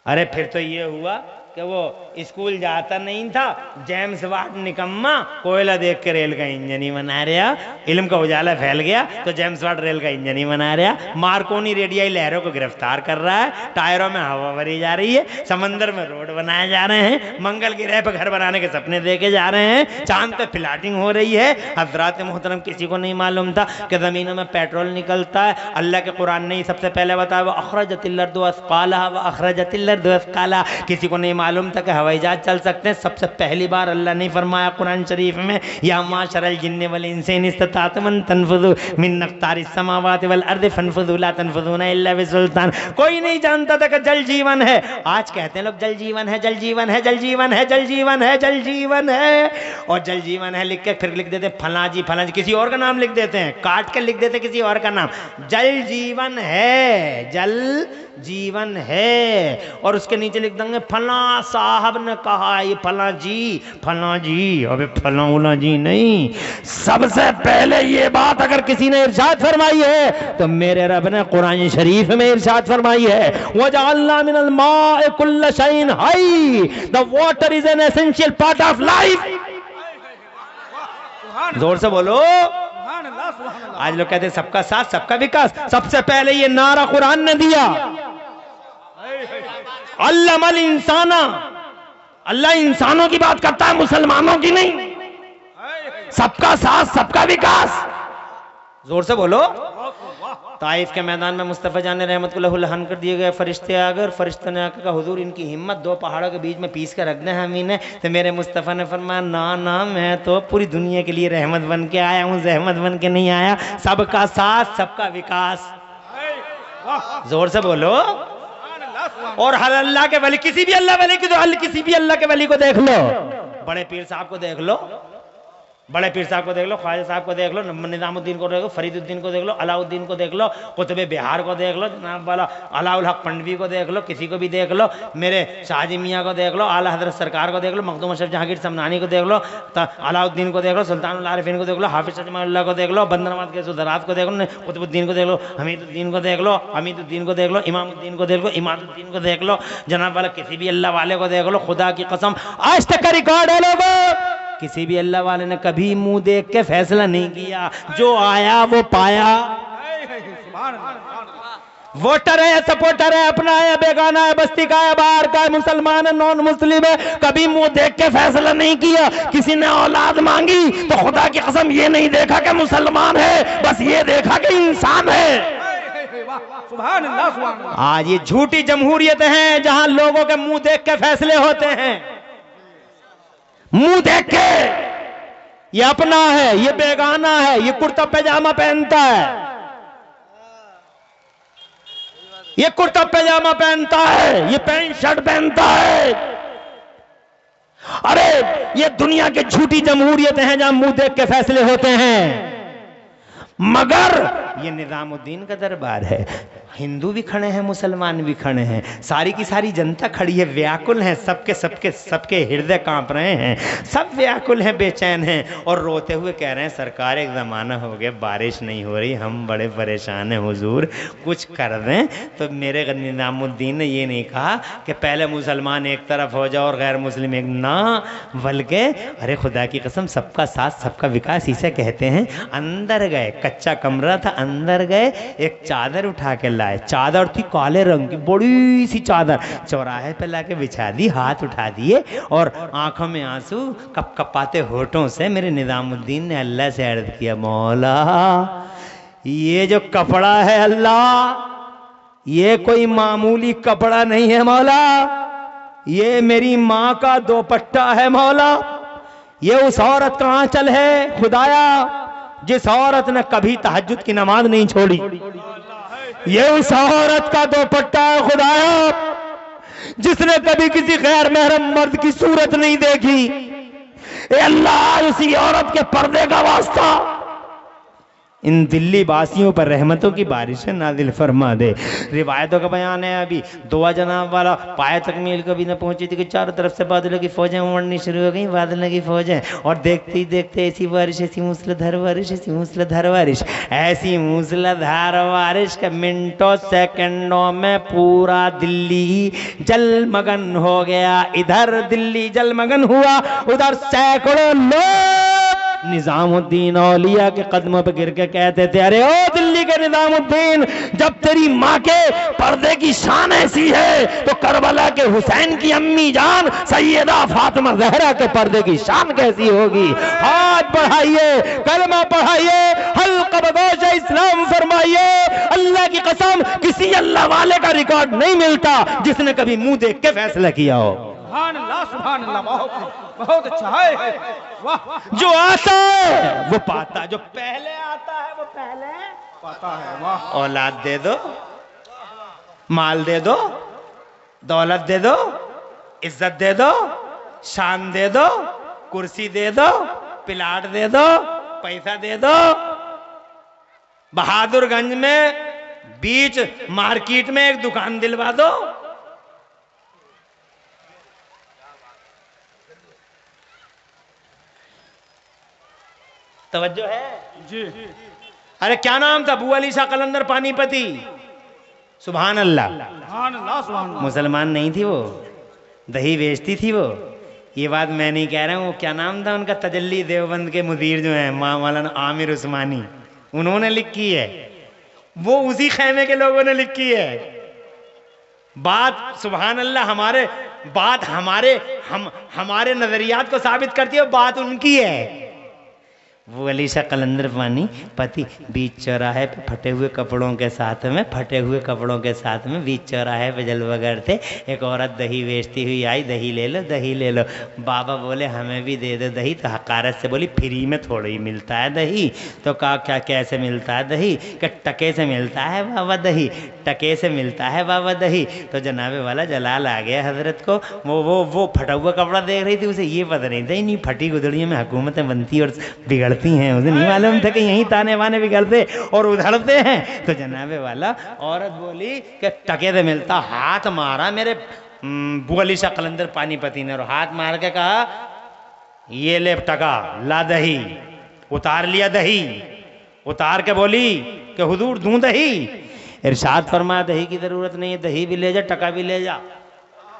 अरे फिर तो ये हुआ कि वो स्कूल जाता नहीं था, जेम्स वाट निकम्मा कोयला देख के रेल का इंजन ही बना रहा। इल्म का उजाला फैल गया तो जेम्स वाट रेल का इंजन ही बना रहा। मार्कोनी रेडियाई लहरों को गिरफ्तार कर रहा है, टायरों में हवा भरी जा रही है, समंदर में रोड बनाए जा रहे हैं, मंगल ग्रह पर घर बनाने के सपने देखे जा रहे हैं, चांद पे प्लाटिंग हो रही है। हजरात मोहतरम किसी को नहीं मालूम था कि जमीनों में पेट्रोल निकलता है। अल्लाह के कुरान ने सबसे पहले बताया वो अखरजतिल अर्दु अस्कालहा व अखरजतिल अर्दु अस्काला। किसी को नहीं मालूम था कि हवाई जहाज चल सकते हैं। सबसे पहली बार अल्लाह ने फरमाया कुरान शरीफ में, या माशरल जिन्नि वल इंसी इन इस्तताअतुम अन तनफुज़ू मिन अक़तारिस समावाति वल अर्दि फनफुज़ू ला तनफुज़ूना इल्ला बिसुल्तान। कोई नहीं जानता था कि जल जीवन है। आज कहते हैं लोग जल जीवन है, जल जीवन है, जल जीवन है, जल जीवन है, जल जीवन है। और जल जीवन है लिख के फिर लिख देते फला जी फला जी, किसी और का नाम लिख देते हैं, काट के लिख देते किसी और का नाम। जल जीवन है, जल जीवन है। और उसके नीचे लिख देंगे फला साहब ने कहा, ये फला जी। अबे फला उला जी नहीं, सबसे पहले ये बात अगर किसी ने इरशाद फरमाई है तो मेरे रब ने कुरान शरीफ में इरशाद फरमाई है, वजअलना मिनल माइ कुल्ल शैइन हई, the water is an essential part of life. जोर से बोलो। आज लोग कहते हैं सबका साथ सबका विकास। सबसे पहले ये नारा कुरान ने दिया, अल्लमल इंसाना। अल्लाह इंसानों की बात करता है, मुसलमानों की नहीं। सबका साथ सबका विकास। जोर से बोलो। ताइफ के मैदान में मुस्तफ़ा जान रहमतुल्लाह अलैह कर दिए गए फरिश्ते आ गए और फरिश्तों ने आकर कहा हुजूर इनकी हिम्मत दो पहाड़ों के बीच में पीस कर रख दें हमीन है। तो मेरे मुस्तफ़ा ने फरमाया ना मैं तो पूरी दुनिया के लिए रहमत बन के आया हूँ, जहमत बन के नहीं आया। सबका साथ सबका विकास। जोर से बोलो। और हर अल्लाह के वली, किसी भी अल्लाह वली की, किसी भी अल्लाह के वली को देख लो, बड़े पीर साहब को देख लो, बड़े पीर साहब को देख लो, ख्वाजा साहब को देख लो, निजामुद्दीन को देख लो, फरीदुद्दीन को देख लो, अलाउद्दीन को देख लो, कुतुब बिहार को देख लो, जनाब वाला अलाउल हक पंडवी को देख लो, किसी को भी देख लो, मेरे शाहजी मियाँ को देख लो, आला हजरत सरकार को देख लो, मखदूम अशरफ जहांगीर समनानी को देख लो, अलाउद्दीन को देख लो, सुल्तानुल आरिफीन को देख लो, हाफिज अजमाउल्लाह को देख लो, बंदरनाथ के सुदरात को देख लो, कुतुबुद्दीन को देख लो, हमीदुद्दीन को देख लो, हमीदुद्दीन को देख लो, इमामुद्दीन को देख लो, इमादुद्दीन को देख लो, जनाब वाला किसी भी अल्लाह वाले को देख लो। खुदा की कसम आज तक का रिकॉर्ड है लोगों, किसी भी अल्लाह वाले ने कभी मुंह देख के फैसला नहीं किया, जो आया वो पाया। वोटर है या सपोर्टर है, अपना है या बेगाना है, बस्ती का है बाहर का है, मुसलमान है नॉन मुस्लिम है, कभी मुंह देख के फैसला नहीं किया। किसी ने औलाद मांगी तो खुदा की कसम ये नहीं देखा कि मुसलमान है, बस ये देखा कि इंसान है। सुभान अल्लाह सुभान अल्लाह। आज ये झूठी जमहूरियत है जहां लोगों के मुंह देख के फैसले होते हैं। मुंह देख के, ये अपना है, ये बेगाना है, ये कुर्ता पैजामा पहनता है, ये कुर्ता पैजामा पहनता है, ये पैंट शर्ट पहनता है। अरे ये दुनिया के झूठी जमहूरियत हैं जहां मुंह देख के फैसले होते हैं। मगर ये निजामुद्दीन का दरबार है, हिंदू भी खड़े हैं, मुसलमान भी खड़े हैं, सारी की सारी जनता खड़ी है, व्याकुल है, सबके सबके सबके हृदय कांप रहे हैं, सब व्याकुल हैं, बेचैन हैं और रोते हुए कह रहे हैं सरकार एक ज़माना हो गया बारिश नहीं हो रही, हम बड़े परेशान हैं हुजूर, कुछ कर दें। तो मेरे निजामुद्दीन ने ये नहीं कहा कि पहले मुसलमान एक तरफ हो जाओ और गैर मुस्लिम एक ना, बल्कि अरे खुदा की कसम सबका साथ सबका विकास इसे कहते हैं। अंदर गए, कच्चा कमरा था, अंदर गए, एक चादर उठा के लाए, चादर थी काले रंग की, बड़ी सी चादर, चौराहे पे लाके बिछा दी, हाथ उठा दिए और आंखों में आंसू कपकपाते होठों से मेरे निजामुद्दीन ने अल्लाह से अर्ज किया, मौला ये जो कपड़ा है अल्लाह ये कोई मामूली कपड़ा नहीं है मौला, ये मेरी माँ का दोपट्टा है मौला, ये उस औरत का आंचल है खुदाया जिस औरत ने कभी तहज्जुद की नमाज नहीं छोड़ी, ये उस औरत का दोपट्टा है खुदाया जिसने कभी किसी गैर महरम मर्द की सूरत नहीं देखी। ए अल्लाह उसी औरत के पर्दे का वास्ता इन दिल्ली वासियों पर रहमतों की बारिशें नाजिल फरमा दे। रिवायतों का बयान है अभी दुआ जनाब वाला पाए तकमील कभी न पहुंची थी कि चारों तरफ से बादलों की फौजें उमड़नी शुरू हो गई, बादलों की फौजें, और देखते ही देखते ऐसी बारिश, ऐसी मूसलाधार बारिश, ऐसी मूसलाधार बारिश, ऐसी मूसलाधार बारिश के मिनटों सेकंडों में पूरा दिल्ली जलमगन हो गया। इधर दिल्ली जलमगन हुआ, उधर सैकड़ों लोग निजामुद्दीन औलिया के कदमों पे गिर के कहते थे, अरे ओ दिल्ली के निजामुद्दीन, जब तेरी माँ के पर्दे की शान ऐसी है तो करबला के हुसैन की अम्मी जान सैयदा फातिमा ज़हरा के पर्दे की शान कैसी होगी। हाथ बढ़ाइए, कलमा पढ़ाइए, हल्का बगोश इस्लाम फरमाइए। अल्लाह की कसम किसी अल्लाह वाले का रिकॉर्ड नहीं मिलता जिसने कभी मुंह देख के फैसला किया हो। सुभान अल्लाह सुभान अल्लाह, बहुत अच्छा है। वाह, जो आता है वो पाता, जो पहले आता है वो पहले पाता है। वाह, औलाद दे दो, माल दे दो, दौलत दे दो, इज्जत दे दो, शान दे दो, कुर्सी दे दो, प्लाट दे दो, पैसा दे दो। बहादुरगंज में बीच मार्केट में एक दुकान दिलवा दो, तवज्जो है जी। अरे क्या नाम था, अबू अली शाह कलंदर पानीपती, सुभान अल्लाह। सुभान अल्लाह सुभान अल्लाह। मुसलमान नहीं थी वो, दही बेचती थी वो, ये बात मैं नहीं कह रहा हूँ। क्या नाम था उनका, तजल्ली देवबंद के मुदीर जो है मौलाना आमिर उस्मानी, उन्होंने लिखी है, वो उसी खैमे के लोगों ने लिखी है बात। सुभान अल्लाह, हमारे नजरियात को साबित करती है, बात उनकी है। वो अली शाह कलंदर पानी पति बीच चौराहे पे फटे हुए कपड़ों के साथ में बीच चौराहे पे जलवा करते। एक औरत दही बेचती हुई आई, दही ले लो, दही ले लो। बाबा बोले हमें भी दे दो दही, तो हकारत से बोली फ्री में थोड़ा ही मिलता है दही। तो कहा क्या कैसे मिलता है दही, कि टके से मिलता है बाबा दही, टके से मिलता है बाबा दही। तो जनाबे वाला जलाल आ गया हजरत को, वो फटा हुआ कपड़ा देख रही थी, उसे ये पता नहीं था नहीं फटी गुदड़ियों में हुकूमतें बनती और बिगड़ हैं, उसे नहीं मालूम था कि यहीं ताने बाने बिगड़ते और उधड़ते हैं। तो जनाबे वाला औरत बोली कि टके से मिलता, हाथ मारा मेरे अबू अली शाह कलंदर पानीपती ने, और हाथ मार के कहा ये ले टका, ला दही। उतार लिया दही, उतार के बोली कि हुजूर दूं दही। इरशाद फरमाया दही की जरूरत नहीं है, दही भी ले जा, टका भी ले जा।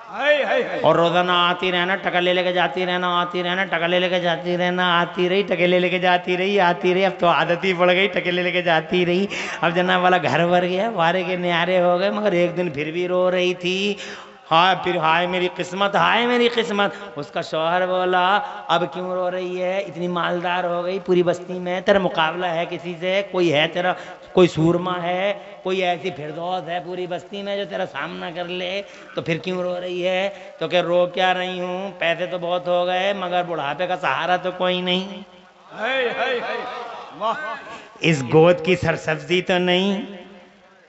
और रोजाना आती रहना, टका ले लेके जाती रहना, आती रहना, टका ले लेके जाती रहना, आती रही, टके ले लेके जाती रही, आती रही। अब तो आदत ही पड़ गई, टके ले लेके जाती रही। अब जनाब वाला घर भर गया, वारे के न्यारे हो गए, मगर एक दिन फिर भी रो रही थी। हाय फिर हाय मेरी किस्मत, हाय मेरी किस्मत। उसका शौहर बोला अब क्यों रो रही है, इतनी मालदार हो गई पूरी बस्ती में, तेरा मुकाबला है किसी से? कोई है तेरा, कोई सूरमा है, कोई ऐसी फिरदौस है पूरी बस्ती में जो तेरा सामना कर ले? तो फिर क्यों रो रही है? तो क्या रो क्या रही हूँ, पैसे तो बहुत हो गए मगर बुढ़ापे का सहारा तो कोई नहीं। इस गोद की सरसब्जी तो नहीं,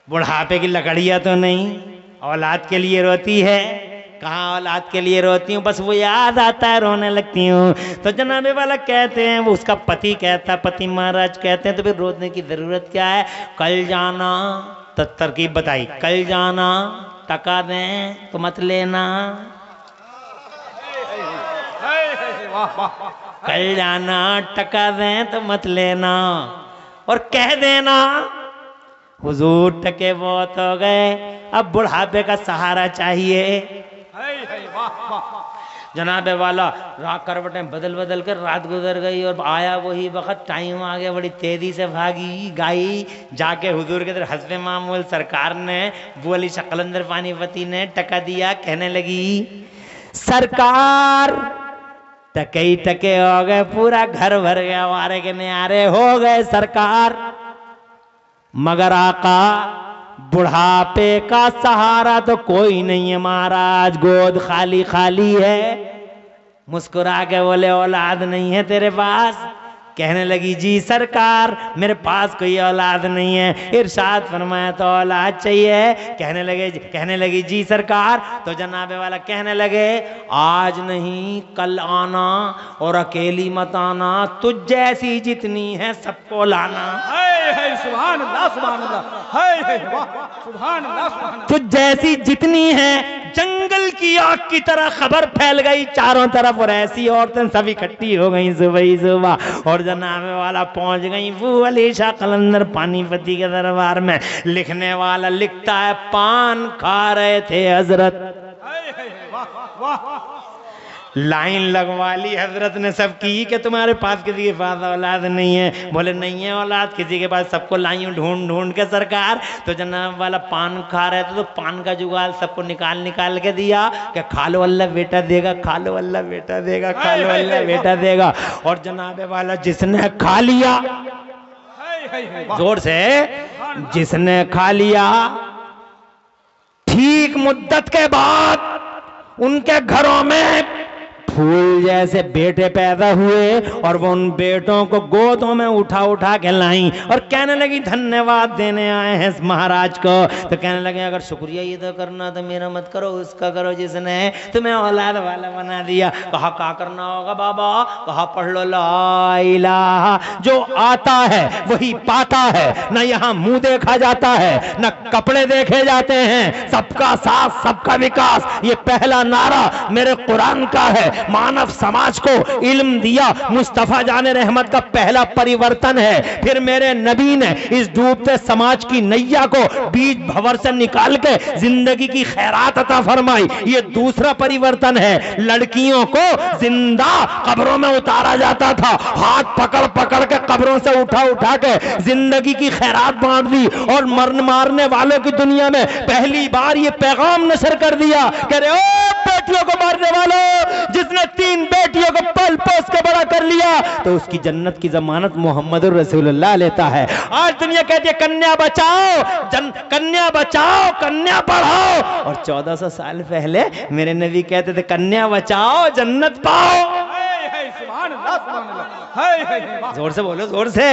बुढ़ापे की लकड़ियाँ तो नहीं, औलाद के लिए रोती है। कहाँ औलाद के लिए रोती हूँ, बस वो याद आता है रोने लगती हूँ। तो जनाबे वाला कहते हैं, वो उसका पति कहता है, पति महाराज कहते हैं तो फिर रोने की जरूरत क्या है? कल जाना, तो तरकीब बताई, कल जाना टका दें तो मत लेना, कल जाना टका दें तो मत लेना, और कह देना हुजूर टके बहुत हो गए, अब बुढ़ापे का सहारा चाहिए। जनाबे वाला रात करवटें बदल बदल कर रात गुजर गई और आया वही वक्त, टाइम आ गया, बड़ी तेजी से भागी गाई जाके हुजूर के तरफ। हस्बे मामूल सरकार ने बोली शकलंदर पानीपति ने टका दिया, कहने लगी सरकार टके ही टके हो गए, पूरा घर भर गया, वारे के न्यारे हो गए सरकार, मगर आका बुढ़ापे का सहारा तो कोई नहीं है महाराज, गोद खाली खाली है। मुस्कुरा के बोले औलाद नहीं है तेरे पास? कहने लगी जी सरकार मेरे पास कोई औलाद नहीं है, इरशाद फरमाया तो औलाद चाहिए। कहने लगी जी सरकार। तो जनाबे वाला कहने लगे आज नहीं कल आना और अकेली मत आना, तुझ जैसी जितनी है सबको लाना। सुभान अल्लाह, सुभान अल्लाह, सुभान अल्लाह। तुझ जैसी जितनी है, जंगल की आग की तरह खबर फैल गई चारों तरफ और ऐसी औरतें सब इकट्ठी हो गई सुबह ही सुबह। और जनाबे वाला पहुंच गई वो अली शाह कलंदर पानीपति के दरबार में। लिखने वाला लिखता है पान खा रहे थे हजरत, लाइन लगवा ली हजरत ने सब की कि तुम्हारे पास किसी के पास औलाद नहीं है? बोले नहीं है औलाद किसी के पास, सबको लाइयों ढूंढ ढूंढ के सरकार। तो जनाब वाला पान खा रहे थे तो पान का जुगाल सबको निकाल निकाल के दिया कि खा लो अल्लाह बेटा देगा, खा लो अल्लाह बेटा देगा, खा लो अल्लाह बेटा देगा। और जनाबे वाला जिसने खा लिया, जोर से, जिसने खा लिया, ठीक मुद्दत के बाद उनके घरों में फूल जैसे बेटे पैदा हुए और वो उन बेटों को गोदों में उठा उठा के लाई और कहने लगी धन्यवाद देने आए हैं इस महाराज को। तो कहने लगे अगर शुक्रिया ये तो करना तो मेरा मत करो, उसका करो जिसने तुम्हें औलाद वाला बना दिया। कहा क्या करना होगा बाबा? कहा पढ़ लो ला इलाहा, जो आता है वही पाता है, न यहाँ मुंह देखा जाता है न कपड़े देखे जाते हैं, सबका साथ सबका विकास, ये पहला नारा मेरे कुरान का है। मानव समाज को इल्म दिया मुस्तफा जाने रहमत का पहला परिवर्तन है। फिर मेरे नबी ने इस डूबते समाज की नैया को बीच भंवर से निकाल के जिंदगी की खैरात अता फरमाई, ये दूसरा परिवर्तन है। लड़कियों को जिंदा कब्रों में उतारा जाता था, हाथ पकड़ पकड़ के कब्रों से उठा उठा के जिंदगी की खैरात बांट दी और मरने मारने वालों की दुनिया में पहली बार ये पैगाम नशर कर दिया कि रे ओ बेटियों को मारने वालों, जिसने 3 बेटियों को पल पोस के बड़ा कर लिया तो उसकी जन्नत की जमानत मोहम्मद रसूलुल्लाह लेता है। आज दुनिया कहती है कन्या बचाओ, कन्या बचाओ, कन्या पढ़ाओ, और 1400 साल पहले मेरे नबी कहते थे कन्या बचाओ जन्नत पाओ। जोर से बोलो, जोर से,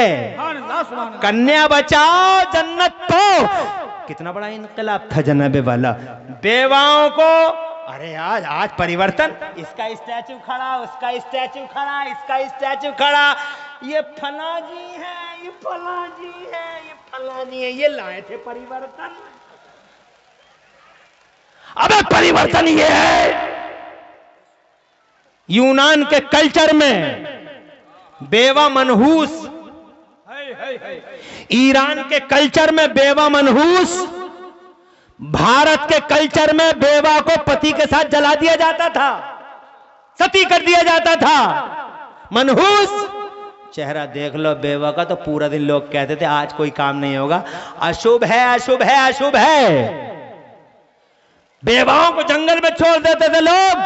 कन्या बचाओ जन्नत पाओ। कितना बड़ा इनकलाब था जनाबे वाला। बेवाओं को अरे आज परिवर्तन, इसका स्टैचू खड़ा, उसका स्टैचू खड़ा, इसका स्टैचू खड़ा, ये फला जी है, ये फला जी है, ये फला जी है, ये लाए थे परिवर्तन। अबे परिवर्तन ये है यूनान के कल्चर में बेवा मनहूस, ईरान के कल्चर में बेवा मनहूस, भारत के कल्चर में बेवा को पति के साथ जला दिया जाता था, सती कर दिया जाता था। मनहूस चेहरा देख लो बेवा का तो पूरा दिन लोग कहते थे आज कोई काम नहीं होगा, अशुभ है, अशुभ है, अशुभ है। बेवाओं को जंगल में छोड़ देते थे लोग।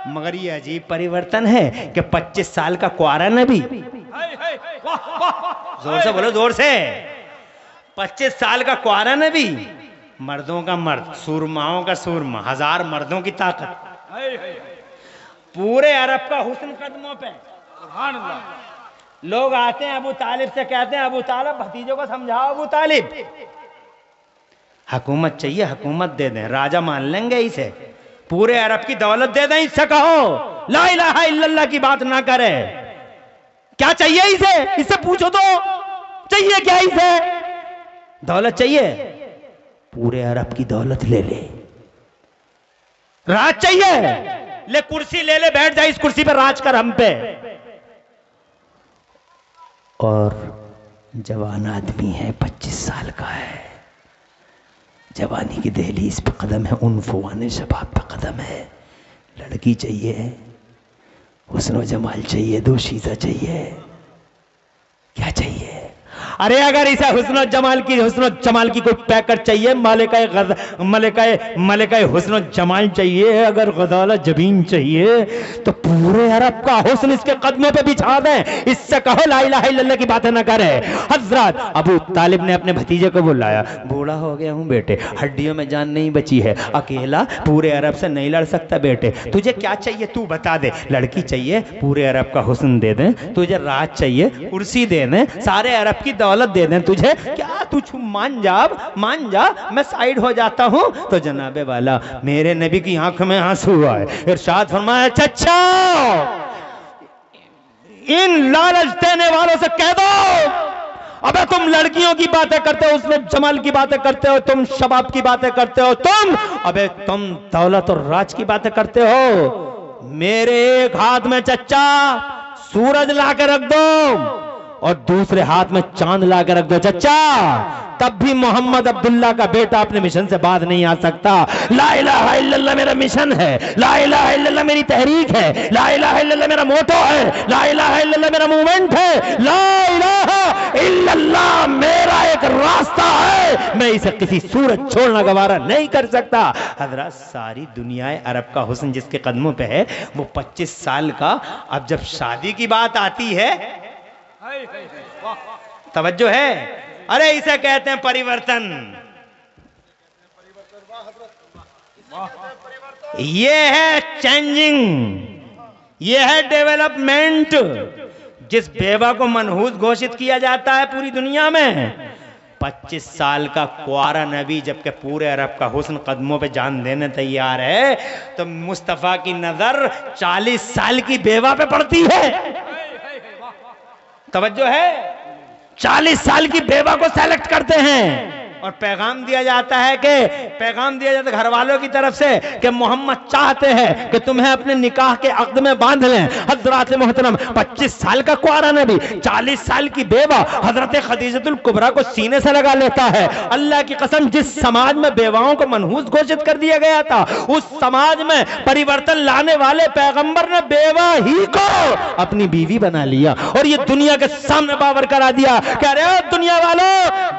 मगर ये अजीब परिवर्तन है कि 25 साल का कुंवारा नबी, जोर से बोलो, जोर से, 25 साल का कुंवारा नबी, मर्दों का मर्द, सूरमाओं का सूरमा, 1000 मर्दों की ताकत, पूरे अरब का हुस्न कदमों पे। लोग आते हैं अबू तालिब से, कहते हैं अबू तालिब भतीजों को समझाओ, अबू तालिब हुकूमत चाहिए, हुकूमत दे दें, राजा मान लेंगे इसे, पूरे अरब की दौलत दे दें, इससे कहो ला इलाहा इल्लल्लाह की बात ना करे। क्या चाहिए इसे, इससे पूछो तो, चाहिए क्या इसे? दौलत चाहिए, पूरे अरब की दौलत ले ले। राज चाहिए, ले कुर्सी ले ले, बैठ जाए इस कुर्सी पर, राज कर हम पे। और जवान आदमी है, 25 साल का है, जवानी की दहलीज पे कदम है, उन्फुआने शबाब पे कदम है। लड़की चाहिए, हुस्न व जमाल चाहिए, दोशीज़ा चाहिए, क्या चाहिए? अरे अगर इसे हुस्न जमाल की कोई पैकर चाहिए, मलिकाए हुस्न जमाल चाहिए, अगर गजाला जबीन चाहिए, तो पूरे अरब का हुस्न इसके कदमों पे बिछा दें, इससे कहो ला इलाहा इल्लल्लाह की बातें ना करे। हजरत अबू तालिब ने अपने भतीजे को बुलाया, बूढ़ा हो गया हूं बेटे, हड्डियों में जान नहीं बची है, अकेला पूरे अरब से नहीं लड़ सकता बेटे, तुझे क्या चाहिए तू बता दे। लड़की चाहिए, पूरे अरब का हुस्न दे दें, तुझे राज चाहिए, कुर्सी दे दें, सारे अरब की दौलत दे दें तुझे, क्या तू मान जा, मैं साइड हो जाता हूं। तो जनाबे वाला मेरे नबी की आंख में आंसू आए, इरशाद फरमाया, चचा इन लालच देने वालों से कह दो, अबे तुम लड़कियों की बातें करते हो, उसमें जमाल की बातें करते हो, तुम शबाब की बातें करते हो, तुम दौलत और राज की बातें करते हो। मेरे एक हाथ में चचा सूरज ला के रख दो और दूसरे हाथ में चांद ला के रख दो चचा, तब भी मोहम्मद अब्दुल्ला का बेटा अपने मिशन से बात नहीं आ सकता। ला इलाहा इल्लल्लाह मेरा मिशन है, ला इलाहा इल्लल्लाह मेरी तहरीक है, ला इलाहा इल्लल्लाह मेरा मोटो है, ला इलाहा इल्लल्लाह मेरा मूवमेंट है, ला इलाहा इल्लल्लाह मेरा एक रास्ता है, मैं इसे किसी सूरत छोड़ना गवारा नहीं कर सकता। हजरत सारी दुनिया अरब का हुस्न जिसके कदमों पे है, वो 25 साल का। अब जब शादी की बात आती है, तवज्जो है, अरे इसे कहते हैं परिवर्तन। ये है चेंजिंग, ये है डेवलपमेंट। जिस बेवा को मनहूस घोषित किया जाता है पूरी दुनिया में, 25 साल का कुंवारा नबी जबकि पूरे अरब का हुस्न कदमों पे जान देने तैयार है, तो मुस्तफा की नजर 40 साल की बेवा पे पड़ती है। तवज्जो है, 40 साल की बेवा को सेलेक्ट करते हैं और पैगाम दिया जाता है घर वालों की तरफ से कि मोहम्मद चाहते हैं कि तुम्हें अपने निकाह के अक़्द में बांध लें। हजरत मोहतरम 25 साल का कुंवारा नबी 40 साल की बेवा हजरत खदीजतुल कुबरा को सीने से लगा लेता है। अल्लाह की कसम, जिस समाज में बेवाओं को मनहूस घोषित कर दिया गया था, उस समाज में परिवर्तन लाने वाले पैगंबर ने बेवा ही को अपनी बीवी बना लिया और ये दुनिया के सामने बावर करा दिया। कह रहे हो दुनिया वालों,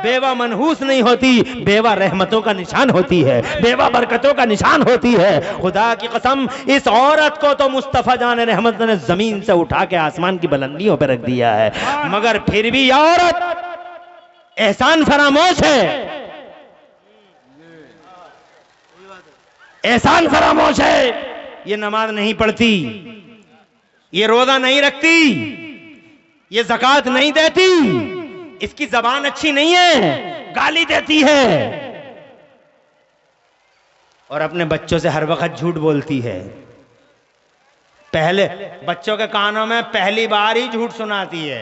बेवा मनहूस नहीं होती, बेवा रहमतों का निशान होती है, बेवा बरकतों का निशान होती है। खुदा की कसम, इस औरत को तो मुस्तफा जान रहमत ने जमीन से उठा के आसमान की बुलंदियों पर रख दिया है, मगर फिर भी यह औरत एहसान फरामोश है, एहसान फरामोश है। ये नमाज नहीं पढ़ती, ये रोजा नहीं रखती, ये ज़कात नहीं देती, इसकी जबान अच्छी नहीं है, गाली देती है और अपने बच्चों से हर वक्त झूठ बोलती है। पहले बच्चों के कानों में पहली बार ही झूठ सुनाती है।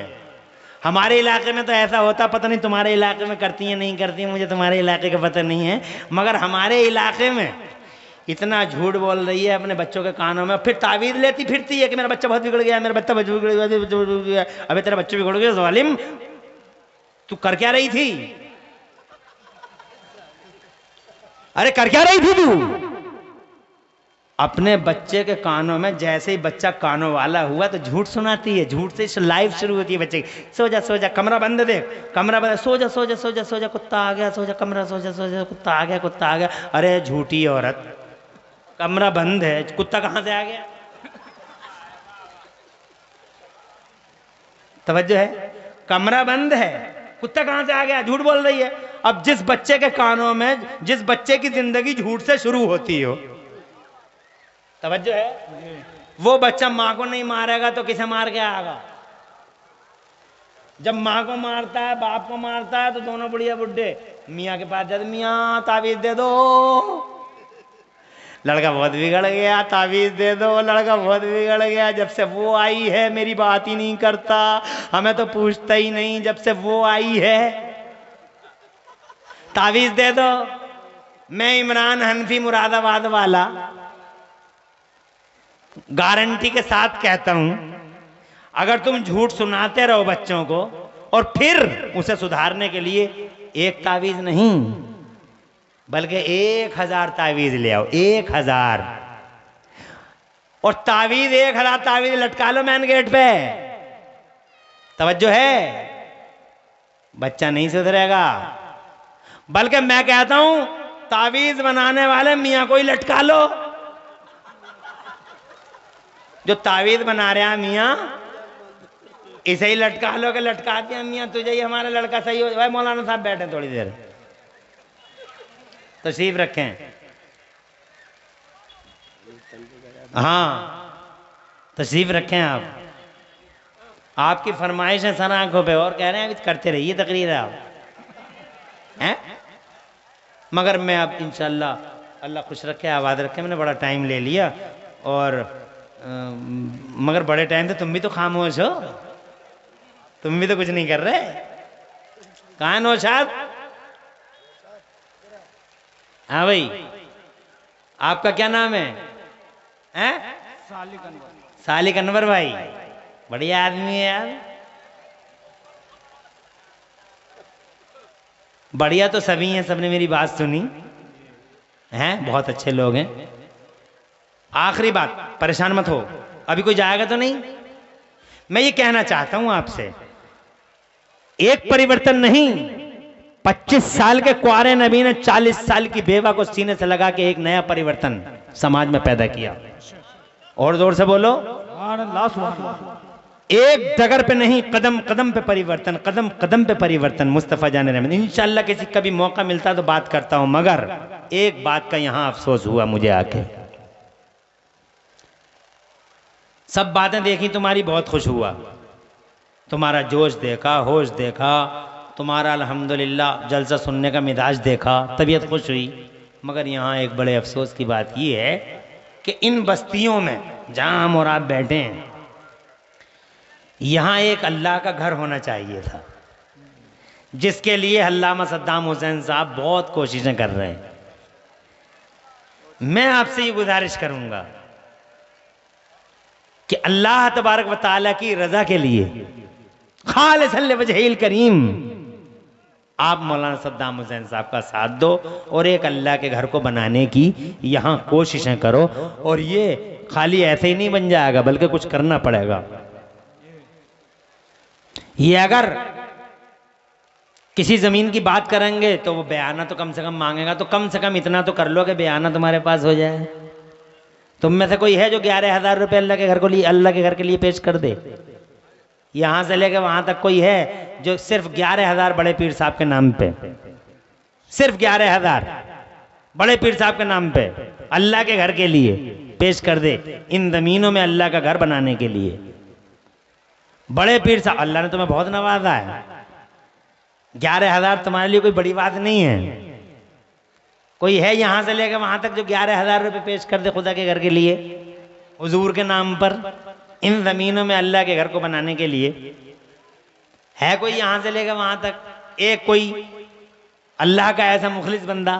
हमारे इलाके में तो ऐसा होता, पता नहीं तुम्हारे इलाके में करती है नहीं करती है, मुझे तुम्हारे इलाके का पता नहीं है, मगर हमारे इलाके में इतना झूठ बोल रही है अपने बच्चों के कानों में, फिर तावीज़ लेती फिरती है कि मेरा बच्चा बहुत बिगड़ गया, मेरा बच्चा बहुत बिगड़ गया। अबे तेरा बच्चा बिगड़ गया ज़ालिम, तू कर क्या रही थी? अरे कर क्या रही थी तू? अपने बच्चे के कानों में जैसे ही बच्चा कानों वाला हुआ तो झूठ सुनाती है। झूठ से लाइफ शुरू होती है बच्चे की। सो जा कमरा बंद देख, कमरा बंद, सो जा कुत्ता आ गया, सो जा कमरा, सो जा कुत्ता आ गया। अरे झूठी औरत, कमरा बंद है, कुत्ता कहां से आ गया? तवज्जो है, कमरा बंद है, कुत्ता कहां से आ गया? झूठ बोल रही है। अब जिस बच्चे के कानों में, जिस बच्चे की जिंदगी झूठ से शुरू होती हो, तवज्जो है, वो बच्चा मां को नहीं मारेगा तो किसे मार के आएगा? जब मां को मारता है, बाप को मारता है, तो दोनों बुढ़िया बुड्ढे मियाँ के पास जाते, मियाँ ताबीज दे दो, लड़का बहुत बिगड़ गया, ताबीज दे दो, लड़का बहुत बिगड़ गया, जब से वो आई है मेरी बात ही नहीं करता, हमें तो पूछता ही नहीं, जब से वो आई है ताबीज दे दो। मैं इमरान हनफी मुरादाबाद वाला गारंटी के साथ कहता हूं, अगर तुम झूठ सुनाते रहो बच्चों को और फिर उसे सुधारने के लिए एक ताबीज नहीं बल्कि 1000 ताबीज ले आओ, 1000, और ताबीज 1000 ताबीज लटका लो मेन गेट पे। तवज्जो है, बच्चा नहीं सुधरेगा। बल्कि मैं कहता हूं ताबीज बनाने वाले मियाँ को ही लटका लो। जो ताबीज बना रहे हैं मियाँ, इसे ही लटका लो कि लटका दिया मियाँ तुझे ही हमारा लड़का सही हो जाए। मौलाना साहब बैठे थोड़ी देर, तशरीफ रखें। हाँ तशरीफ रखें आप। आपकी फरमाइश है सर आंखों पे, और कह रहे हैं करते रहिए तकरीर आप हैं। मगर मैं अब इंशाल्लाह अल्लाह खुश रखे आबाद रखे, मैंने बड़ा टाइम ले लिया, और मगर बड़े टाइम से तुम भी तो खामोश हो, तुम भी तो कुछ नहीं कर रहे। कहाँ नौशाद? हाँ भाई, आपका क्या नाम है? हैं? सालिक अनवर भाई, बढ़िया आदमी है यार। बढ़िया तो सभी हैं, सबने मेरी बात सुनी हैं, बहुत अच्छे लोग हैं। आखिरी बात, परेशान मत हो, अभी कोई जाएगा तो नहीं। मैं ये कहना चाहता हूं आपसे, एक परिवर्तन नहीं, 25 साल के कुंवारे नबी ने 40 साल की बेवा को सीने से लगा के एक नया परिवर्तन समाज में पैदा किया। और जोर से बोलो, एक डगर पे नहीं, कदम कदम पे परिवर्तन, कदम कदम पे परिवर्तन। मुस्तफा जान रहमत। इंशाल्लाह किसी कभी मौका मिलता तो बात करता हूं, मगर एक बात का यहां अफसोस हुआ मुझे आके। सब बातें देखी तुम्हारी, बहुत खुश हुआ, तुम्हारा जोश देखा, होश देखा, तुम्हारा अल्हम्दुलिल्लाह जलसा सुनने का मिजाज देखा, तबीयत खुश हुई। मगर यहाँ एक बड़े अफसोस की बात यह है कि इन बस्तियों में जहाँ हम और आप बैठे हैं, यहाँ एक अल्लाह का घर होना चाहिए था, जिसके लिए अल्लामा सद्दाम हुसैन साहब बहुत कोशिशें कर रहे हैं। मैं आपसे ये गुजारिश करूंगा कि अल्लाह तबारक व तआला की रजा के लिए खालिसन लिवजहिल करीम आप मौलाना सद्दाम हुसैन साहब का साथ दो और एक अल्लाह के घर को बनाने की यहां कोशिशें करो। और ये खाली ऐसे ही नहीं बन जाएगा, बल्कि कुछ करना पड़ेगा। ये अगर किसी जमीन की बात करेंगे तो वो बयाना तो कम से कम मांगेगा, तो कम से कम इतना तो कर लो कि बयाना तुम्हारे पास हो जाए। तुम में से कोई है जो 11,000 रुपये अल्लाह के घर को लिए, अल्लाह के घर के लिए पेश कर दे? यहां से लेकर वहां तक कोई है जो सिर्फ 11,000 बड़े पीर साहब के नाम पे, सिर्फ 11,000 बड़े पीर साहब के नाम पे अल्लाह के घर के लिए पेश कर दे, इन जमीनों में अल्लाह का घर बनाने के लिए? बड़े पीर साहब, अल्लाह ने तुम्हें बहुत नवाजा है, 11,000 तुम्हारे लिए कोई बड़ी बात नहीं है। कोई है यहां से लेकर वहां तक जो 11,000 रुपये पेश कर दे खुदा के घर के लिए, हुजूर के नाम पर, इन जमीनों में अल्लाह के घर को बनाने के लिए? है कोई यहां से लेकर वहां तक? एक कोई अल्लाह का ऐसा मुखलिस बंदा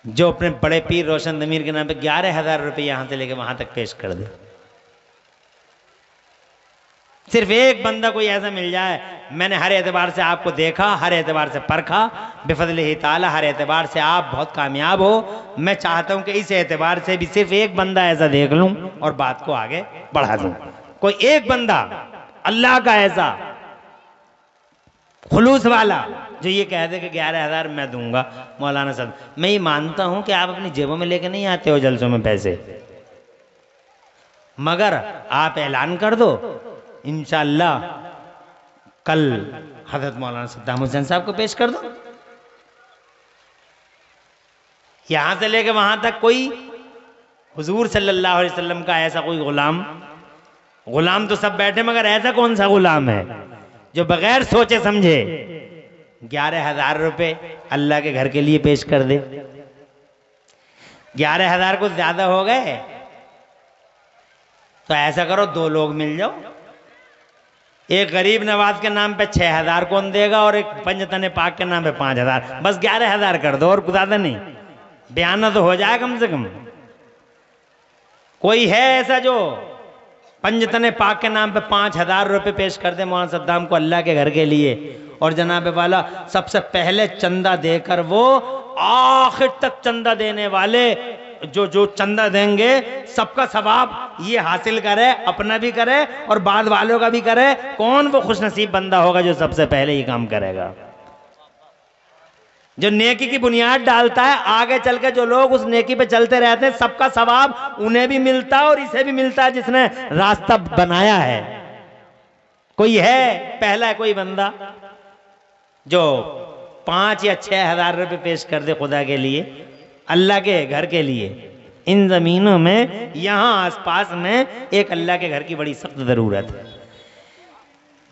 जो अपने बड़े पीर रोशन जमीर के नाम पे 11,000 रुपये यहां से लेकर वहां तक पेश कर दे? सिर्फ एक बंदा कोई ऐसा मिल जाए, मैंने हर एतबार से आपको देखा, हर एतबार से परखा, बिफज़लिही ताला हर एतबार से आप बहुत कामयाब हो। मैं चाहता हूं कि इस एतबार से भी सिर्फ एक बंदा ऐसा देख लूं और बात को आगे बढ़ा दूं। कोई एक बंदा अल्लाह का ऐसा खुलूस वाला जो ये कह दे कि 11,000 मैं दूंगा। मौलाना साहब, मैं ये मानता हूं कि आप अपनी जेबों में लेके नहीं आते हो जलसों में पैसे, मगर आप ऐलान कर दो, इंशाअल्लाह कल हजरत मौलाना सद्दाम हुसैन साहब को पेश कर दो। यहां से लेके वहां तक कोई हुजूर सल्लल्लाहु अलैहि वसल्लम का ऐसा कोई गुलाम तो सब बैठे, मगर ऐसा कौन सा गुलाम है जो बगैर सोचे समझे 11,000 रुपए अल्लाह के घर के लिए पेश कर दे। 11,000 कुछ ज्यादा हो गए तो ऐसा करो, 2 लोग मिल जाओ, एक गरीब नवाज के नाम पे 6,000 कौन देगा और एक पंजतन पाक के नाम पे 5,000, बस 11,000 कर दो और ज्यादा नहीं, बयाना तो हो जाए कम से कम। कोई है ऐसा जो पंजतन पाक के नाम पे 5,000 रुपए पेश कर दे मौलाना सद्दाम को अल्लाह के घर के लिए, और जनाब वाला सबसे पहले चंदा देकर वो आखिर तक चंदा देने वाले जो चंदा देंगे सबका सवाब ये हासिल करे, अपना भी करे और बाद वालों का भी करे। कौन वो खुशनसीब बंदा होगा जो सबसे पहले ये काम करेगा, जो नेकी की बुनियाद डालता है, आगे चल के जो लोग उस नेकी पे चलते रहते हैं सबका सवाब उन्हें भी मिलता है और इसे भी मिलता है जिसने रास्ता बनाया है। कोई है पहला है कोई बंदा जो 5 या 6,000 रुपए पेश कर दे खुदा के लिए, अल्लाह के घर के लिए। इन जमीनों में यहां आसपास में एक अल्लाह के घर की बड़ी सख्त जरूरत है।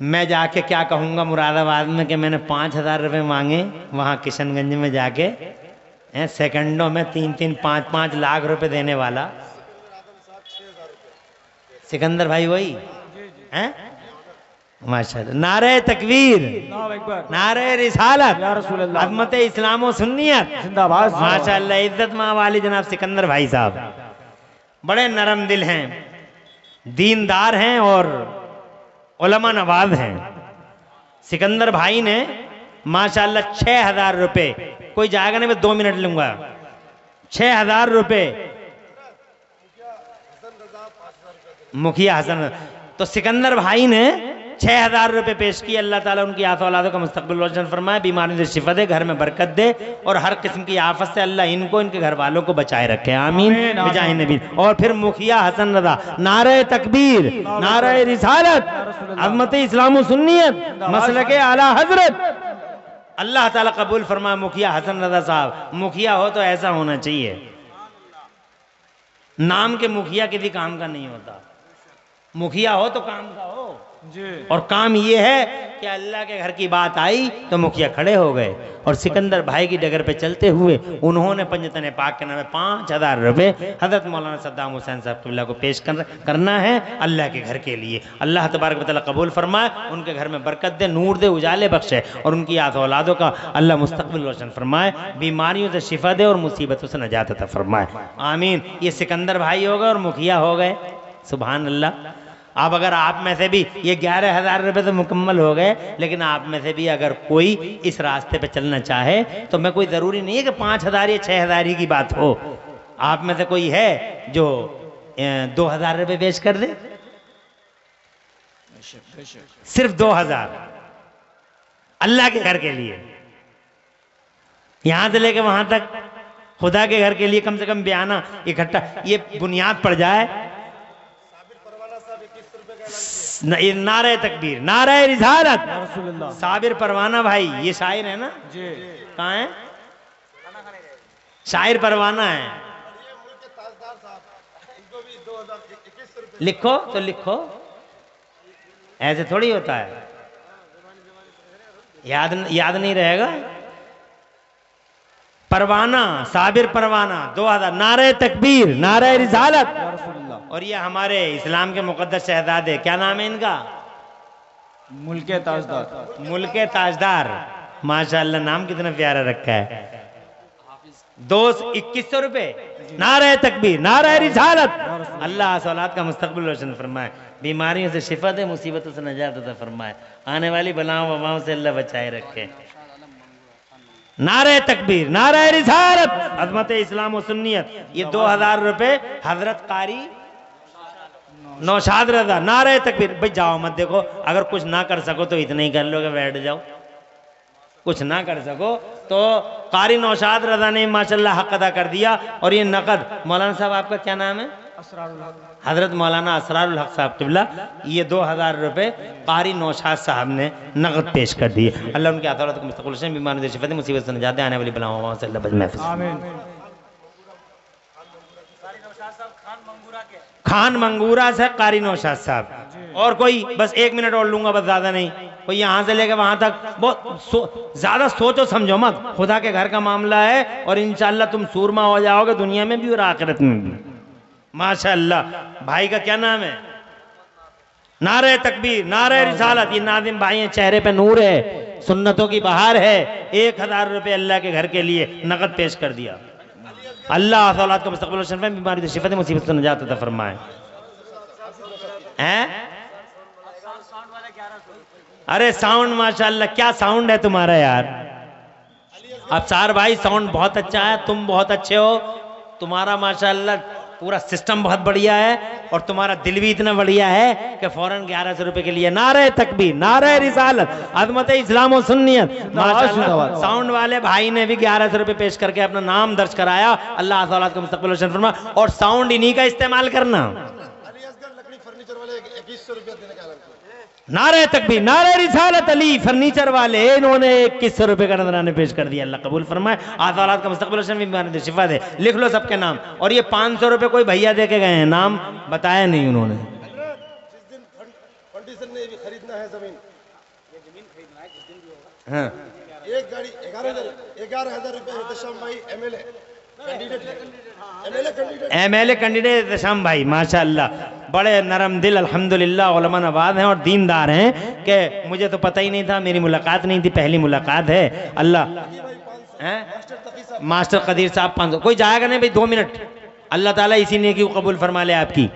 मैं जाके क्या कहूंगा मुरादाबाद में कि मैंने 5,000 रुपए मांगे, वहां किशनगंज में जाके सेकंडों में 3-3, 5-5 लाख रुपए देने वाला सिकंदर भाई वही हैं। माशाअल्लाह, नारे तकबीर, नारे रिसालत, अज़मत इस्लाम व सुन्नियत जिंदाबाद। माशाअल्लाह, इज्जत मां वाली जनाब सिकंदर भाई साहब बड़े नरम दिल हैं, दीनदार हैं और उलमा नवाज हैं। सिकंदर भाई ने माशाअल्लाह 6,000 रुपए, कोई जाएगा नहीं, मैं 2 मिनट लूंगा, 6,000 रुपए मुखिया हसन, तो सिकंदर भाई ने 6,000 रुपए पेश किए। अल्लाह ताला उनकी औलादों का मुस्तकबिल रोशन फरमाए, बीमारी से शिफा दे, घर में बरकत दे और हर किस्म की आफत से अल्लाह इनको इनके घर वालों को बचाए रखे, आमीन बिजाहि नबी। और फिर मुखिया हसन रजा, नारे तकबीर, नारे रिसालत, अज़मत इस्लाम व सुन्नियत, मसलके आला हजरत, अल्लाह ताला कबूल फरमाए। मुखिया हसन रजा साहब, मुखिया हो तो ऐसा होना चाहिए, नाम के मुखिया किसी काम का नहीं होता, मुखिया हो तो काम का हो जी। और काम ये है कि अल्लाह के घर की बात आई तो मुखिया खड़े हो गए, और सिकंदर भाई की डगर पे चलते हुए उन्होंने पंजतन पाक के नाम 5,000 रुपए हजरत मौलाना सद्दाम हुसैन साहब क़िबला को पेश करना है अल्लाह के घर के लिए। अल्लाह तबारक व तआला कबूल फरमाए, उनके घर में बरकत दे, नूर दे, उजाले बख्शे और उनकी औलादों का अल्लाह मुस्तकबिल रोशन फरमाए, बीमारियों से शिफा दे और मुसीबतों से नजात अता फरमाए, आमीन। ये सिकंदर भाई हो गए और मुखिया हो गए, सुभान अल्लाह। अब अगर आप में से भी ये 11,000 रुपए तो मुकम्मल हो गए, लेकिन आप में से भी अगर कोई इस रास्ते पे चलना चाहे तो मैं कोई ज़रूरी नहीं है कि 5,000 या 6,000 ही की बात हो। आप में से कोई है जो 2,000 रुपए पेश कर दे, सिर्फ 2,000 अल्लाह के घर के लिए, यहां से लेके वहां तक खुदा के घर के लिए कम से कम बयाना इकट्ठा, ये बुनियाद पड़ जाए। नारे तकबीर, नारे रिसालत, साबिर परवाना भाई, ये शायर है ना जी, कहाँ है शायर परवाना है, लिखो तो लिखो, ऐसे थोड़ी होता है, याद नहीं रहेगा। परवाना, साबिर परवाना 2,000, नारे तकबीर, नारे रिसालत। और ये हमारे इस्लाम के मुकद्दस शहजादे, क्या नाम है इनका? मुल्के ताजदार। मुल्के ताजदार, माशाअल्लाह, नाम कितना प्यारा रखा है। दोस्त 2100 रुपए। नारे तकबीर, नारे रिसालत। अल्लाह औलाद का मुस्तकबिल रोशन फरमाए, बीमारियों से शिफा दे, मुसीबतों से नजात अता फरमाए, आने वाली बलाओं वबाओं से अल्लाह बचाए रखे। नारे तकबीर, नारे रिसालत, अजमत इस्लाम और सुन्नियत। ये 2000 रुपए हजरत कारी नौशाद रजा। नारे तकबीर। भाई जाओ मत, देखो अगर कुछ ना कर सको तो इतना ही कर लो कि बैठ जाओ, कुछ ना कर सको तो कारी नौशाद रजा ने माशाल्लाह हक अदा कर दिया। और ये नकद मौलाना साहब, आपका क्या नाम है? हजरत मौलाना असरारुल हक साहब किबला, ये 2000 रुपए कारी नौशाद साहब ने नकद पेश कर दिए। अल्लाह उनके आतौलत को मुस्तक़बिल से बीमारी से शिफा, मुसीबत से निजात, आने वाली बलाओं से अल्लाह महफूज। खान मंगूरा से कारी नौशाद साहब। और कोई बस 1 मिनट और लूंगा, बस ज्यादा नहीं। कोई यहाँ से लेकर वहां तक बहुत ज्यादा सोचो समझो मत, खुदा के घर का मामला है और इंशाअल्लाह तुम सूरमा हो जाओगे दुनिया में भी और आखिरत में भी। माशाअल्लाह। भाई का क्या नाम है? नारे तकबीर, नारे रिसालत। ये नादिम भाई हैं, चेहरे पे नूर है, सुन्नतों की बहार है। 1000 रुपए अल्लाह के घर के लिए नकद पेश कर दिया। अल्लाह औलाद का मुस्तकबिल रोशन फरमाए, बीमारी से शिफा, मुसीबत से निजात अता फरमाए। हैं? अरे साउंड माशाअल्लाह, क्या साउंड है तुम्हारा यार। अब सार भाई साउंड बहुत अच्छा है, तुम बहुत अच्छे हो, तुम्हारा माशाअल्लाह पूरा सिस्टम बहुत बढ़िया है और तुम्हारा दिल भी इतना बढ़िया है कि फौरन 1100 रुपए के लिए नारे तकबीर, नारे रिसालत, अज़मत इस्लाम और सुन्नियत। माशाअल्लाह साउंड वाले भाई ने भी 1100 रुपए पेश करके अपना नाम दर्ज कराया। अल्लाह औलाद का मुस्तकबिल रोशन फरमाए। और साउंड इन्हीं का इस्तेमाल करना। नारे तकबीर, नारे रिसालत, अली फर्नीचर वाले, इन्होंने 2100 रुपए का नजराने पेश कर दिया। अल्लाह कबूल फरमाए, आज़ाद का मुस्तकबिल शिफा दे। लिख लो सबके नाम। और ये 500 रुपए कोई भैया दे के गए हैं, नाम बताया नहीं उन्होंने। जिस दिन फंडिशन ने भी खरीदना है जमीन, ये जमीन खरीदना है जिस दिन भी होगा। हाँ, एक गाड़ी 11,000 रुपए एहतशाम भाई एमएलए कैंडिडेट एहतशाम भाई माशाअल्लाह, बड़े नरम दिल अल्हम्दुलिल्लाह, उलमा नवाज हैं और दीनदार हैं कि मुझे तो पता ही नहीं था, मेरी मुलाकात नहीं थी, पहली मुलाकात है। अल्लाह मास्टर कदीर साहब 500। कोई जाएगा नहीं भाई, 2 मिनट। अल्लाह ताला इसी नेकी को कबूल फरमा ले आपकी।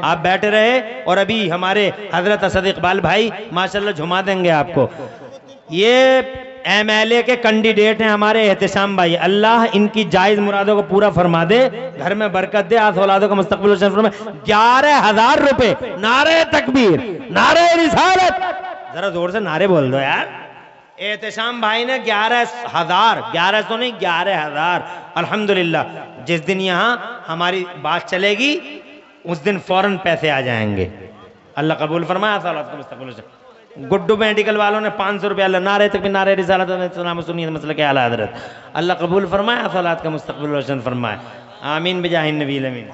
आप बैठे रहे और अभी हमारे हजरत असद इकबाल भाई माशाअल्लाह झुमा देंगे आपको। ये एमएलए के कैंडिडेट हैं हमारे एहतशाम भाई। अल्लाह इनकी जायज मुरादों को पूरा फरमा दे, घर में बरकत दे, आस औलादों का मुस्तकबिल रोशन फरमाए। 11,000 रुपए। नारे तकबीर, नारे रिसालत, जरा जोर से नारे बोल दो यार। एहतशाम भाई ने 11,000, 1100 नहीं 11,000। अल्हम्दुलिल्लाह, जिस दिन यहाँ हमारी बात चलेगी उस दिन फौरन पैसे आ जाएंगे। अल्लाह कबूल फरमाए, आस औलाद का मुस्तकबिल रोशन। गुड्डू मेडिकल वालों ने 500 रुपये। अल्लाह नारे तक भी नारे रिसालत सुनिए मसले के आला हजरत। अल्लाह कबूल फरमाए, औलाद का मुस्तकबिल रोशन फरमाए। आमीन बिजाहिन नबी अमीन।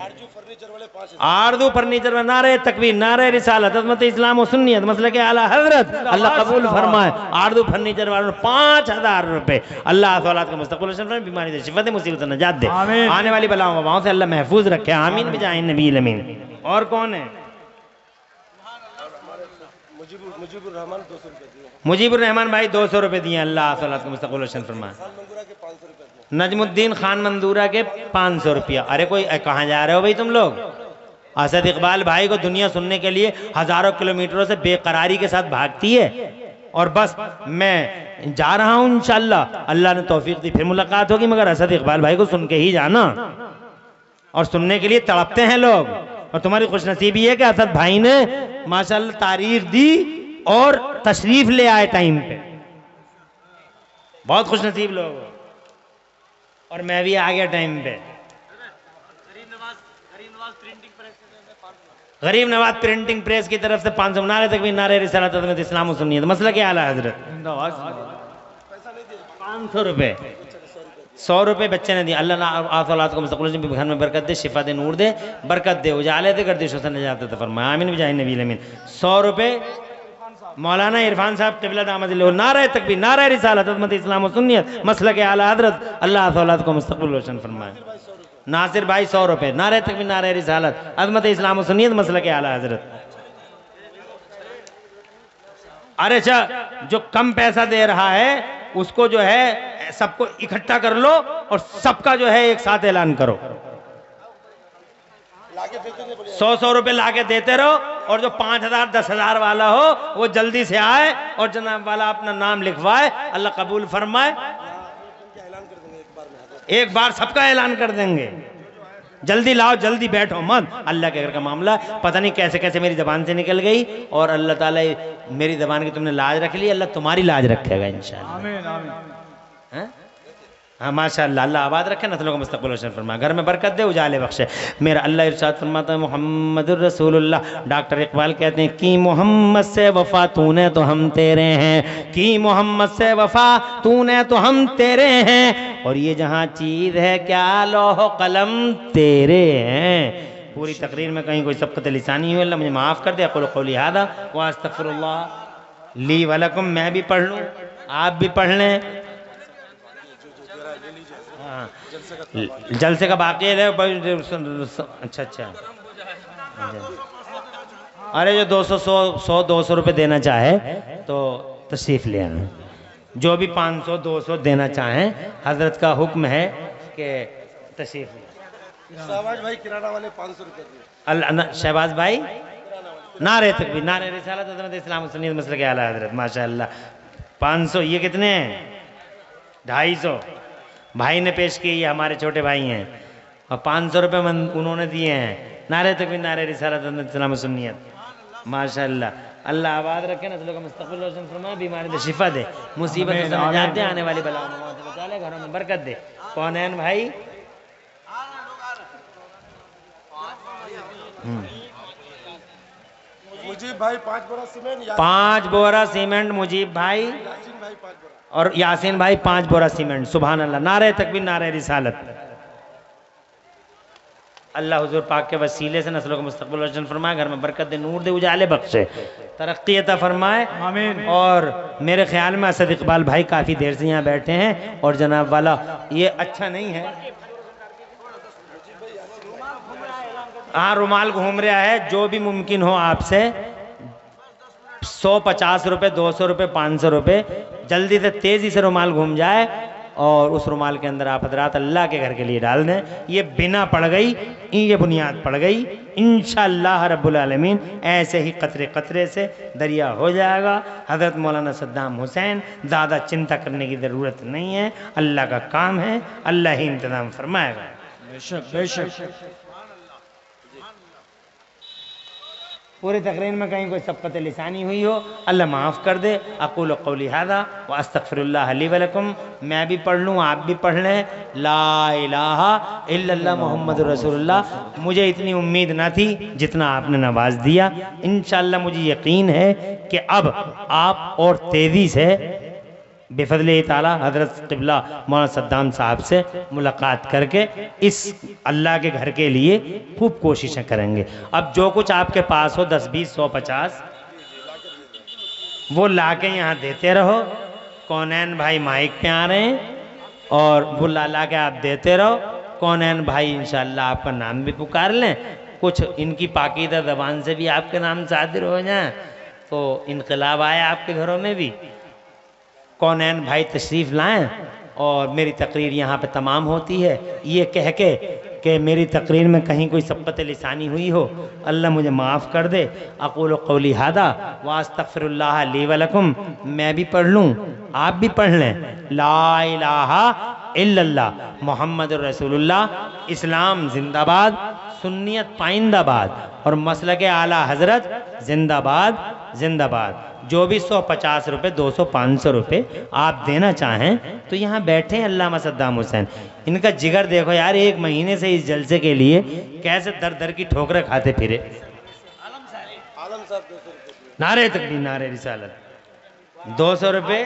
आरजू फर्नीचर में नारे तकबीर, नारे रिसालत, अज़मत इस्लाम और सुन्नियत मसले के आला हजरत। अल्लाह कबूल फरमाए। आरजू फर्नीचर वालों ने 5,000 रुपए। अल्लाह औलाद का मुस्तकबिल रोशन फरमाए, बीमारी से शिफा दे, मुसीबत से निजात दे, आने वाली बलाओं वबाओं से अल्लाह महफूज रखे। आमीन बिजाहिन नबी अमीन। और कौन है? मुजीबुर रहमान भाई 200 रुपए दिए। अल्लाह का मुस्तकबिल रोशन फरमाए। नजमुद्दीन खान मंदूरा के 500 रुपया। अरे कोई कहाँ जा रहे हो भाई तुम लोग? असद इकबाल भाई को दुनिया सुनने के लिए हजारों किलोमीटरों से बेकरारी के साथ भागती है और बस मैं जा रहा हूँ इंशाअल्लाह। अल्लाह ने तौफीक दी, फिर मुलाकात होगी, मगर असद इकबाल भाई को सुन के ही जाना। और सुनने के लिए तड़पते हैं लोग। और तुम्हारी खुशनसीबी है कि असद भाई ने माशाअल्लाह तारीफ दी और तशरीफ ले आए टाइम पे। बहुत खुशनसीब लोग हो। और मैं भी आ गया टाइम पे। गरीब नवाज प्रिंटिंग प्रेस की तरफ से 500 नारे तक भी नारे रिसालत अज़मत इस्लाम और सुन्नियत मसला के आला हजरत। 500 रुपए, 100 रुपए बच्चे ने दिया। अल्लाह औलाद को मुस्तकबिल घर में बरकत दे, शिफा दे, नूर दे, बरकत दे, उजाले दे, गर्दिशों से निजात दे फरमाए। आमीन बिजाहि नबी अमीन। 100 रुपए मौलाना इरफान साहब क़िबला दामद अलैह। नारे तकबीर, नारे रिसालत, अज़मत इस्लाम और सुन्नियत मसला के आला हजरत। अल्लाह औलाद को मुस्तकबिल रोशन फरमाए। नासिर भाई 100 रुपए। नारे तकबीर, नारे रिसालत, अज़मत इस्लाम और सुन्नियत मसला के आला हजरत। अरे अच्छा, जो कम पैसा दे रहा है उसको जो है सबको इकट्ठा कर लो और सबका जो है एक साथ ऐलान करो। लाके देते नहीं बोले 100 रुपए लाके देते रहो और जो 5,000 10,000 वाला हो वो जल्दी से आए और जनाब वाला अपना नाम लिखवाए, अल्लाह कबूल फरमाए। उनका ऐलान कर देंगे एक बार में। एक बार सबका ऐलान कर देंगे। जल्दी लाओ, जल्दी बैठो मत। अल्लाह के घर का मामला पता नहीं कैसे कैसे मेरी जबान से निकल गई और अल्लाह ताला मेरी जबान की तुमने लाज रख ली, अल्लाह तुम्हारी लाज रखेगा इंशाअल्लाह। आमीन आमीन। हैं? हाँ माशाअल्लाह, अल्लाह आबाद रखे, नस्लों का मुस्तकबिल रोशन फरमा, घर में बरकत दे, उजाले बख्शे। मेरा अल्लाह इरशाद फरमाता है मुहम्मदुर रसूलुल्लाह। डॉक्टर इकबाल कहते हैं कि मोहम्मद से वफा तूने तो हम तेरे हैं, कि मोहम्मद से वफा तूने तो हम तेरे हैं, और ये जहाँ चीज़ है क्या लौह कलम तेरे हैं। पूरी तकरीर में कहीं कोई सबकत लिसानी हुई, अल्लाह मुझे माफ़ कर दे। अक़ुलु क़ौली हाज़ा व अस्तग़फ़िरुल्लाह ली व लकुम। मैं भी पढ़ लूँ, आप भी पढ़ लें। हाँ, जलसे का बाकी है। अच्छा अच्छा, अरे जो 200 रुपए देना चाहे तो तशरीफ़ ले आए। जो भी 500 200 देना चाहें, हजरत का हुक्म है कि तशरीफ़ ले। शहबाज भाई किराना वाले 500 रुपए दिए। अल्लाह शहबाज भाई नारे तकबीर, नारे रिसालत, हज़रत इस्लाम सुन्नियत मसलक आला हज़रत, माशाअल्लाह। 500 ये कितने हैं? 250 भाई ने पेश की, ये हमारे छोटे भाई हैं, और 500 रुपये उन्होंने दिए हैं। नारे तकबीर, नारे रिसालत, हज़रत इस्लाम सुन्नियत, माशाअल्लाह। अल्लाह आबाद रखे, नस्लों का मुस्तक़बिल रोशन फरमाए, बीमारी से शिफा दे, मुसीबत से निजात दे, आने वाली बलाओं से बचा ले, घरों में बरकत दे। कौनैन भाई मुजीब भाई 5 बोरा सीमेंट, 5 बोरा सीमेंट, मुजीब भाई यासीन भाई 5 बोरा, और यासीन भाई 5 बोरा सीमेंट। सुभान अल्लाह, नारे तकबीर, नारे रिसालत। अल्लाह हुजूर पाक के वसीले से नस्लों का मुस्तक़बिल रोशन फरमाए, घर में बरकत दे, नूर दे, उजाले बख्शे, तरक्की अता फरमाए। आमीन। और मेरे ख्याल में असद इकबाल भाई काफ़ी देर से यहाँ बैठे हैं और जनाब वाला ये अच्छा नहीं है। हाँ, रुमाल घूम रहा है। जो भी मुमकिन हो आपसे 150 रुपये, 200 रुपये, 500 रुपये, जल्दी से तेज़ी से रुमाल घूम जाए और उस रुमाल के अंदर आप हजरात अल्लाह के घर के लिए डाल दें। ये बिना पड़ गई, ये बुनियाद पड़ गई, इंशाअल्लाह रब्बुल आलमीन ऐसे ही कतरे कतरे से दरिया हो जाएगा। हज़रत मौलाना सद्दाम हुसैन, ज़्यादा चिंता करने की ज़रूरत नहीं है, अल्लाह का काम है, अल्लाह ही इंतज़ाम फरमाएगा। बेशक बेशक। पूरी तकरीर में कहीं कोई सबकत लिसानी हुई हो, अल्लाह माफ़ कर दे। अक़ूलु क़ौली हाज़ा व अस्तग़फ़िरुल्लाह ली व लकुम। मैं भी पढ़ लूँ, आप भी पढ़ लें। ला इलाहा इल्लल्लाह मुहम्मदुर रसूलुल्लाह। मुझे इतनी उम्मीद ना थी जितना आपने नवाज दिया। इंशाअल्लाह मुझे यकीन है कि अब आप और तेज़ी से बेफज़ले ताला हज़रत क़िबला मौलाना सद्दाम साहब से मुलाकात करके इस अल्लाह के घर के लिए खूब कोशिशें करेंगे। अब जो कुछ आपके पास हो 10 20 100 50 वो ला के यहाँ देते रहो। कौनैन भाई माइक पे आ रहे हैं और वो ला के आप देते रहो। कौनैन भाई इंशाअल्लाह आपका नाम भी पुकार लें, कुछ इनकी पाकीदा ज़बान से भी आपके नाम सादिर हो जाए तो इनकलाब आए आपके घरों में भी। कौनैन भाई तशरीफ़ लाएं और मेरी तकरीर यहाँ पे तमाम होती है। ये कह के कि मेरी तकरीर में कहीं कोई सबकत लिसानी हुई हो, अल्लाह मुझे माफ़ कर दे। अक़ूलु क़ौली हाज़ा व अस्तग़फ़िरुल्लाह ली व लकुम। मैं भी पढ़ लूँ, आप भी पढ़ लें। ला इलाहा इल्लल्लाह मुहम्मदुर रसूलुल्लाह। इस्लाम जिंदाबाद, सुन्नियत पाइंदाबाद और मसलक आला हज़रत जिंदाबाद जिंदाबाद। जो भी 150 रुपये, 200, 500 रुपये आप देना चाहें तो यहाँ बैठे हैं अल्लामा सद्दाम हुसैन। इनका जिगर देखो यार, 1 महीने से इस जलसे के लिए कैसे दर दर की ठोकरें खाते फिरे। आलम साहब 200 रुपए। नारे तकबीर, नारे रिसालत। 200 रुपये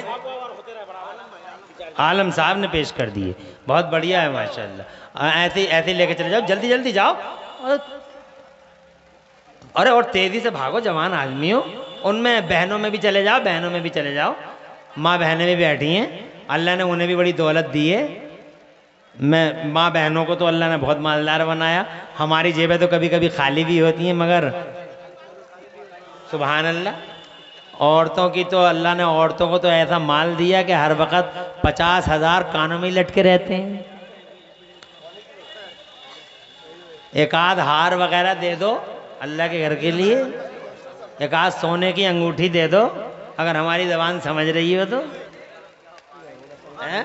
आलम साहब ने पेश कर दिए, बहुत बढ़िया है माशाल्लाह। ऐसे ऐसे लेके चले जाओ, जल्दी जल्दी जाओ। अरे और तेज़ी से भागो, जवान आदमी हो, उनमें बहनों में भी चले जाओ, बहनों में भी चले जाओ। माँ बहनें भी बैठी हैं, अल्लाह ने उन्हें भी बड़ी दौलत दी है। मैं माँ बहनों को तो अल्लाह ने बहुत मालदार बनाया। हमारी जेबें तो कभी कभी खाली भी होती हैं, मगर सुभान अल्लाह। औरतों की तो अल्लाह ने औरतों को तो ऐसा माल दिया कि हर वक्त 50,000 कानों में लटके रहते हैं। एक आध हार वगैरह दे दो अल्लाह के घर के लिए, एक आध सोने की अंगूठी दे दो, अगर हमारी जबान समझ रही हो तो है?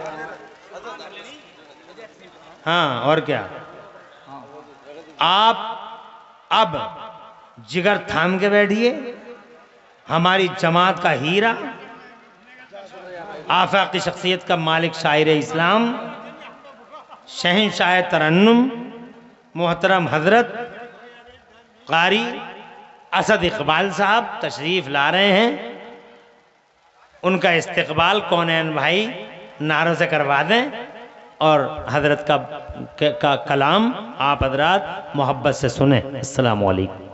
हाँ, और क्या। आप अब जिगर थाम के बैठिए। हमारी जमात का हीरा, आफाकी शख्सियत का मालिक, शायर इस्लाम, शहंशाह तरन्नुम, मोहतरम हजरत कारी असद इकबाल साहब तशरीफ ला रहे हैं। उनका इस्तकबाल कौनैन भाई नारों से करवा दें और हजरत का कलाम आप हजरात मोहब्बत से सुने। अस्सलामु अलैकुम।